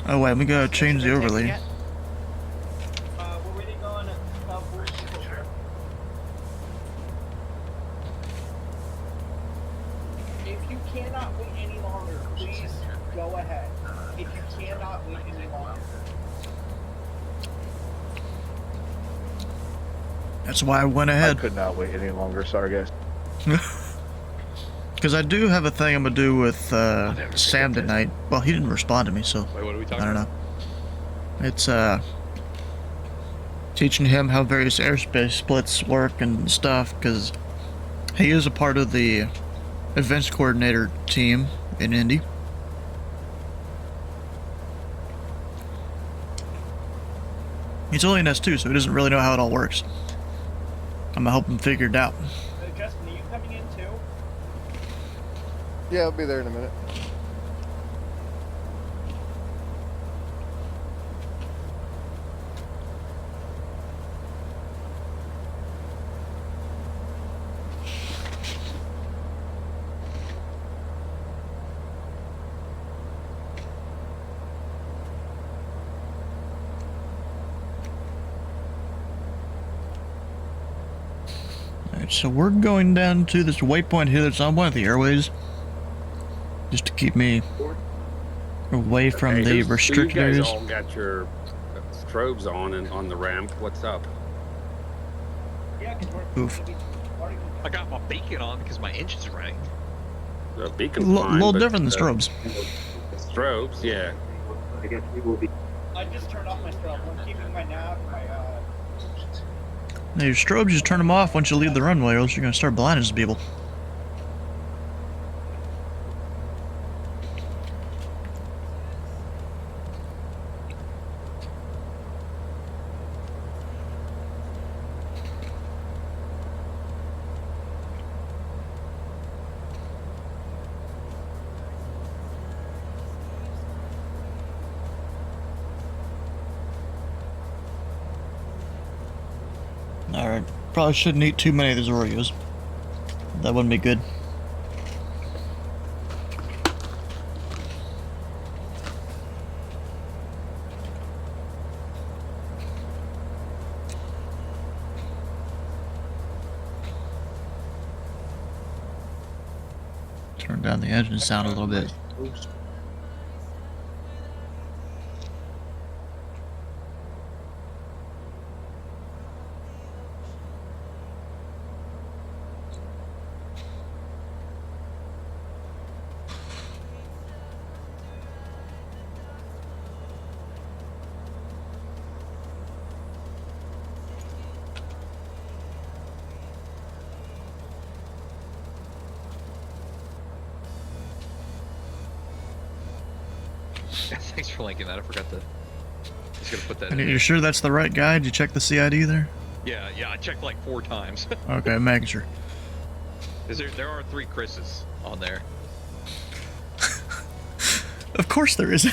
Oh wait, we gotta change the overlay. We're waiting on if you cannot wait any longer, please go ahead. If you cannot wait any longer. That's why I went ahead. I could not wait any longer. Sorry, guys. Because I do have a thing I'm gonna do with Sam tonight. Well, he didn't respond to me, so Wait, what are we talking I don't about? know. It's teaching him how various airspace splits work and stuff, because he is a part of the events coordinator team in Indy. He's only an S2, so he doesn't really know how it all works. I'm gonna help him figure it out. Justin, are you coming in too? Yeah, I'll be there in a minute. Alright, so we're going down to this waypoint here that's on one of the airways. Just to keep me away from the restricted you guys areas. all got your strobes on and on the ramp. What's up? Yeah, because we're Oof. I got my beacon on because my engine's running. The beacon's A fine, little but, different than strobes. Strobes, yeah. I guess we will be. I just turned off my strobe. I'm keeping my nav, Now your strobes, just turn them off once you leave the runway, or else you're gonna start blinding some people. Alright. Probably shouldn't eat too many of these Oreos. That wouldn't be good. Turn down the engine sound a little bit. Thanks for linking that. I forgot to. Just gonna put that. And in you sure that's the right guy? Did you check the CID there? Yeah, I checked like 4 times. Okay, making sure. There are 3 Chris's on there. Of course there is.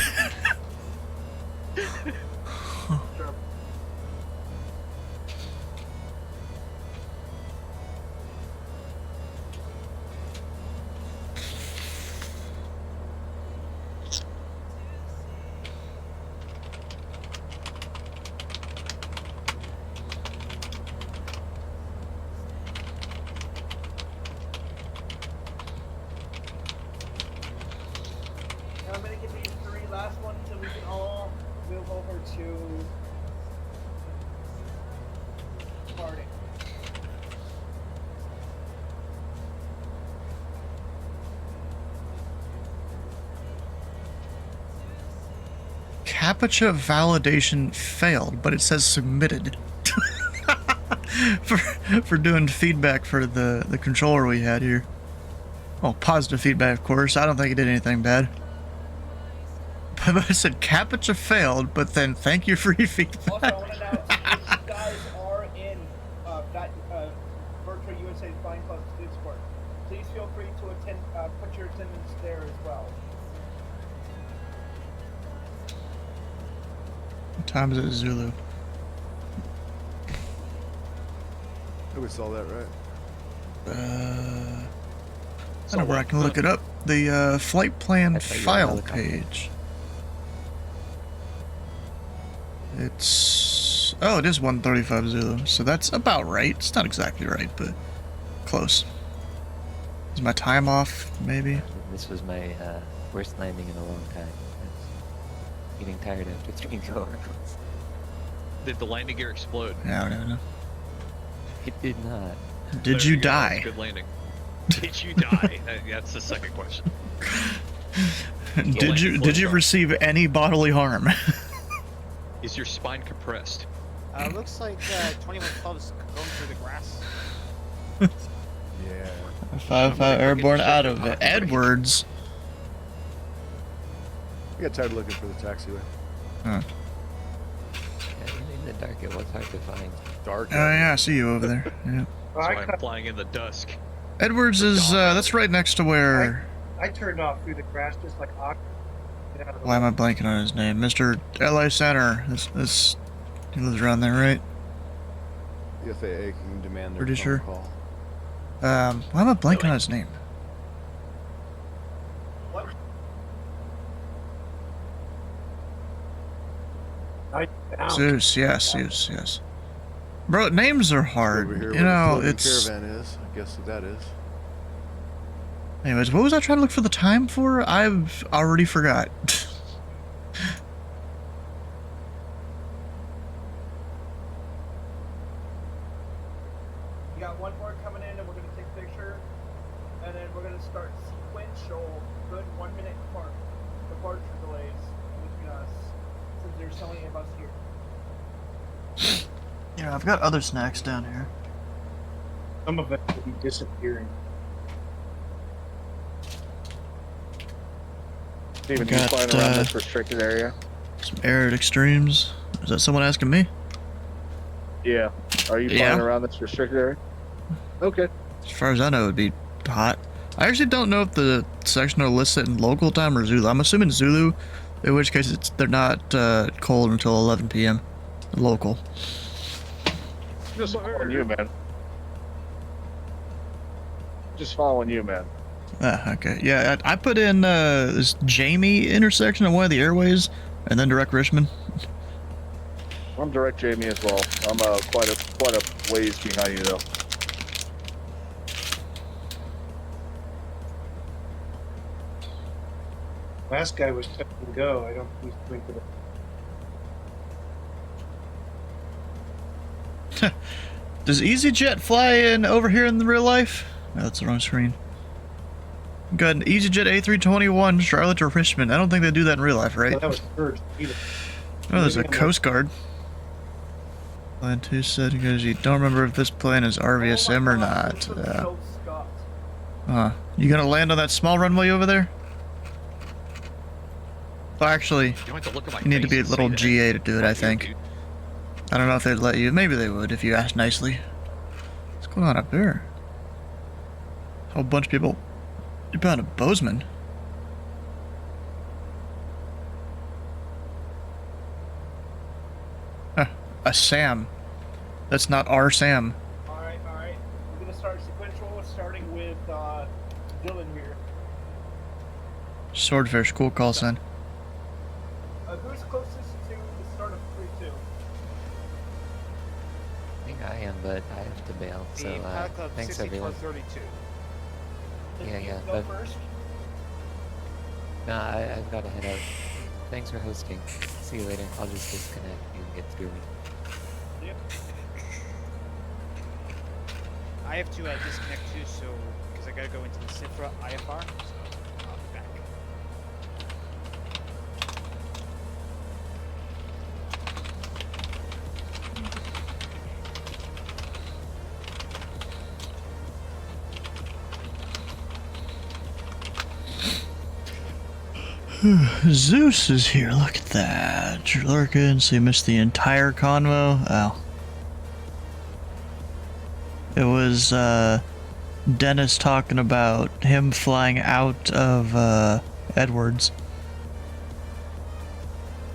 Now I'm gonna give these 3 last ones and we can all move over to party. CAPTCHA validation failed, but it says submitted. for doing feedback for the controller we had here. Well, positive feedback, of course. I don't think it did anything bad. But it said CAPTCHA failed, but then thank you for your feedback. Also, I want to announce if you guys are in Virtual USA Flying Club's Discord, please feel free to attend. Put your attendance there as well. What time is it, Zulu? We saw that, right? I know where I can look it up. The flight plan file page. It's... Oh, it is 1:35 Zulu, so that's about right. It's not exactly right, but close. Is my time off, maybe? This was my worst landing in a long time. I was getting tired after 3 go-arounds. Did the landing gear explode? Yeah, I don't know. It did not. Did you die? Good landing. Did you die? That's the second question. Did you receive any bodily harm? Is your spine compressed? Looks like 21 Club's going through the grass. Yeah. 5 airborne out of it. Edwards. I got tired of looking for the taxiway. Huh. Yeah, in the dark, it was hard to find. Dark. Oh yeah, I see you over there. Yeah. That's why I'm flying in the dusk. Edwards is that's right next to where. I turned off through the grass just like Why am I blanking on his name? Mr. LA Center. This he lives around there, right? The FAA can demand their Pretty phone sure. call. Why am I blanking on his name? What? Zeus, yes, Zeus, yes. Bro, names are hard. Over here You where know, the floating it's. caravan is. I guess what that is. Anyways, what was I trying to look for the time for? I've already forgot. We got one more coming in and we're going to take a picture. And then we're going to start sequential, good 1 minute departure delays between us, since there's so many of us here. Yeah, I've got other snacks down here. Some of it will be disappearing. Steven, Got, you flying around this restricted area? Some arid extremes. Is that someone asking me? Yeah. Are you flying around this restricted area? Okay. As far as I know, it would be hot. I actually don't know if the section will list it in local time or Zulu. I'm assuming Zulu, in which case they're not cold until 11 p.m. local. Just following you, man. Just following you, man. Okay. Yeah, I put in this Jamie intersection on one of the airways, and then direct Richmond. I'm direct Jamie as well. I'm quite a ways behind you though. Last guy was touch and go. I don't think he's doing good. Does EasyJet fly in over here in the real life? No, that's the wrong screen. Got an EasyJet A321 Charlotte to Richmond. I don't think they do that in real life, right? Well, that was Surge. Oh, there's a Coast Guard. Plan 2 said because you don't remember if this plane is RVSM or not. You gonna land on that small runway over there? Well, actually, you need to be a little GA to do it, I think. I don't know if they'd let you. Maybe they would if you asked nicely. What's going on up there? A whole bunch of people. You're bound to Bozeman. Huh, a Sam. That's not our Sam. Alright. We're gonna start sequential, starting with Dylan here. Swordfish, cool call, son. Who's closest to the start of 3-2? I think I am, but I have to bail. So thanks everyone. 32. Yeah, Go but first. nah, I've got to head out. Thanks for hosting. See you later. I'll just disconnect. You can get through me. Yep. I have to disconnect too, so because I gotta go into the SFRA IFR. So I'll be back. Zeus is here. Look at that. You're lurking, so you missed the entire convo. Oh. It was Dennis talking about him flying out of Edwards.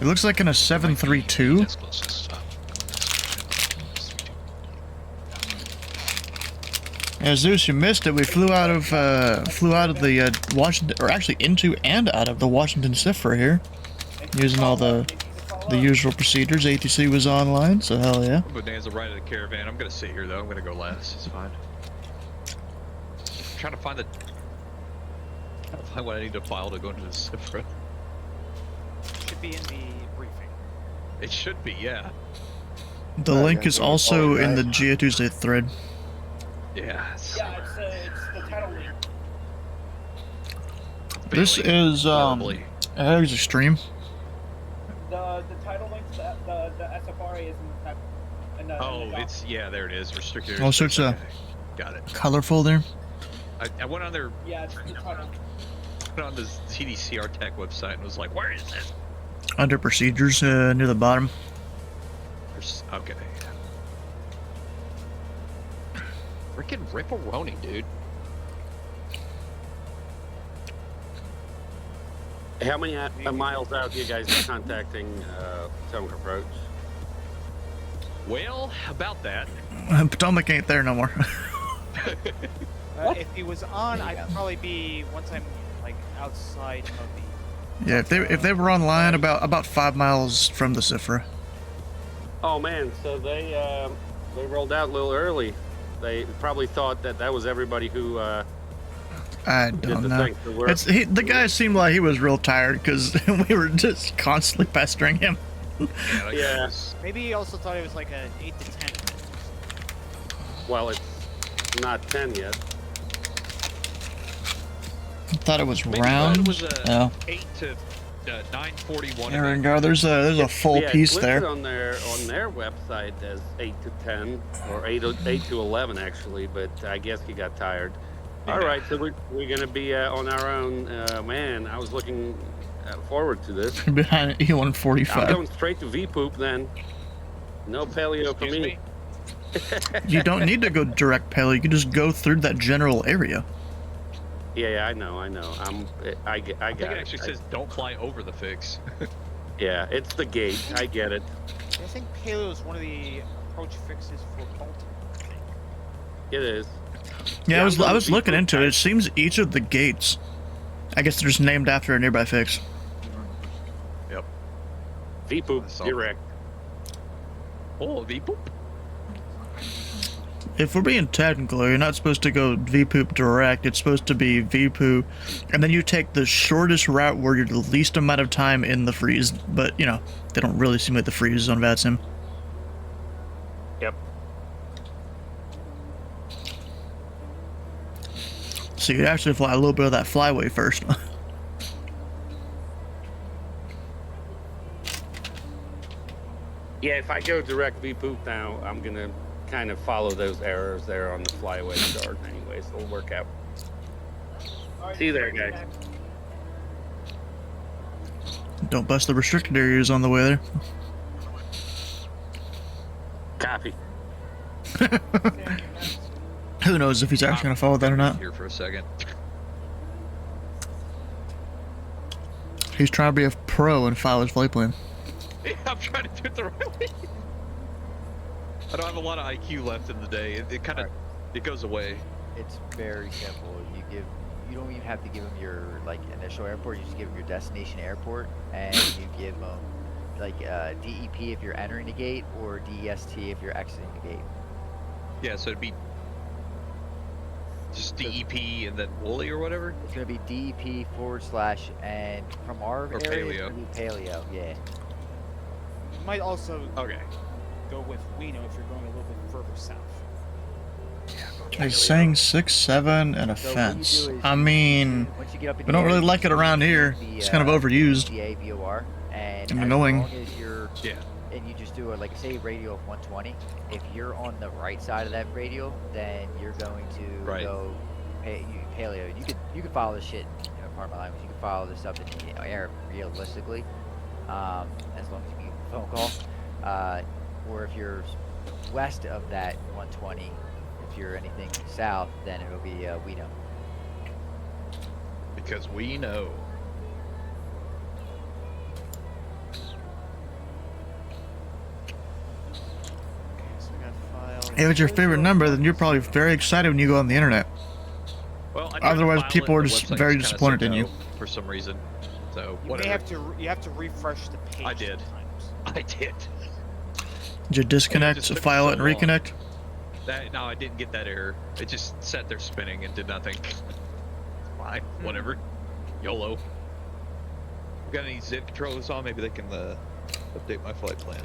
It looks like in a 732. Yeah, Zeus, you missed it. We flew out of the Washington, or actually into and out of the Washington SFRA here, using all the usual procedures. ATC was online, so hell yeah. Bonanza right at the caravan. I'm gonna sit here though. I'm gonna go last. It's fine. I'm trying to find what I need to file to go into the SFRA. Should be in the briefing. It should be, yeah. The link is also in the GA Tuesday thread. Yeah. It's the title link. This is it's extreme. The title link, the SFRA is in the title. And, it's there it is. Restricted. Oh, so it's got it. Colorful there. I went on their it's the title. went on the TDCR Tech website and was like, where is this? Under procedures near the bottom. Okay. Freaking Ripperoni, dude. How many miles out are you guys contacting Potomac Approach? Well, about that. Potomac ain't there no more. If he was on, I'd probably be once I'm like outside of the. Yeah, if they were online about 5 miles from the SFRA. Oh man, so they rolled out a little early. They probably thought that was everybody who. I don't know. The guy seemed like he was real tired because we were just constantly pestering him. Yeah. Maybe he also thought it was like an 8 to 10. Well, it's not 10 yet. I thought it was Maybe round. It was 8 to 9:41. There we go. There's a full piece there. On their website as 8 to 10 or 8 to 11 actually, but I guess he got tired. All right, so we're gonna be on our own. Man, I was looking forward to this. Behind E145. I'm going straight to V-poop then. No paleo for me. You don't need to go direct paleo. You can just go through that general area. Yeah, I know. I get I think it it. actually says don't fly over the fix. Yeah, it's the gate. I get it. I think paleo is one of the approach fixes for Bolton? It is. Yeah, I'm going I was to looking V-Poop, into it. It guys. seems each of the gates, I guess they're just named after a nearby fix. Yep. V-Poop, direct. Oh, V-Poop? If we're being technical, you're not supposed to go V-Poop direct. It's supposed to be V-Poop, and then you take the shortest route where you're the least amount of time in the freeze. But, you know, they don't really simulate the freeze on VATSIM. Yep. So you'd actually fly a little bit of that flyway first. Yeah, if I go direct V-Poop now, I'm going to kind of follow those arrows there on the flyaway chart anyway, so it'll work out. See you there, guys. Don't bust the restricted areas on the way there. Copy. Who knows if he's actually going to follow that or not. Here for a second. He's trying to be a pro and follow his flight plan. Yeah, I'm trying to do it the right way. I don't have a lot of IQ left in the day. It kind of it goes away. It's very simple. You don't even have to give them your like initial airport. You just give them your destination airport, and you give them like DEP if you're entering the gate, or DEST if you're exiting the gate. Yeah, so it'd be just DEP and then Wooly or whatever. It's gonna be DEP / and from our Or area, Paleo. it's gonna be Paleo. Yeah. You might also Okay. go with Weno if you're going a little bit further south. He's saying 6-7 and a So what you fence. do is I mean, once you get up in we the don't really air, like it around here. It's kind of overused. VOR, and And as annoying. long as you're, and you just do it like say radial of 120. If you're on the right side of that radial, then you're going to go Paleo. You could follow this shit. You know, pardon my language. You can follow this up in the air realistically, as long as you get a phone call. Or if you're west of that 120. If you're anything south, then it'll be Weno. Because we know. If it's your favorite number, then you're probably very excited when you go on the internet. Well, I tried to Otherwise, file people it, are the just website very just kinda disappointed said in you. no for some reason. So You whatever. may have to refresh the page. I did. sometimes. I did. Did you disconnect, just took file so it, and long. reconnect? No, I didn't get that error. It just sat there spinning and did nothing. Fine, whatever. YOLO. We got any zip controllers on? Maybe they can update my flight plan.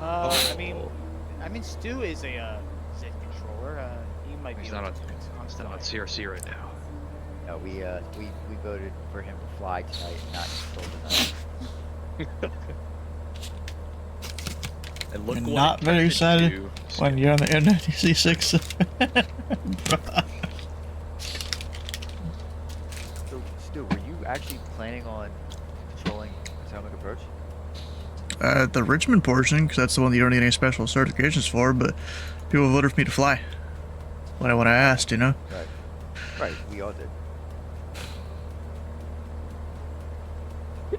I mean, Stu is a Z controller. He might be. He's not on CRC right now. No, we voted for him to fly tonight, not control tonight. And look You're what not it very turned excited into. when you're on the internet. You see 6. So, Stu, were you actually planning on controlling Potomac approach? The Richmond portion, because that's the one that you don't need any special certifications for, but people voted for me to fly. When I asked, you know? Right. Right, we all did.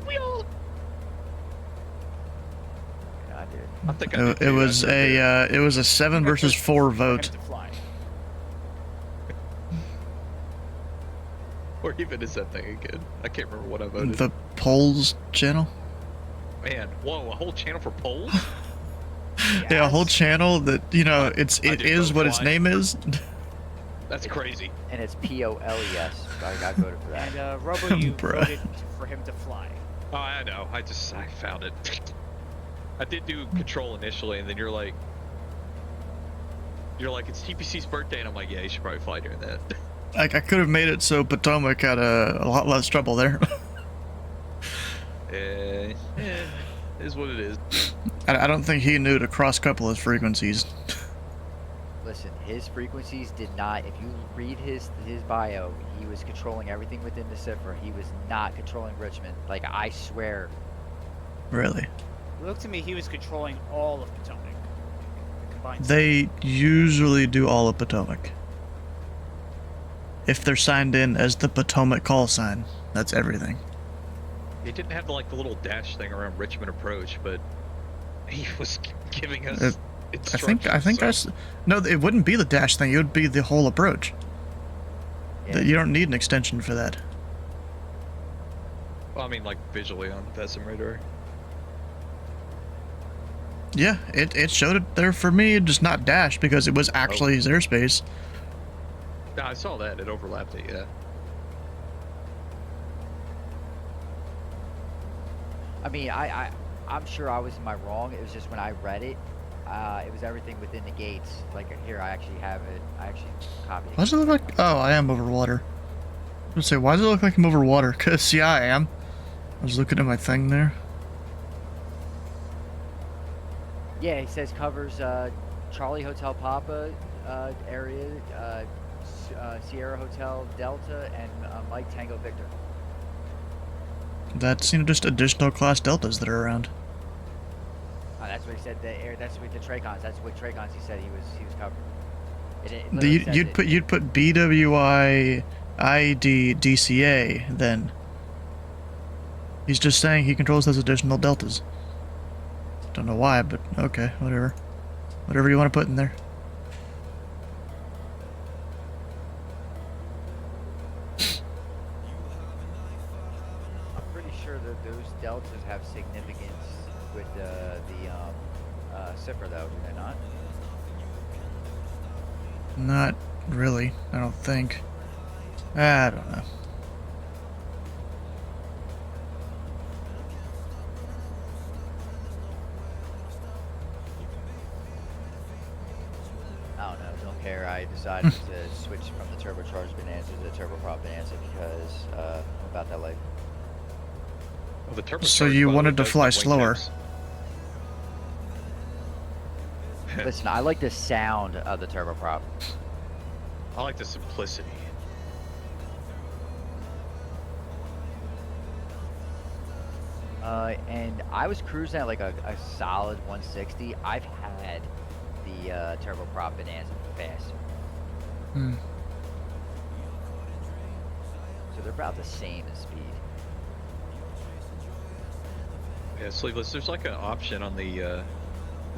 We all. Yeah, I did. I think I did It too. was it was a 7 versus 4 vote. Or even is that thing again? I can't remember what I voted. The polls channel? Man, whoa, a whole channel for polls? Yeah, a whole channel that, you know, it is what its name is. That's crazy. And it's POLES. I voted for that. And Robo, you Bruh. voted for him to fly. Oh, I know. I found it. I did do control initially, and then you're like, it's TPC's birthday, and I'm like, yeah, you should probably fly during that. I could have made it so Potomac had a lot less trouble there. Is what it is. I don't think he knew to cross-couple his frequencies. Listen, his frequencies did not. If you read his bio, he was controlling everything within the SFRA. He was not controlling Richmond. Like, I swear. Really? It looked to me he was controlling all of Potomac. The combined They usually do all of Potomac. If they're signed in as the Potomac call sign, that's everything. It didn't have the little dash thing around Richmond approach, but he was giving us I think no, it wouldn't be the dash thing. It would be the whole approach. Yeah. You don't need an extension for that. Well, I mean, like visually on the sim radar. Yeah, it showed it there for me, just not dash because it was actually his airspace. No, I saw that. It overlapped it. Yeah. I mean, I'm sure I was in my wrong. It was just when I read it, it was everything within the gates. Like here, I actually have it. I actually copied it. Why does it look like? Oh, I am over water. I was gonna say, why does it look like I'm over water? Cause yeah, I am. I was looking at my thing there. Yeah, he says covers Charlie Hotel Papa area, Sierra Hotel Delta, and Mike Tango Victor. That's just additional class deltas that are around. That's what he said. That's with the Tracons. That's what Tracons he said he was covering. You'd put BWI ID DCA then. He's just saying he controls those additional deltas. Don't know why, but okay, whatever. Whatever you want to put in there. I'm pretty sure that those deltas have significance with the SFRA though, do they not? Not really, I don't think. I don't know. I don't know, don't care. I decided to switch from the turbocharged Bonanza to the turboprop Bonanza because I'm about that life. Well, the turbocharged, So you wanted to fly slower. Listen, I like the sound of the turboprop. I like the simplicity. And I was cruising at like a solid 160. I've had the turboprop Bonanza faster. Hmm. So they're about the same in speed. Yeah, Sleeveless, there's like an option on the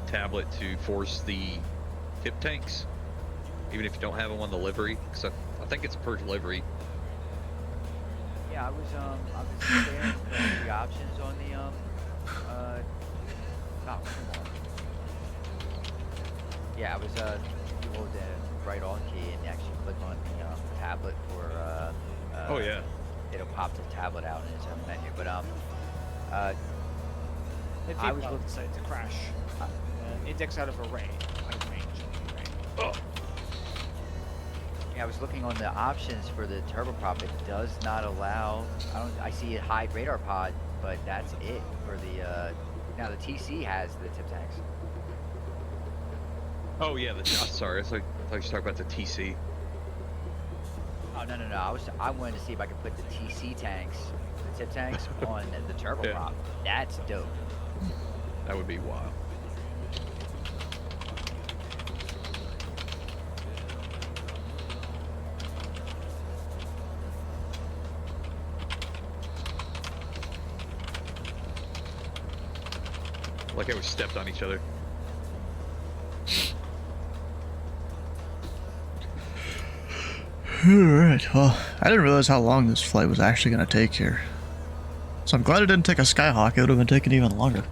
tablet to force the tip tanks, even if you don't have them on the livery. Because I think it's per livery. Yeah, I was staring at the options on the yeah, I was you hold the right on key and actually click on the tablet for oh yeah, it'll pop the tablet out in its own menu. But I was looking decided to crash. Index out of array. Oh. Yeah, I was looking on the options for the turboprop. It does not allow. I see a high radar pod, but that's it for the. Now the TC has the tip tanks. Oh yeah, sorry, I thought you were talking about the TC. Oh no. I wanted to see if I could put the TC tanks, the tip tanks, on the turboprop. Yeah. That's dope. That would be wild. Like how we stepped on each other. Alright, well, I didn't realize how long this flight was actually going to take here. So I'm glad it didn't take a Skyhawk, it would have been taking even longer.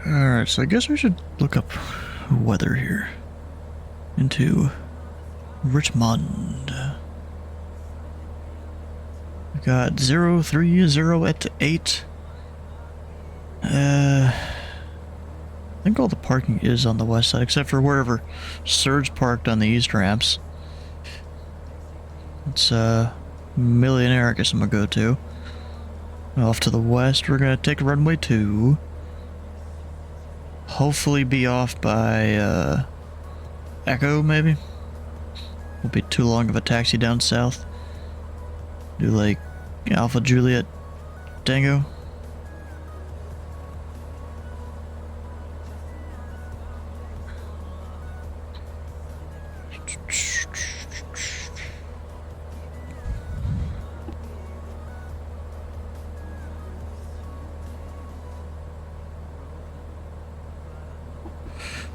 Alright, so I guess we should look up weather here into Richmond. We got 030 at 8. I think all the parking is on the west side, except for wherever Surge parked on the east ramps. It's Millionaire, I guess I'm gonna go to. Off to the west, we're gonna take runway 2. Hopefully be off by Echo, maybe? Won't be too long of a taxi down south. Do like Alpha Juliet Tango.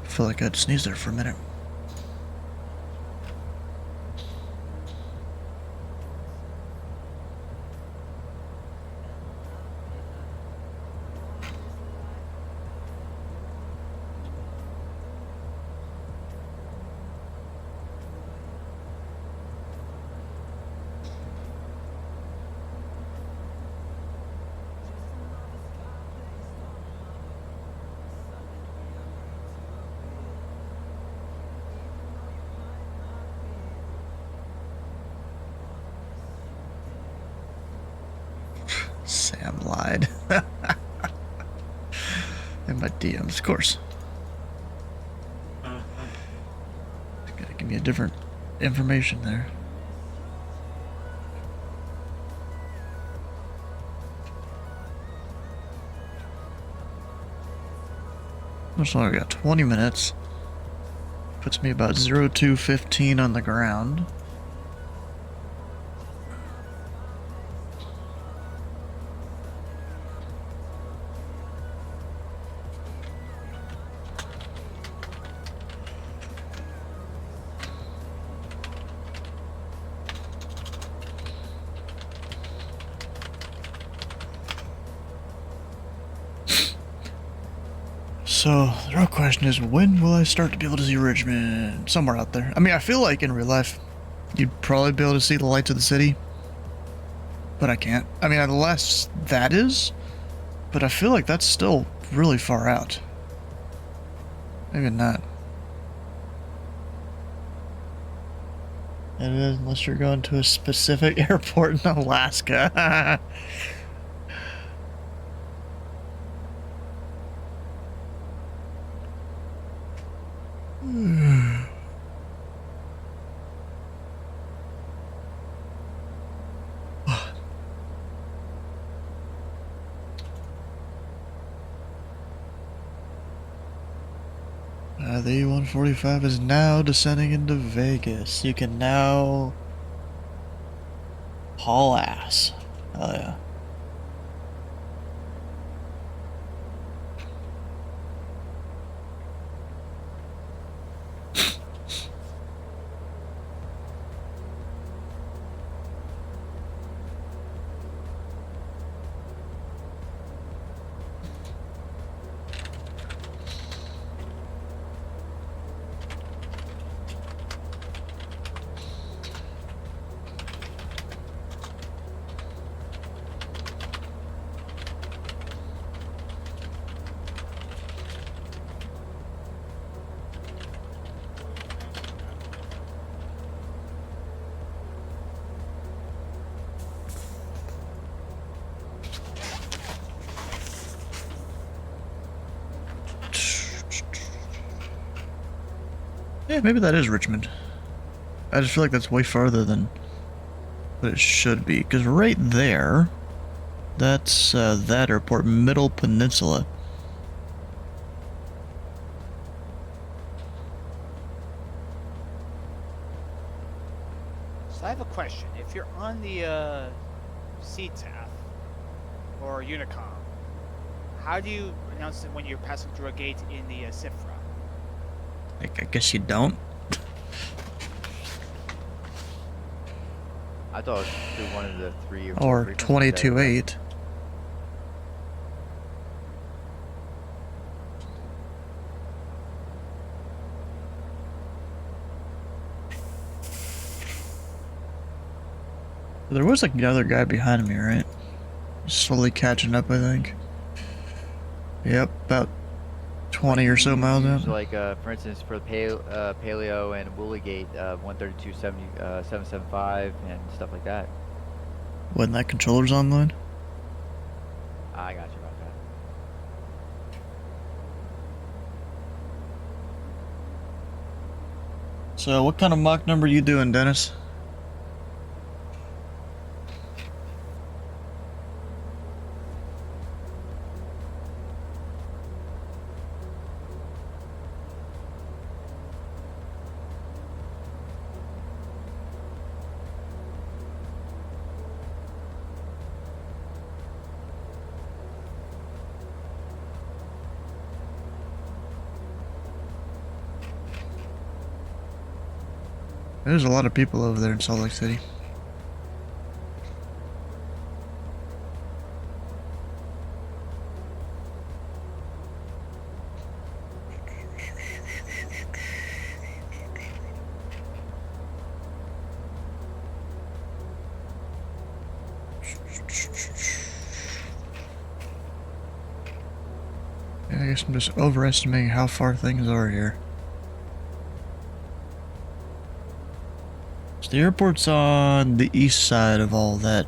I feel like I'd sneeze there for a minute. Sam lied. In my DMs, of course. Gotta give me a different information there. So I got 20 minutes. Puts me about 02:15 on the ground. So, the real question is, when will I start to be able to see Richmond? Somewhere out there. I mean, I feel like in real life, you'd probably be able to see the lights of the city. But I can't. I mean, unless that is. But I feel like that's still really far out. Maybe not. It is, unless you're going to a specific airport in Alaska. The E-145 is now descending into Vegas. You can now haul ass. Oh yeah. Yeah, maybe that is Richmond. I just feel like that's way farther than what it should be. Because right there, that's that airport, Middle Peninsula. So I have a question. If you're on the CTAF or Unicom, how do you announce it when you're passing through a gate in the SFRA? I guess you don't. I thought it was through one of the 3 or 22.8. There was like another guy behind me, right? Slowly catching up, I think. Yep, about 20 or so miles out. Like, for instance, for the Paleo and Woolligate, 132.775 and stuff like that. Wasn't that controller's online? I got you about that. So, what kind of Mach number you doing, Dennis? There's a lot of people over there in Salt Lake City. Yeah, I guess I'm just overestimating how far things are here. The airport's on the east side of all that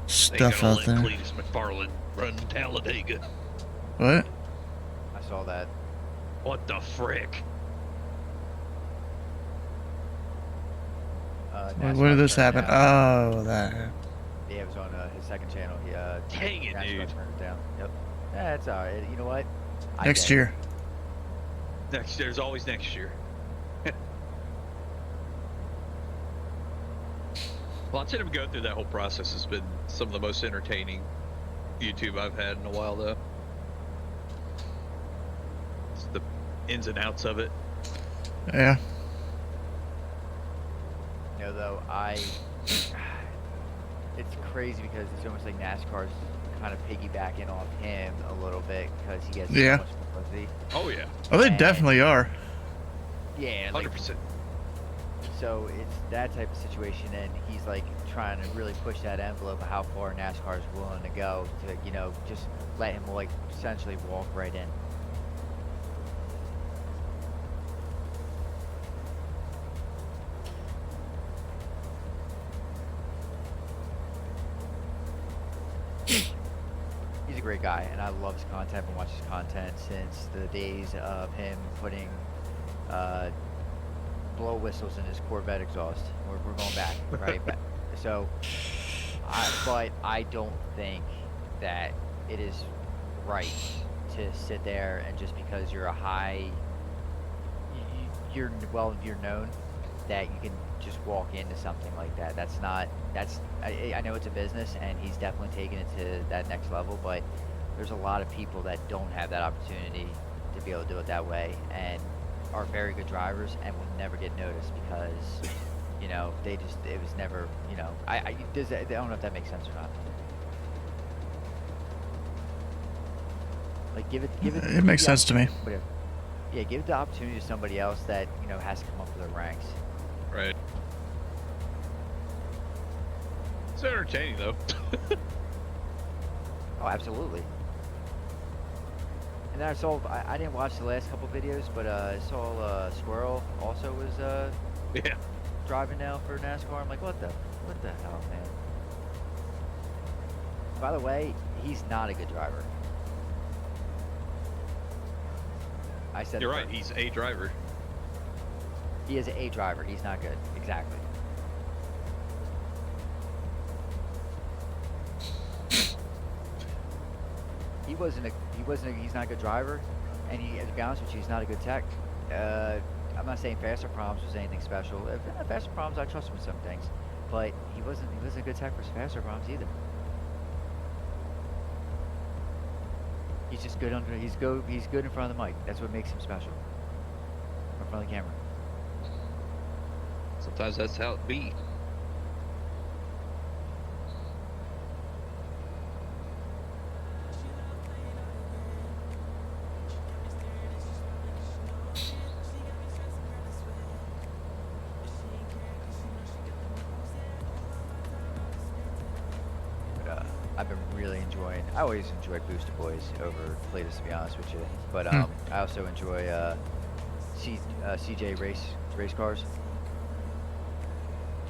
stuff out there. Cletus McFarland run Talladega. What? I saw that. What the frick? When did this happen? Oh, that. Yeah, it was on his second channel. He, Dang it, dude. Turned it down. Yep. Yeah, it's alright. You know what? Next year. There's always next year. Watching him go through that whole process has been some of the most entertaining YouTube I've had in a while, though. It's the ins and outs of it. Yeah. You know, though, it's crazy because it's almost like NASCAR's kind of piggybacking off him a little bit because he gets so much publicity. Oh, yeah. Oh, they definitely are. Yeah, 100%. So it's that type of situation, and he's like trying to really push that envelope of how far NASCAR is willing to go to, you know, just let him like essentially walk right in. He's a great guy, and I love his content. I've been watching his content since the days of him putting blow whistles in his Corvette exhaust. We're going back, right? So, but I don't think that it is right to sit there and just because you're you're known, that you can just walk into something like that. I know it's a business, and he's definitely taking it to that next level, but there's a lot of people that don't have that opportunity to be able to do it that way, and are very good drivers and will never get noticed because, you know, it was never, you know, I don't know if that makes sense or not. Like, give it. It makes sense to me. Yeah, give the opportunity to somebody else that, you know, has to come up through the ranks. Right. It's entertaining, though. Oh, absolutely. And then I saw, I didn't watch the last couple videos, but I saw Squirrel also was driving now for NASCAR. I'm like, what the hell, man? By the way, he's not a good driver. I said you're right. He's a driver. He is a driver. He's not good. Exactly. He's not a good driver, and to be honest with you, he's not a good tech. I'm not saying Faster Proms was anything special. Faster Proms, I trust him with some things, but he wasn't a good tech for Faster Proms either. He's just good he's good in front of the mic. That's what makes him special. In front of the camera. Sometimes that's how it be. I've been really enjoying. I always enjoy Booster Boys over Platus, to be honest with you. But I also enjoy CJ race cars.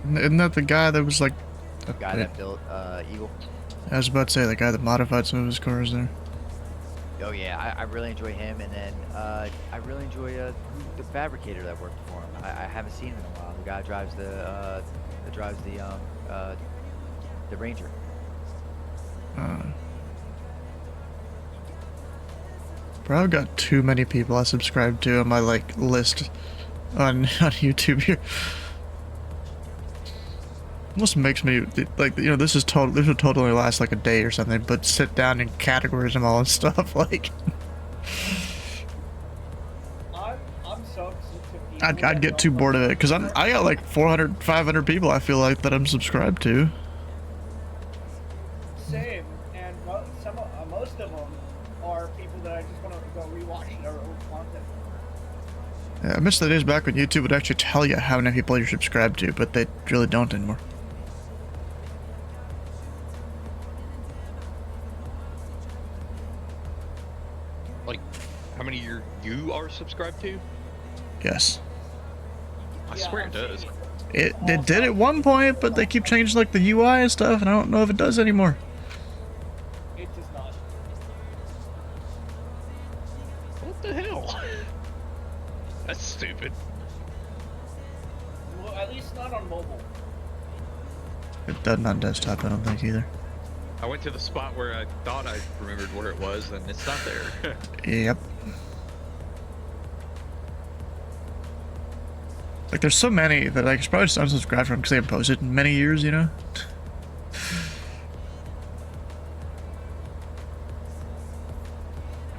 Isn't that the guy that was like... The guy that built Eagle. I was about to say, the guy that modified some of his cars there. Oh yeah, I really enjoy him, and then I really enjoy the fabricator that worked for him. I haven't seen him in a while. The guy drives the Ranger. Bro, I've got too many people I subscribe to on my like list on YouTube here. Almost makes me like, you know, this would totally last like a day or something, but sit down and categorize them all and stuff like. I'm so I'd get too bored of it because I got like 400, 500 people I feel like that I'm subscribed to. Same, and most of them are people that I just want to go rewatch their old content. Yeah, I miss the days back when YouTube would actually tell you how many people you're subscribed to, but they really don't anymore. Like, how many you are subscribed to? Yes. I swear it does. It did at one point, but they keep changing like the UI and stuff, and I don't know if it does anymore. It does not. What the hell? That's stupid. Well, at least not on mobile. It doesn't on desktop, I don't think either. I went to the spot where I thought I remembered where it was, and it's not there. Yep. Like, there's so many that I could probably just unsubscribe from because they haven't posted in many years, you know?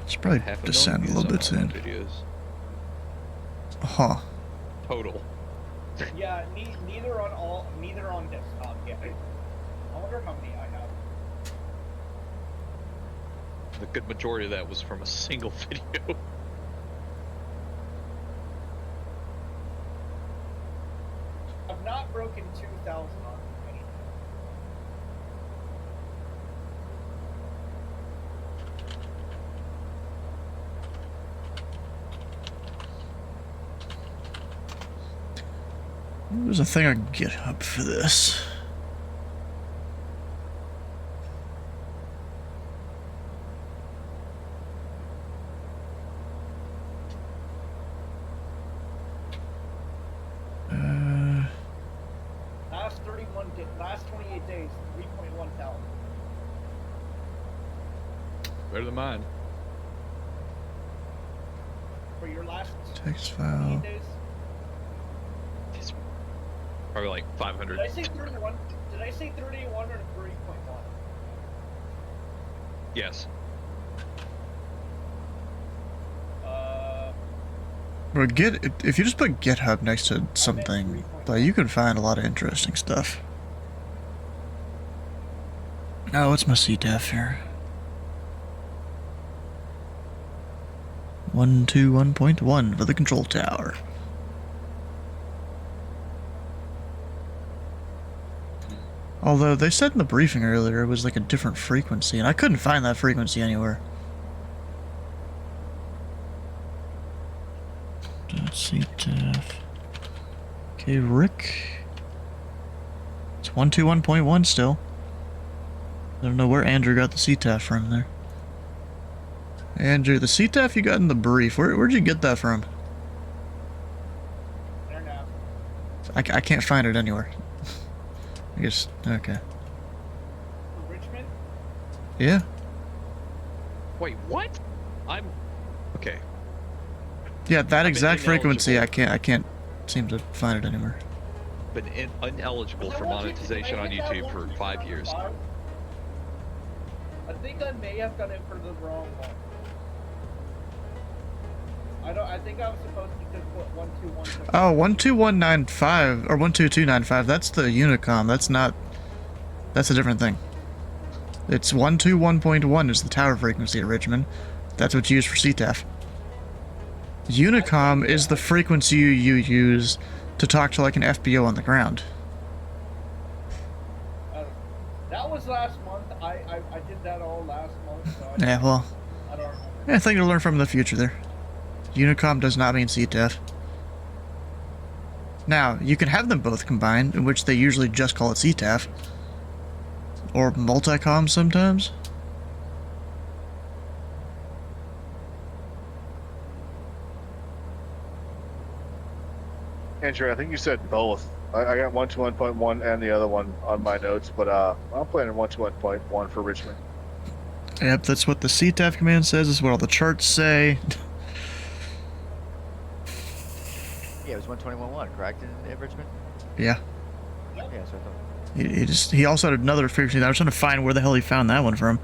Should probably descend a little bit soon. Huh. Total. Yeah, neither on desktop. Yeah. I wonder how many I have. The good majority of that was from a single video. I've not broken 2,000 on anything. There's a thing on GitHub for this. Last 28 days, 3.1 thousand. Better than mine. For your last text 28 file. days? It's probably like 500. Did I say 31? Did I say 31 or 3.1? Yes. Bro, if you just put GitHub next to something, like, you can find a lot of interesting stuff. Oh, what's my CTF here? 121.1 for the control tower. Although they said in the briefing earlier it was like a different frequency, and I couldn't find that frequency anywhere. CTF. Okay, Rick. It's 121.1 still. I don't know where Andrew got the CTF from there. Andrew, the CTF you got in the brief, where'd you get that from? I can't find it anywhere. I guess, okay. Richmond? Yeah. Wait, what? Okay. Yeah, that exact frequency, I can't seem to find it anywhere. Been ineligible for monetization on YouTube for 5 years. I think I may have done it for the wrong one. I think I was supposed to just put 121. Oh, 12195 or 12295. That's the Unicom. That's a different thing. It's 121.1 is the tower frequency at Richmond. That's what's used for CTF. Unicom is the frequency you use to talk to like an FBO on the ground. That was last month. I did that all last month, so Yeah, well, I don't remember. yeah, thing to learn from in the future there. Unicom does not mean CTF. Now, you can have them both combined, in which they usually just call it CTF. Or multicom sometimes. Andrew, I think you said both. I got 121.1 and the other one on my notes, but I'm planning 121.1 for Richmond. Yep, that's what the CTF command says. That's what all the charts say. Yeah, it was 121.1, correct, in Richmond? Yeah. Yeah, that's what I thought. He also had another frequency. I was trying to find where the hell he found that one from.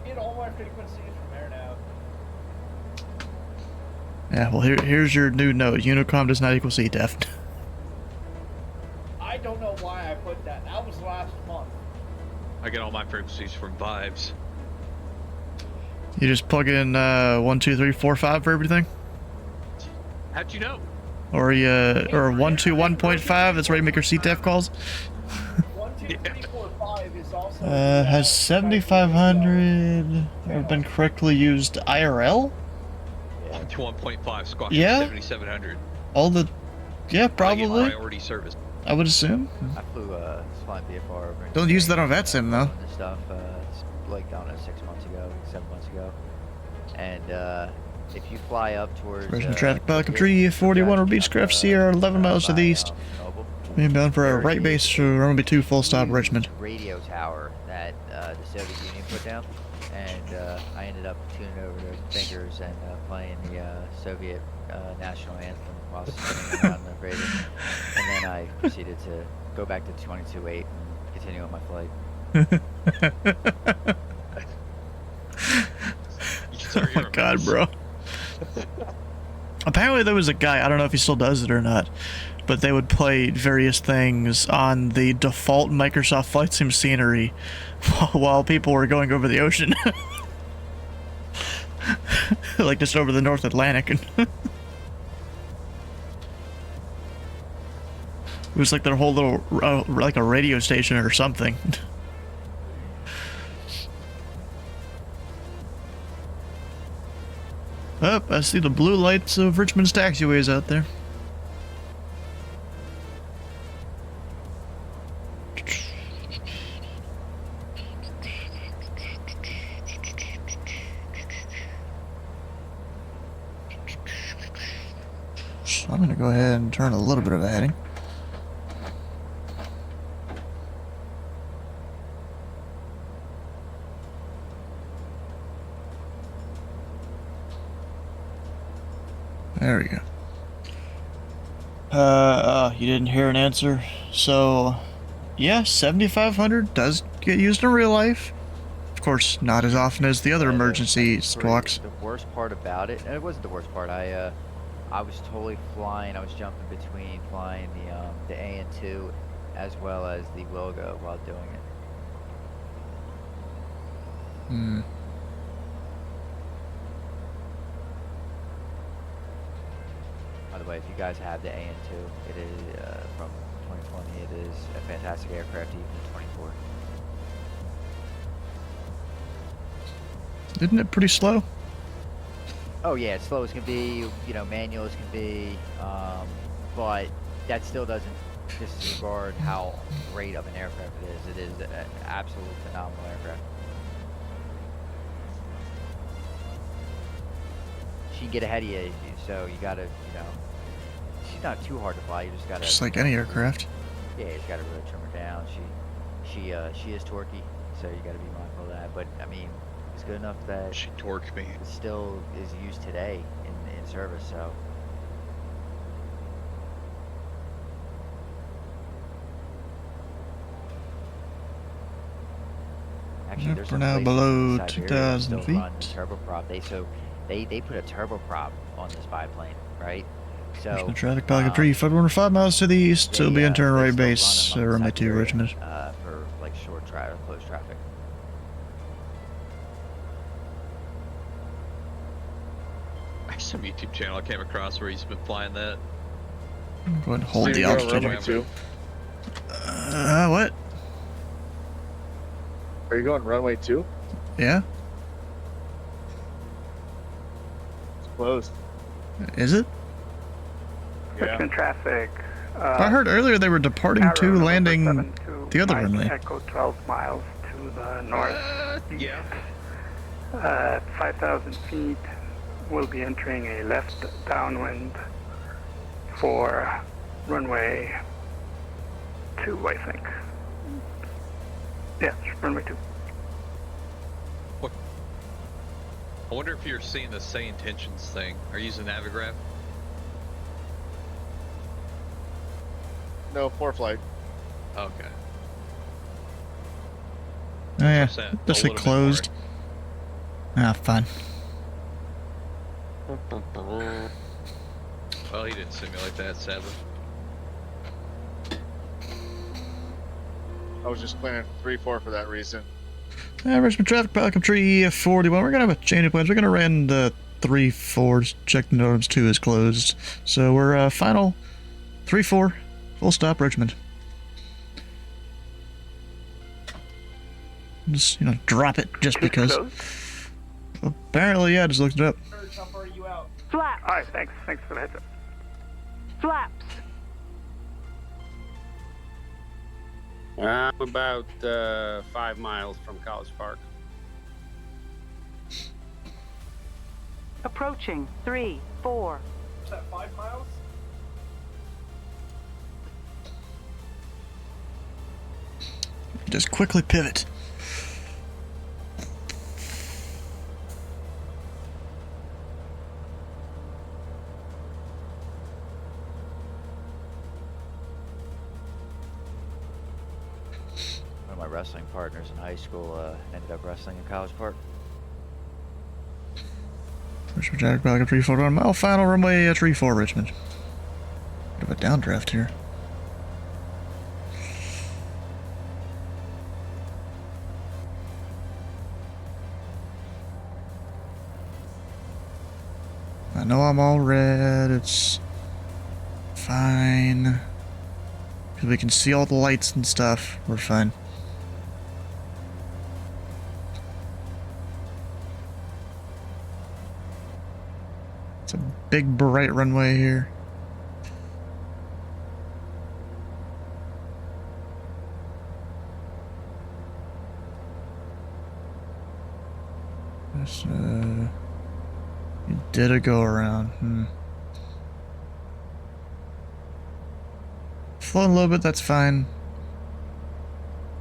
Get all my frequencies from there now. Yeah, well, here's your new note. Unicom does not equal CTF. I don't know why I put that. That was last month. I get all my frequencies from Vibes. You just plug in 1, 2, 3, 4, 5 for everything? How'd you know? Or 121.5, that's where you make your CTF calls? 1, 2, 3, 4, 5 is also... Has 7500 ever been correctly used IRL? 121.5, squawking Yeah? 7700. All the... Yeah, probably. Priority service. I would assume. I flew flying VFR over. Don't use that on VetSim, though. This stuff, it's like, I don't know, 6 months ago, 7 months ago. And if you fly up towards... Version traffic Pelican Tree, 41 or Beechcraft Sierra, 11 miles to the east. Inbound for a right base to runway 2 full stop Richmond. Radio tower that the Soviet Union put down. And I ended up tuning over their fingers and playing the Soviet national anthem while spinning around the radio. And then I proceeded to go back to 22.8 and continue on my flight. Oh my god, bro. Apparently there was a guy, I don't know if he still does it or not, but they would play various things on the default Microsoft Flight Sim scenery while people were going over the ocean. Like just over the North Atlantic. It was like their whole little, like a radio station or something. Oh, I see the blue lights of Richmond's taxiways out there. So I'm going to go ahead and turn a little bit of a heading. There we go. You didn't hear an answer. So, yeah, 7500 does get used in real life. Of course, not as often as the other emergency squawks. The worst part about it, and it wasn't the worst part, I was totally flying, I was jumping between flying the AN2 as well as the Wilgo while doing it. Hmm. By the way, if you guys have the AN2, it is from 2020. It is a fantastic aircraft, even 24. Isn't it pretty slow? Oh yeah, it's slow as can be. You know, manual as can be. But that still doesn't disregard how great of an aircraft it is. It is an absolute phenomenal aircraft. She can get ahead of you, so you gotta, you know. She's not too hard to fly. You just gotta. Just like any aircraft. Yeah, you just gotta really trim her down. She is torquey, so you gotta be mindful of that. But I mean, it's good enough that she torqued me. It still is used today in service. So. Actually, there's we're now below 2,000 still feet. Run turboprop. They put a turboprop on this biplane, right? So Traffic Pelican 3, Flight 5 miles to the east. It'll be entering right base, runway 2, Richmond. For like short traffic, close traffic. There's some YouTube channel I came across where he's been flying that. Go ahead and hold the altitude. Too. What? Are you going runway 2? Yeah? It's closed. Is it? Yeah. Richmond traffic. I heard earlier they were departing Arrow to November landing 72, the other Mike runway. Echo 12 miles to the north. Yeah. 5,000 feet. We'll be entering a left downwind for runway 2, I think. Yes, runway 2. I wonder if you're seeing the say intentions thing. Are you using Navigraph? No, 4 flight. Okay. Oh yeah, Percent, a just little get bit more. closed. Ah, fine. Well, he didn't simulate that, sadly. I was just planning 3-4 for that reason. Richmond traffic, Pelican Tree 41. We're gonna have a change of plans. We're gonna land the 3-4s. Check the norms 2 is closed. So we're final 3-4. Full stop, Richmond. Just, drop it just because. Apparently, yeah, just looked it up. How far are you out? Flaps. All right, thanks for the heads up. Flaps. I'm about 5 miles from College Park. Approaching 3-4. Is that 5 miles? Just quickly pivot. One of my wrestling partners in high school ended up wrestling in College Park. Richmond traffic, Pelican Tree 41. Mile final runway 34, Richmond. Bit of a downdraft here. I know I'm all red, it's fine. Because we can see all the lights and stuff, we're fine. It's a big bright runway here. This, you did a go around. Flowing a little bit, that's fine.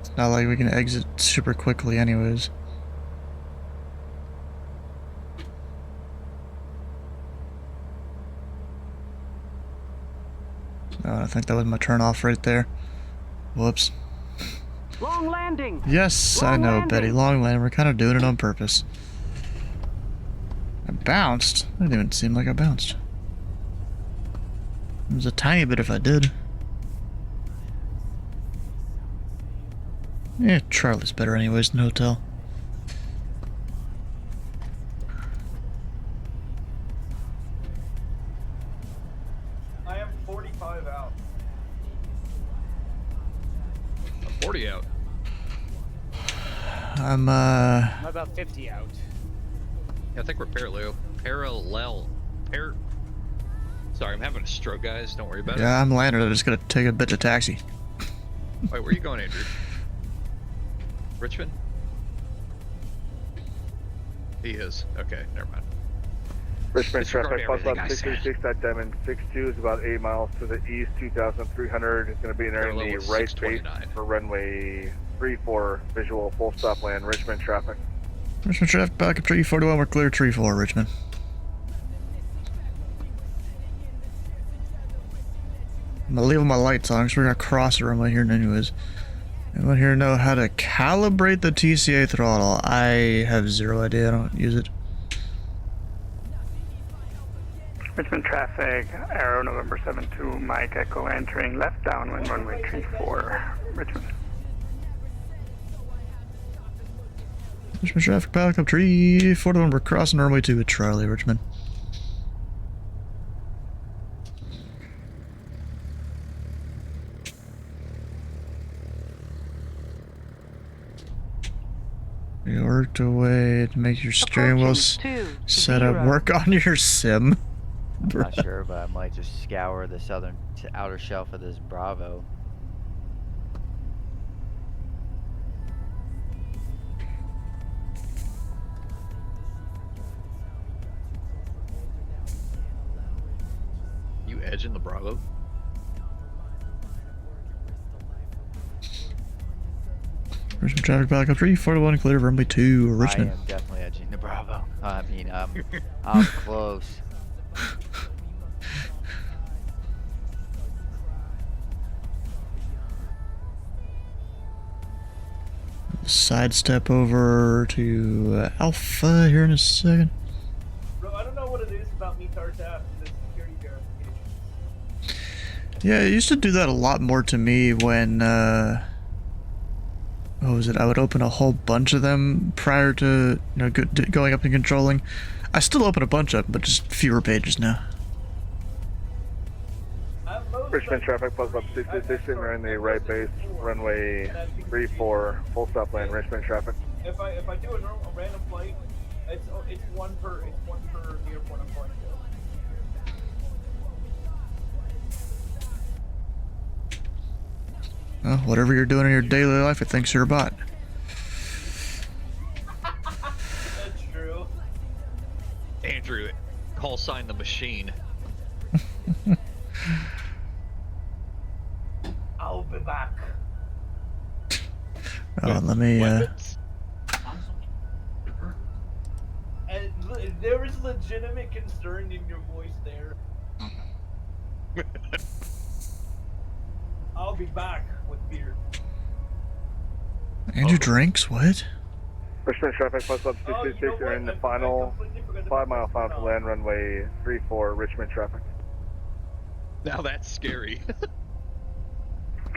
It's not like we can exit super quickly anyways. Oh, I think that was my turn off right there. Whoops. Long landing. Yes, Long I know, landing. Betty. Long land. We're kind of doing it on purpose. I bounced. It didn't even seem like I bounced. It was a tiny bit if I did. Yeah, Charlie's better anyways in the hotel. I am 45 out. I'm 40 out. I'm I'm about 50 out. Yeah, I think we're parallel. Sorry, I'm having a stroke, guys. Don't worry about it. Yeah, I'm landed. I'm just gonna take a bitch of taxi. Wait, where are you going, Andrew? Richmond? He is. Okay, never mind. Richmond Disregard traffic, Fox everything Lab I said. 636 at Diamond 62 is about 8 miles to the east, 2,300. It's going to be entering Parallel the with right base 629. for runway 34, visual full stop land, Richmond traffic. Richmond traffic, back up tree 41. We're clear tree 4, Richmond. I'm gonna leave my lights on because we're gonna cross the runway here anyways. Anyone here know how to calibrate the TCA throttle? I have zero idea. I don't use it. Richmond traffic, Arrow November 72, Mike Echo entering left downwind runway 34, Richmond. Richmond traffic, back up tree 41. We're crossing runway 2 with Charlie, Richmond. You worked away to make your steering wheel set up work on your sim. I'm not sure, but I might just scour the southern to outer shelf of this Bravo. You edging the Bravo? Richmond traffic back up 341 clear of runway 2 Richmond. I am definitely edging the Bravo. I mean, I'm close. Sidestep over to Alpha here in a second. Bro, I don't know what it is about me Tarzap and the security verification. Yeah, it used to do that a lot more to me when, what was it? I would open a whole bunch of them prior to, going up and controlling. I still open a bunch of them, but just fewer pages now. Richmond traffic, plus up 66, we're in the right base, runway 34, full stop lane, Richmond traffic. If I do a random flight, it's one per the airport I'm going to. Well, whatever you're doing in your daily life, it thinks you're a bot. That's true. Andrew, call sign the machine. I'll be back. Oh, let me, And there was legitimate concern in your voice there. I'll be back with beer. Andrew drinks? What? Richmond traffic, plus up 66, we're in the final 5 mile final to land, runway 34, Richmond traffic. Now that's scary.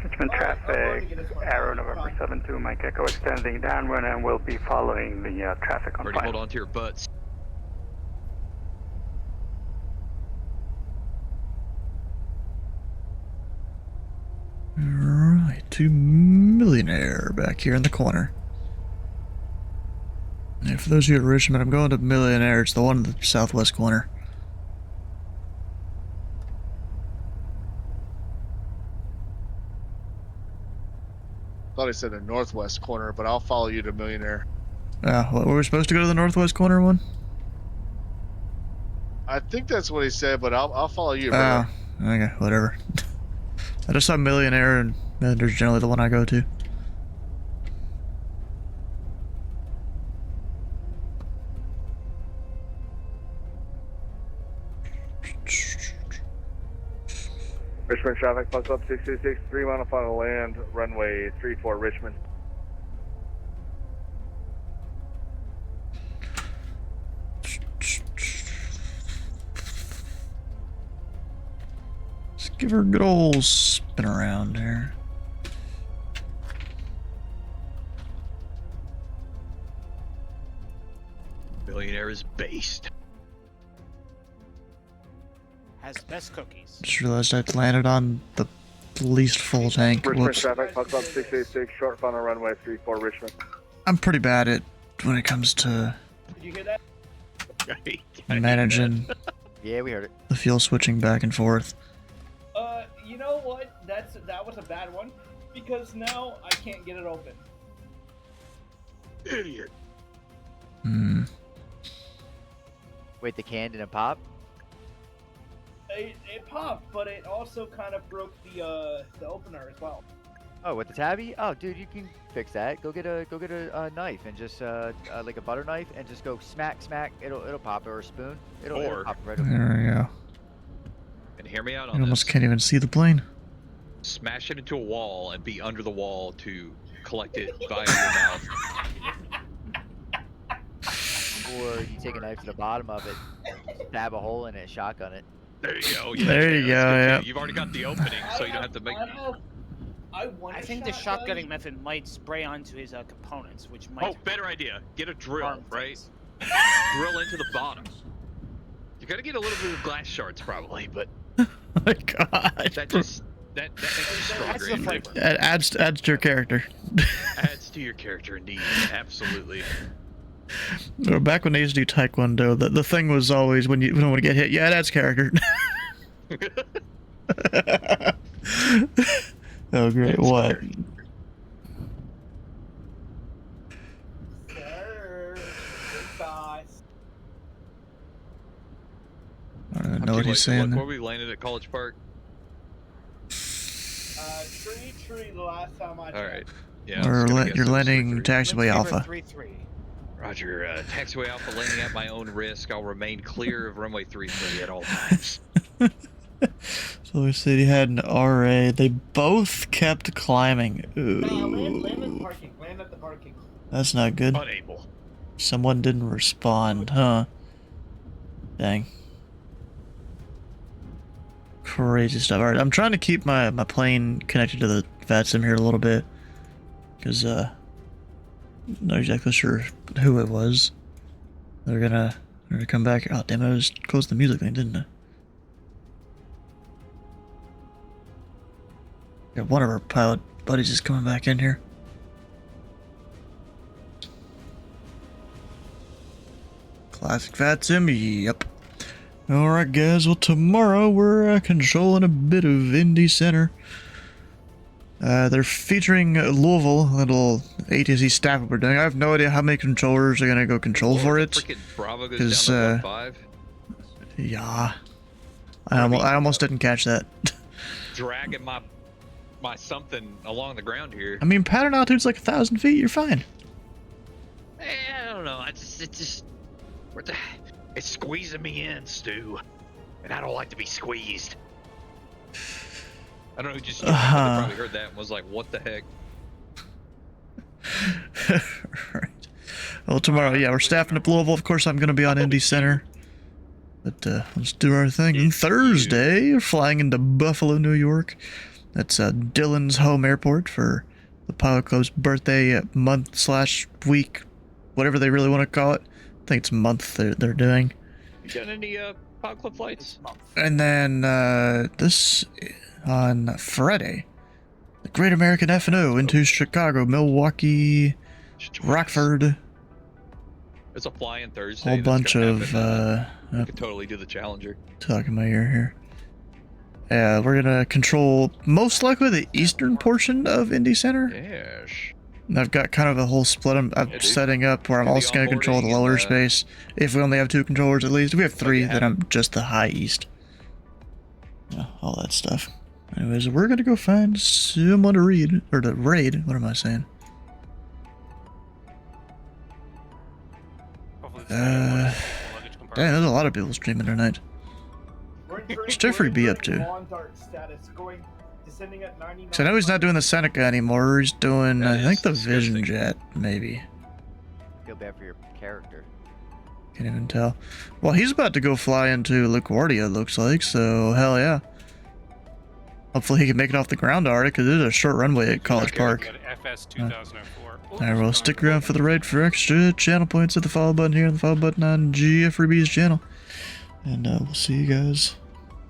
Richmond traffic, Arrow November 72, Mike Echo extending downwind, and we'll be following the traffic on Already final. hold on to your butts. Alright, 2 Millionaire back here in the corner. And for those of you at Richmond, I'm going to Millionaire. It's the one in the southwest corner. Thought I said the northwest corner, but I'll follow you to Millionaire. What, were we supposed to go to the northwest corner one? I think that's what he said, but I'll follow you. Oh, okay, whatever. I just saw Millionaire, and Millionaire's generally the one I go to. Richmond traffic, plus up 66, 3 mile final land, runway 34, Richmond. Let's give her a good old spin around here. Millionaire is based. Has best cookies. Just realized I'd landed on the least full tank. Richmond Whoops. traffic, plus up 686, short final runway 34, Richmond. I'm pretty bad at when it comes to Did you hear that? managing Yeah, we heard it. the fuel switching back and forth. You know what? That was a bad one because now I can't get it open. Idiot. Wait, the can didn't pop? It popped, but it also kind of broke the opener as well. Oh, with the tabby? Oh, dude, you can fix that. Go get a knife and just like a butter knife and just go smack. It'll pop, or a spoon. It'll pop right over. There we go. And hear me out You on almost this. can't even see the plane. Smash it into a wall and be under the wall to collect it via your mouth. Or you take a knife to the bottom of it, stab a hole in it, shotgun it. There you go. Yeah, There you go, yeah. You've already got the opening, so you don't have to make. I think the shotgunning method might spray onto his components, which might. Oh, better idea. Get a drill, harm right? Drill into the bottom. You're gonna get a little bit of glass shards probably, but Oh my god. that just That makes you stronger. That's the flavor. It adds to your character. Adds to your character, indeed. Absolutely. Back when they used to do Taekwondo, the thing was always when you don't want to get hit. Yeah, it adds character. Oh great! What? Sir, boss. I don't know what he's saying. Where we landed at College Park. Tree. The last time I. All right. Yeah. You're landing taxiway Alpha. 3-3. Roger. Taxiway Alpha landing at my own risk. I'll remain clear of runway 33 at all times. So we said he had an RA. They both kept climbing. Ooh. Land at the parking. Land at the parking. That's not good. Unable. Someone didn't respond, huh? Dang. Crazy stuff. Alright, I'm trying to keep my plane connected to the VATSIM here a little bit. Because, not exactly sure who it was. They're gonna come back. Oh, damn, I was close to the music thing, didn't I? Yeah, one of our pilot buddies is coming back in here. Classic VATSIM, yep. Alright guys, well tomorrow we're controlling a bit of Indy Center. They're featuring Louisville, a little ATC staff we're doing. I have no idea how many controllers are gonna go control for it. Bravo goes down to 1-5. Yeah. I almost didn't catch that. Dragging my something along the ground here. I mean, pattern altitude's like 1,000 feet, you're fine. I don't know. It's squeezing me in, Stu. And I don't like to be squeezed. I don't know who just probably heard that and was like, what the heck? Right. Well, tomorrow, yeah, we're staffing up Louisville. Of course, I'm going to be on Indy Center. But let's do our thing. And Thursday, we're flying into Buffalo, New York. That's Dylan's home airport for the Pilot Club's birthday month/week, whatever they really want to call it. I think it's month they're doing. You done any Pilot Club flights? And then this on Friday, the Great American F&O into Chicago, Milwaukee, Rockford. It's a fly-in Thursday. Whole bunch of we could totally do the Challenger. Talking my ear here. Yeah, we're gonna control most likely the eastern portion of Indy Center. Yes. And I've got kind of a whole split I'm setting up where I'm also gonna control the lower space. If we only have 2 controllers at least. If we have 3, then I'm just the high east. Yeah, all that stuff. Anyways, we're gonna go find someone to raid. What am I saying? Dang, there's a lot of people streaming tonight. What's Jeffrey B up to? So I know he's not doing the Seneca anymore. He's doing, I think, the Vision Jet, maybe. Feel bad for your character. Can't even tell. Well, he's about to go fly into LaGuardia, it looks like, so hell yeah. Hopefully he can make it off the ground already, because there's a short runway at College Park. FS 2004. Alright, well, stick around for the raid for extra channel points. Hit the follow button here and the follow button on Jeffrey B's channel. And we'll see you guys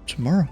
tomorrow.